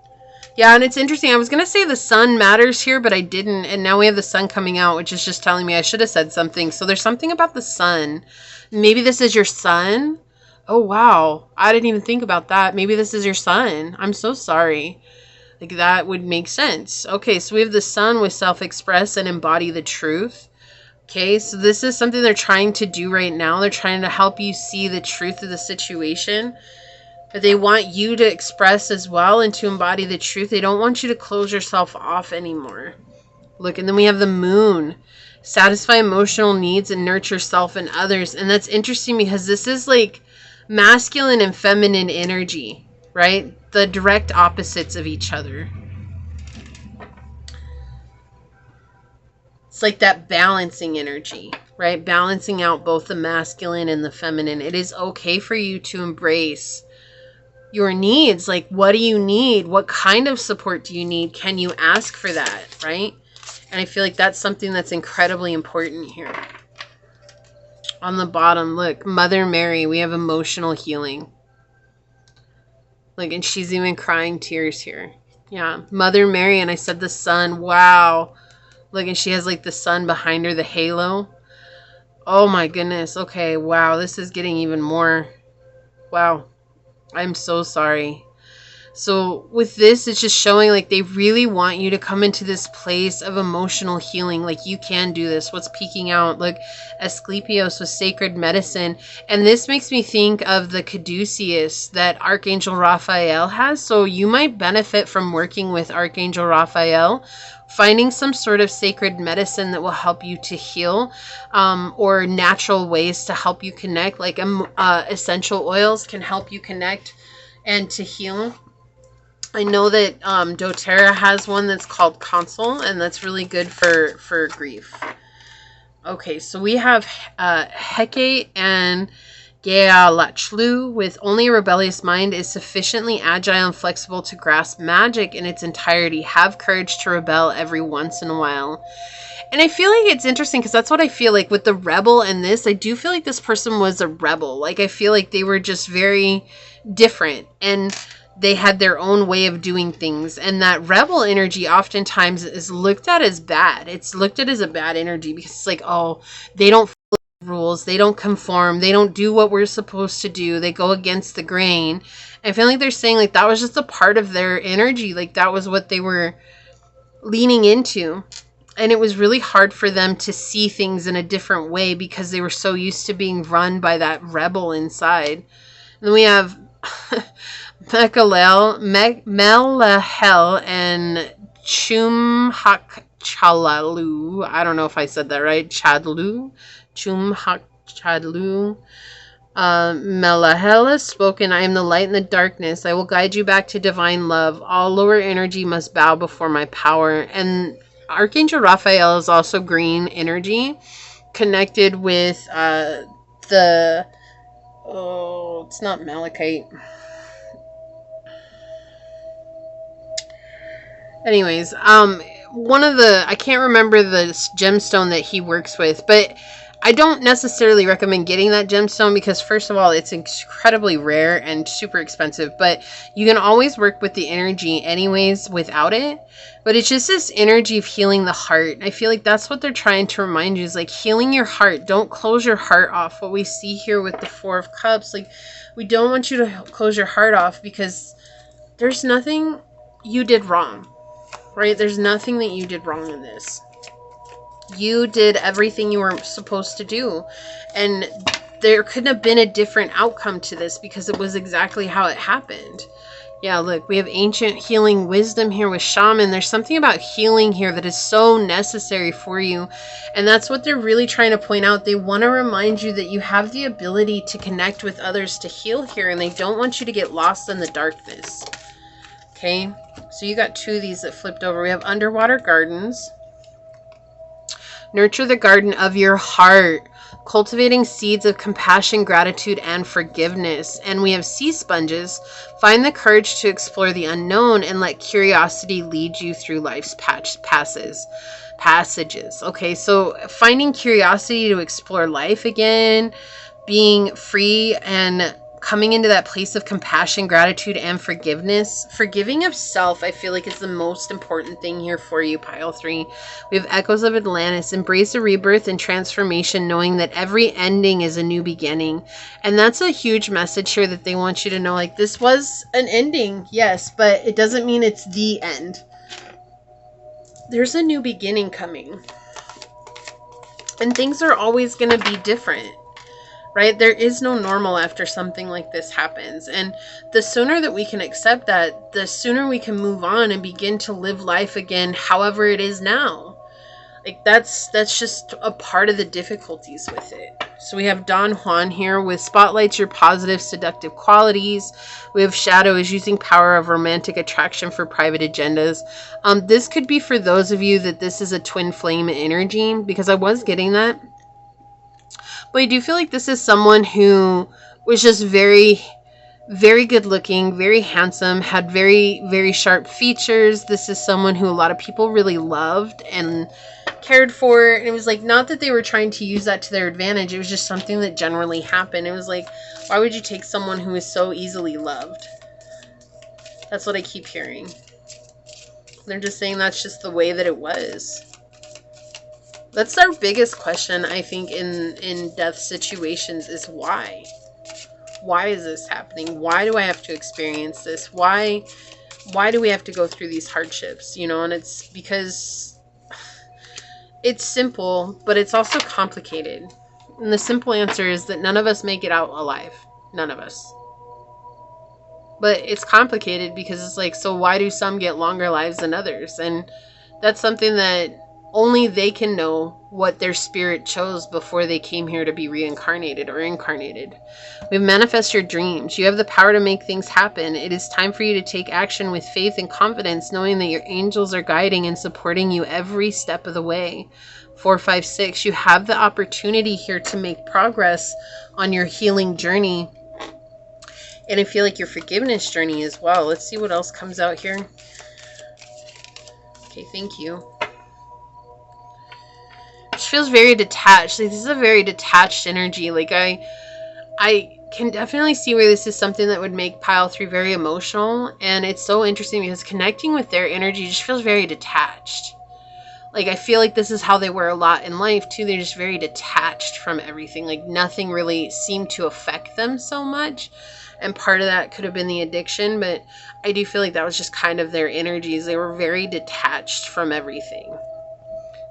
Yeah, and it's interesting. I was going to say the sun matters here, but I didn't. And now we have the sun coming out, which is just telling me I should have said something. So there's something about the sun. Maybe this is your son. Oh, wow. I didn't even think about that. Maybe this is your son. I'm so sorry. Like, that would make sense. Okay, so we have the sun with self-express and embody the truth. Okay, so this is something they're trying to do right now. They're trying to help you see the truth of the situation. But they want you to express as well and to embody the truth. They don't want you to close yourself off anymore. Look, and then we have the moon. Satisfy emotional needs and nurture self and others. And that's interesting because this is like masculine and feminine energy, right? The direct opposites of each other. It's like that balancing energy, right? Balancing out both the masculine and the feminine. It is okay for you to embrace your needs. Like, what do you need? What kind of support do you need? Can you ask for that, right? And I feel like that's something that's incredibly important here. On the bottom, look, Mother Mary, we have emotional healing. Look, and she's even crying tears here. Yeah, Mother Mary, and I said the sun. Wow. Look, and she has like the sun behind her, the halo. Oh my goodness. Okay, wow, this is getting even more. Wow. I'm so sorry. So with this, it's just showing like they really want you to come into this place of emotional healing. Like, you can do this. What's peeking out? Look, Asclepios with sacred medicine. And this makes me think of the caduceus that Archangel Raphael has. So you might benefit from working with Archangel Raphael, finding some sort of sacred medicine that will help you to heal, or natural ways to help you connect. Like essential oils can help you connect and to heal. I know that doTERRA has one that's called Console, and that's really good for grief. Okay, so we have Hecate and Gealachlu with only a rebellious mind is sufficiently agile and flexible to grasp magic in its entirety. Have courage to rebel every once in a while. And I feel like it's interesting because that's what I feel like with the rebel and this. I do feel like this person was a rebel. Like, I feel like they were just very different and they had their own way of doing things. And that rebel energy oftentimes is looked at as bad. It's looked at as a bad energy because it's like, oh, they don't follow the rules. They don't conform. They don't do what we're supposed to do. They go against the grain. I feel like they're saying like that was just a part of their energy. Like, that was what they were leaning into. And it was really hard for them to see things in a different way because they were so used to being run by that rebel inside. And then we have Melahel and Chumhakchalalu. I don't know if I said that right. Chadlu. Chumhakchadlu. Melahel has spoken. I am the light in the darkness. I will guide you back to divine love. All lower energy must bow before my power. And Archangel Raphael is also green energy, connected with it's not malachite. Anyways, one of the, I can't remember the gemstone that he works with, but I don't necessarily recommend getting that gemstone because, first of all, it's incredibly rare and super expensive, but you can always work with the energy anyways without it. But it's just this energy of healing the heart. I feel like that's what they're trying to remind you, is like healing your heart. Don't close your heart off. What we see here with the Four of Cups, like, we don't want you to close your heart off because there's nothing you did wrong, right? There's nothing that you did wrong in this. You did everything you were supposed to do. And there couldn't have been a different outcome to this because it was exactly how it happened. Yeah, look, we have ancient healing wisdom here with shaman. There's something about healing here that is so necessary for you. And that's what they're really trying to point out. They want to remind you that you have the ability to connect with others to heal here. And they don't want you to get lost in the darkness. Okay, so you got 2 of these that flipped over. We have underwater gardens. Nurture the garden of your heart. Cultivating seeds of compassion, gratitude, and forgiveness. And we have sea sponges. Find the courage to explore the unknown and let curiosity lead you through life's passages. Okay, so finding curiosity to explore life again, being free and coming into that place of compassion, gratitude, and forgiveness. Forgiving of self, I feel like, is the most important thing here for you, pile 3. We have Echoes of Atlantis. Embrace a rebirth and transformation, knowing that every ending is a new beginning. And that's a huge message here that they want you to know. Like, this was an ending, yes, but it doesn't mean it's the end. There's a new beginning coming. And things are always going to be different. Right? There is no normal after something like this happens. And the sooner that we can accept that, the sooner we can move on and begin to live life again, however it is now. Like, that's just a part of the difficulties with it. So we have Don Juan here with spotlights your positive, seductive qualities. We have Shadow is using power of romantic attraction for private agendas. This could be for those of you that this is a twin flame energy, because I was getting that. But I do feel like this is someone who was just very, very good looking, very handsome, had very, very sharp features. This is someone who a lot of people really loved and cared for. And it was like, not that they were trying to use that to their advantage. It was just something that generally happened. It was like, why would you take someone who is so easily loved? That's what I keep hearing. They're just saying that's just the way that it was. That's our biggest question, I think, in death situations is why? Why is this happening? Why do I have to experience this? Why do we have to go through these hardships? You know, and it's because it's simple, but it's also complicated. And the simple answer is that none of us make it out alive. None of us. But it's complicated because it's like, so why do some get longer lives than others? And that's something that only they can know what their spirit chose before they came here to be reincarnated or incarnated. We manifest your dreams. You have the power to make things happen. It is time for you to take action with faith and confidence, knowing that your angels are guiding and supporting you every step of the way. 4, 5, 6. You have the opportunity here to make progress on your healing journey. And I feel like your forgiveness journey as well. Let's see what else comes out here. Okay, thank you. She feels very detached. Like, this is a very detached energy. Like, I can definitely see where this is something that would make pile 3 very emotional. And it's so interesting because connecting with their energy just feels very detached. Like, I feel like this is how they were a lot in life too. They're just very detached from everything. Like, nothing really seemed to affect them so much. And part of that could have been the addiction. But I do feel like that was just kind of their energies. They were very detached from everything.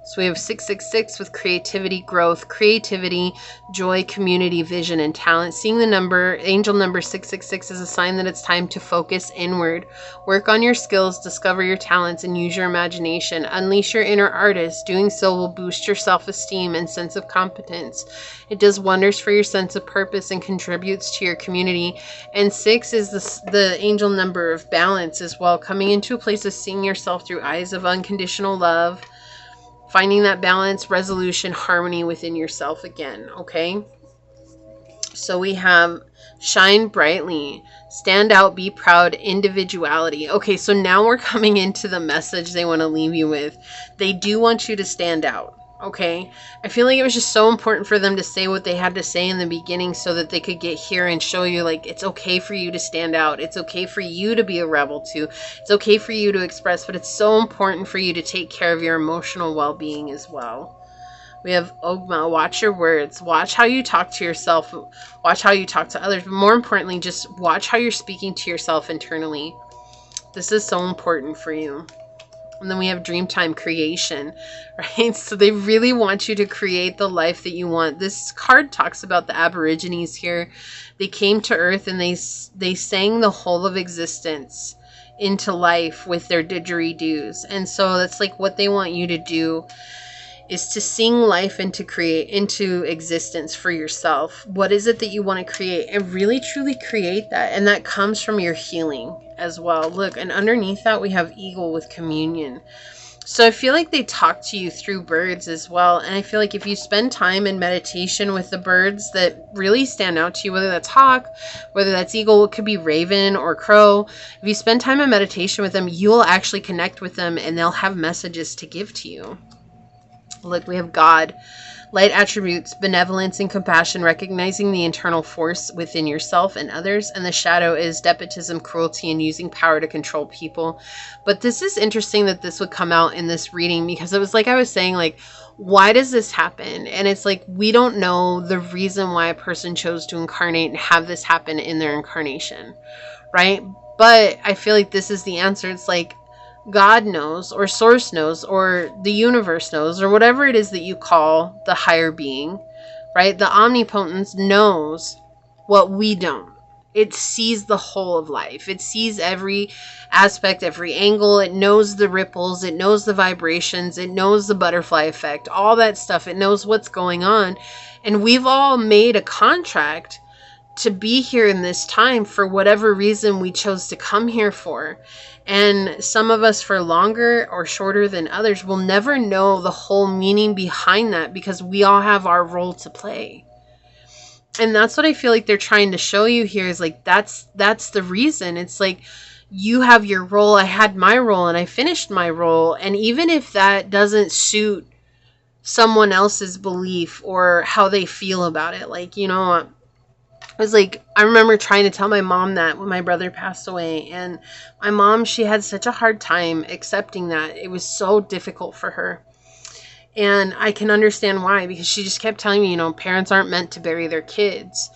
So we have 666 with creativity, growth, creativity, joy, community, vision, and talent. Seeing the number, angel number 666 is a sign that it's time to focus inward. Work on your skills, discover your talents, and use your imagination. Unleash your inner artist. Doing so will boost your self-esteem and sense of competence. It does wonders for your sense of purpose and contributes to your community. And 6 is the angel number of balance as well. Coming into a place of seeing yourself through eyes of unconditional love. Finding that balance, resolution, harmony within yourself again, okay? So we have shine brightly, stand out, be proud, individuality. Okay, so now we're coming into the message they want to leave you with. They do want you to stand out, okay? I feel like it was just so important for them to say what they had to say in the beginning so that they could get here and show you, like, it's okay for you to stand out. It's okay for you to be a rebel too. It's okay for you to express, but it's so important for you to take care of your emotional well-being as well. We have Ogma, watch your words. Watch how you talk to yourself. Watch how you talk to others. But more importantly, just watch how you're speaking to yourself internally. This is so important for you. And then we have dreamtime creation, right? So they really want you to create the life that you want. This card talks about the Aborigines here. They came to Earth and they sang the whole of existence into life with their didgeridoos. And so that's like what they want you to do, is to sing life into existence for yourself. What is it that you want to create? And really truly create that. And that comes from your healing as well. Look, and underneath that we have eagle with communion. So I feel like they talk to you through birds as well. And I feel like if you spend time in meditation with the birds that really stand out to you, whether that's hawk, whether that's eagle, it could be raven or crow. If you spend time in meditation with them, you'll actually connect with them and they'll have messages to give to you. Look, we have God, light attributes, benevolence and compassion, recognizing the internal force within yourself and others. And the shadow is despotism, cruelty, and using power to control people. But this is interesting that this would come out in this reading, because it was like I was saying, like, why does this happen? And it's like, we don't know the reason why a person chose to incarnate and have this happen in their incarnation, right? But I feel like this is the answer. It's like, God knows, or source knows, or the universe knows, or whatever it is that you call the higher being, right? The omnipotence knows what we don't. It sees the whole of life. It sees every aspect, every angle. It knows the ripples. It knows the vibrations. It knows the butterfly effect, all that stuff. It knows what's going on. And we've all made a contract to be here in this time for whatever reason we chose to come here for. And some of us for longer or shorter than others will never know the whole meaning behind that, because we all have our role to play. And that's what I feel like they're trying to show you here, is like, that's the reason. It's like, you have your role, I had my role, and I finished my role. And even if that doesn't suit someone else's belief or how they feel about it, like, you know, I was like, I remember trying to tell my mom that when my brother passed away, and my mom, she had such a hard time accepting that. It was so difficult for her. And I can understand why, because she just kept telling me, you know, parents aren't meant to bury their kids.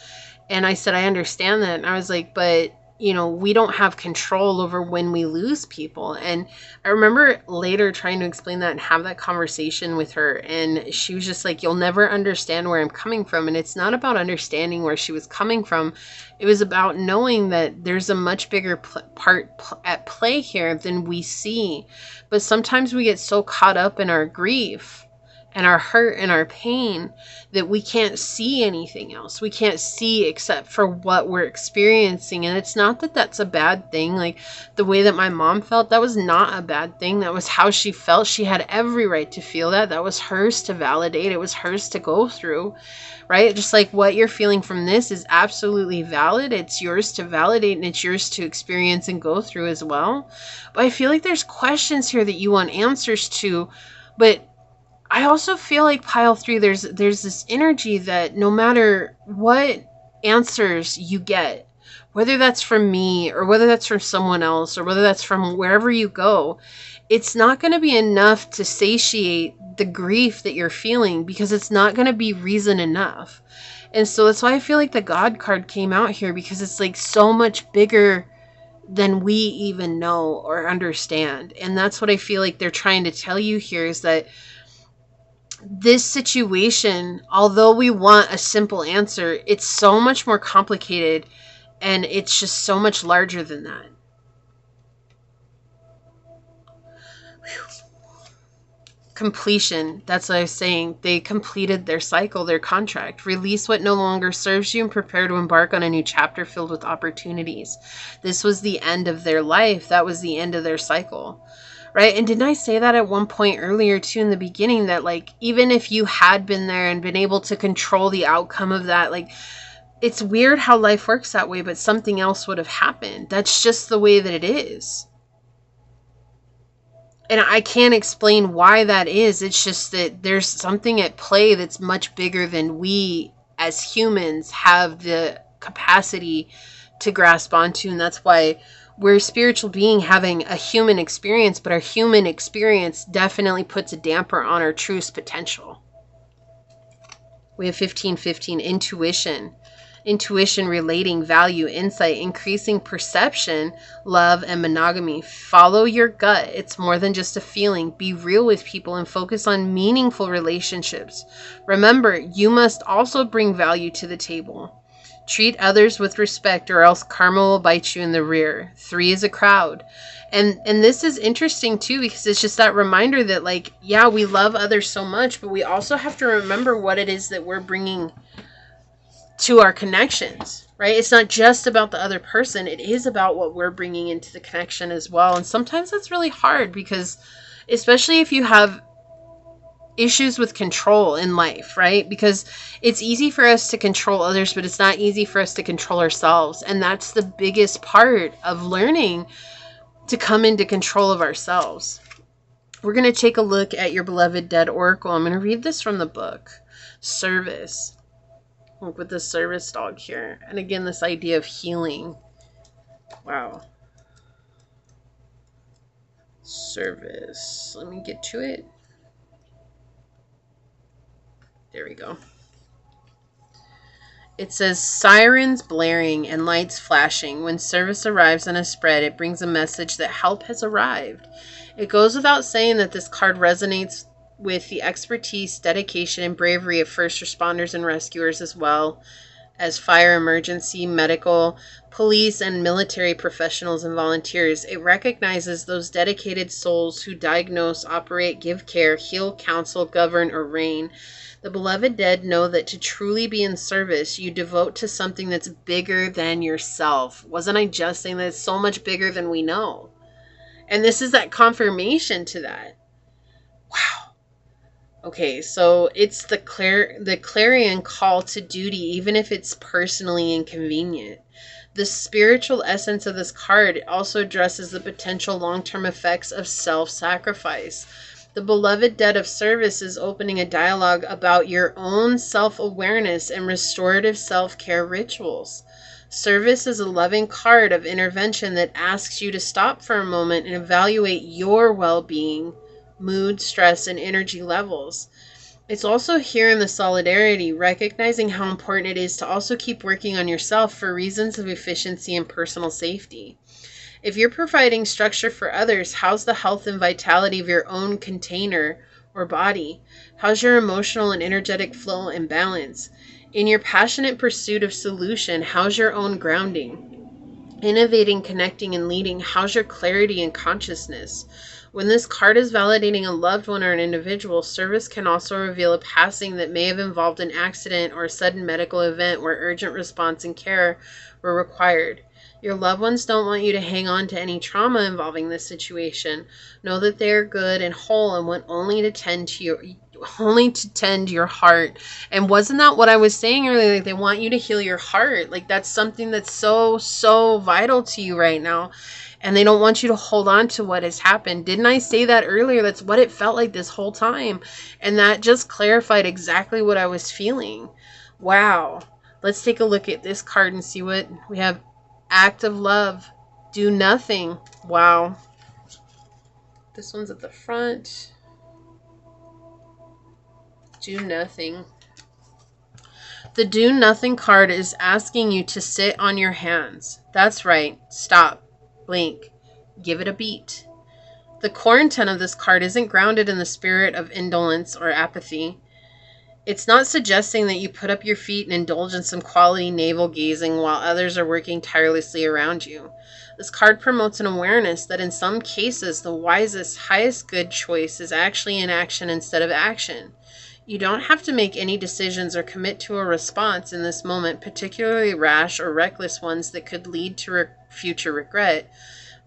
And I said, I understand that. And I was like, but, you know, we don't have control over when we lose people. And I remember later trying to explain that and have that conversation with her. And she was just like, you'll never understand where I'm coming from. And it's not about understanding where she was coming from. It was about knowing that there's a much bigger part at play here than we see. But sometimes we get so caught up in our grief and our hurt and our pain that we can't see anything else. We can't see except for what we're experiencing. And it's not that that's a bad thing. Like the way that my mom felt, that was not a bad thing. That was how she felt. She had every right to feel that. That was hers to validate. It was hers to go through, right? Just like what you're feeling from this is absolutely valid. It's yours to validate, and it's yours to experience and go through as well. But I feel like there's questions here that you want answers to, but I also feel like pile 3, there's this energy that no matter what answers you get, whether that's from me or whether that's from someone else or whether that's from wherever you go, it's not going to be enough to satiate the grief that you're feeling, because it's not going to be reason enough. And so that's why I feel like the God card came out here, because it's like so much bigger than we even know or understand. And that's what I feel like they're trying to tell you here, is that this situation, although we want a simple answer, it's so much more complicated, and it's just so much larger than that. Completion. That's what I was saying. They completed their cycle, their contract. Release what no longer serves you and prepare to embark on a new chapter filled with opportunities. This was the end of their life. That was the end of their cycle. Right? And didn't I say that at one point earlier too in the beginning, that like, even if you had been there and been able to control the outcome of that, like, it's weird how life works that way, but something else would have happened. That's just the way that it is. And I can't explain why that is. It's just that there's something at play that's much bigger than we as humans have the capacity to grasp onto. And that's why we're a spiritual being having a human experience, but our human experience definitely puts a damper on our truest potential. We have 1515, intuition. intuition, relating, value, insight, increasing perception, love, and monogamy. Follow your gut. It's more than just a feeling. Be real with people and focus on meaningful relationships. Remember, you must also bring value to the table. Treat others with respect or else karma will bite you in the rear. 3 is a crowd. And this is interesting too, because it's just that reminder that, like, yeah, we love others so much, but we also have to remember what it is that we're bringing to our connections, right? It's not just about the other person. It is about what we're bringing into the connection as well. And sometimes that's really hard because, especially if you have issues with control in life, right? Because it's easy for us to control others, but it's not easy for us to control ourselves. And that's the biggest part of learning to come into control of ourselves. We're going to take a look at your beloved dead oracle. I'm going to read this from the book, Service. Look with the service dog here. And again, this idea of healing. Wow. Service. Let me get to it. There we go. It says, sirens blaring and lights flashing. When service arrives on a spread, it brings a message that help has arrived. It goes without saying that this card resonates with the expertise, dedication, and bravery of first responders and rescuers, as well as fire, emergency, medical, police, and military professionals and volunteers. It recognizes those dedicated souls who diagnose, operate, give care, heal, counsel, govern, or reign. The beloved dead know that to truly be in service, you devote to something that's bigger than yourself. Wasn't I just saying that it's so much bigger than we know? And this is that confirmation to that. Wow. Okay, so it's the clarion call to duty, even if it's personally inconvenient. The spiritual essence of this card also addresses the potential long-term effects of self-sacrifice. The beloved dead of service is opening a dialogue about your own self-awareness and restorative self-care rituals. Service is a loving card of intervention that asks you to stop for a moment and evaluate your well-being, mood, stress, and energy levels. It's also here in the solidarity, recognizing how important it is to also keep working on yourself for reasons of efficiency and personal safety. If you're providing structure for others, how's the health and vitality of your own container or body? How's your emotional and energetic flow and balance? In your passionate pursuit of solution, how's your own grounding? Innovating, connecting, and leading, how's your clarity and consciousness? When this card is validating a loved one or an individual, service can also reveal a passing that may have involved an accident or a sudden medical event where urgent response and care were required. Your loved ones don't want you to hang on to any trauma involving this situation. Know that they are good and whole and want only to tend your heart. And wasn't that what I was saying earlier? Like, they want you to heal your heart. Like, that's something that's so vital to you right now. And they don't want you to hold on to what has happened. Didn't I say that earlier? That's what it felt like this whole time. And that just clarified exactly what I was feeling. Wow. Let's take a look at this card and see what we have. Act of love. Do nothing. Wow. This one's at the front. Do nothing. The do nothing card is asking you to sit on your hands. That's right. Stop. Blink. Give it a beat. The core intent of this card isn't grounded in the spirit of indolence or apathy. It's not suggesting that you put up your feet and indulge in some quality navel gazing while others are working tirelessly around you. This card promotes an awareness that in some cases the wisest, highest good choice is actually inaction instead of action. You don't have to make any decisions or commit to a response in this moment, particularly rash or reckless ones that could lead to future regret.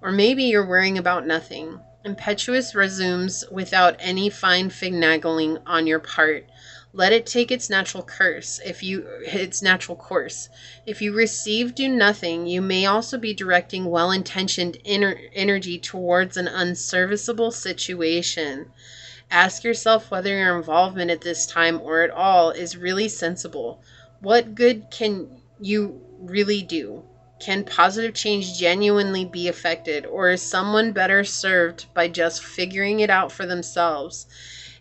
Or maybe you're worrying about nothing. Impetuous resumes without any fine finagling on your part. Let it take its natural course. If you receive do nothing, you may also be directing well-intentioned energy towards an unserviceable situation. Ask yourself whether your involvement at this time or at all is really sensible. What good can you really do? Can positive change genuinely be affected, or is someone better served by just figuring it out for themselves?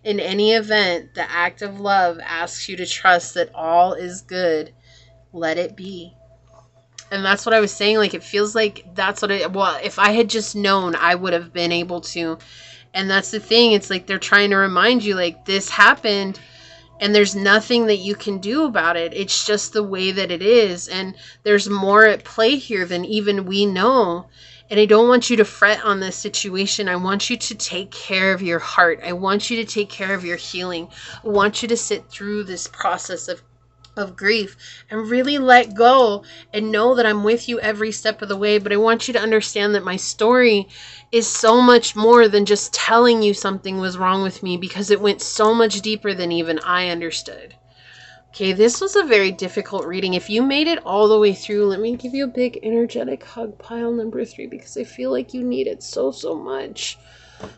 In any event, the act of love asks you to trust that all is good Let it be. And that's what I was saying. Like, it feels like that's what well, if I had just known, I would have been able to. And that's the thing. It's like they're trying to remind you, like, this happened and there's nothing that you can do about it. It's just the way that it is. And there's more at play here than even we know. And I don't want you to fret on this situation. I want you to take care of your heart. I want you to take care of your healing. I want you to sit through this process of grief and really let go and know that I'm with you every step of the way. But I want you to understand that my story is so much more than just telling you something was wrong with me, because it went so much deeper than even I understood. Okay, this was a very difficult reading. If you made it all the way through, let me give you a big energetic hug, pile number 3, because I feel like you need it so much.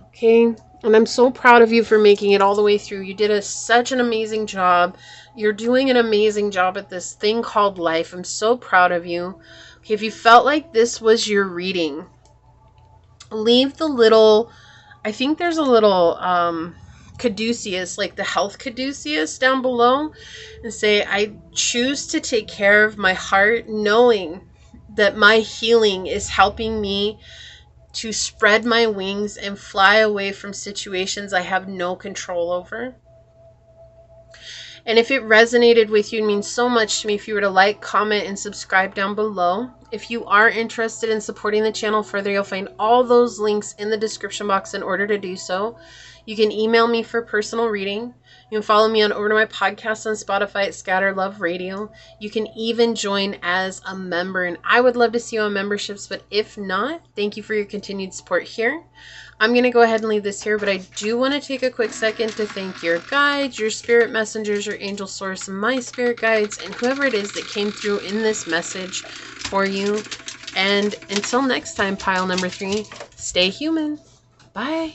Okay, and I'm so proud of you for making it all the way through. You did such an amazing job. You're doing an amazing job at this thing called life. I'm so proud of you. Okay, if you felt like this was your reading, leave the little, I think there's a little caduceus, like the health caduceus down below, and say, I choose to take care of my heart, knowing that my healing is helping me to spread my wings and fly away from situations I have no control over. And if it resonated with you, it means so much to me if you were to like, comment, and subscribe down below. If you are interested in supporting the channel further, you'll find all those links in the description box in order to do so. You can email me for personal reading. You can follow me on over to my podcast on Spotify at Scatter Love Radio. You can even join as a member, and I would love to see you on memberships, but if not, thank you for your continued support here. I'm going to go ahead and leave this here, but I do want to take a quick second to thank your guides, your spirit messengers, your angel source, my spirit guides, and whoever it is that came through in this message for you. And until next time, pile number 3, stay human. Bye.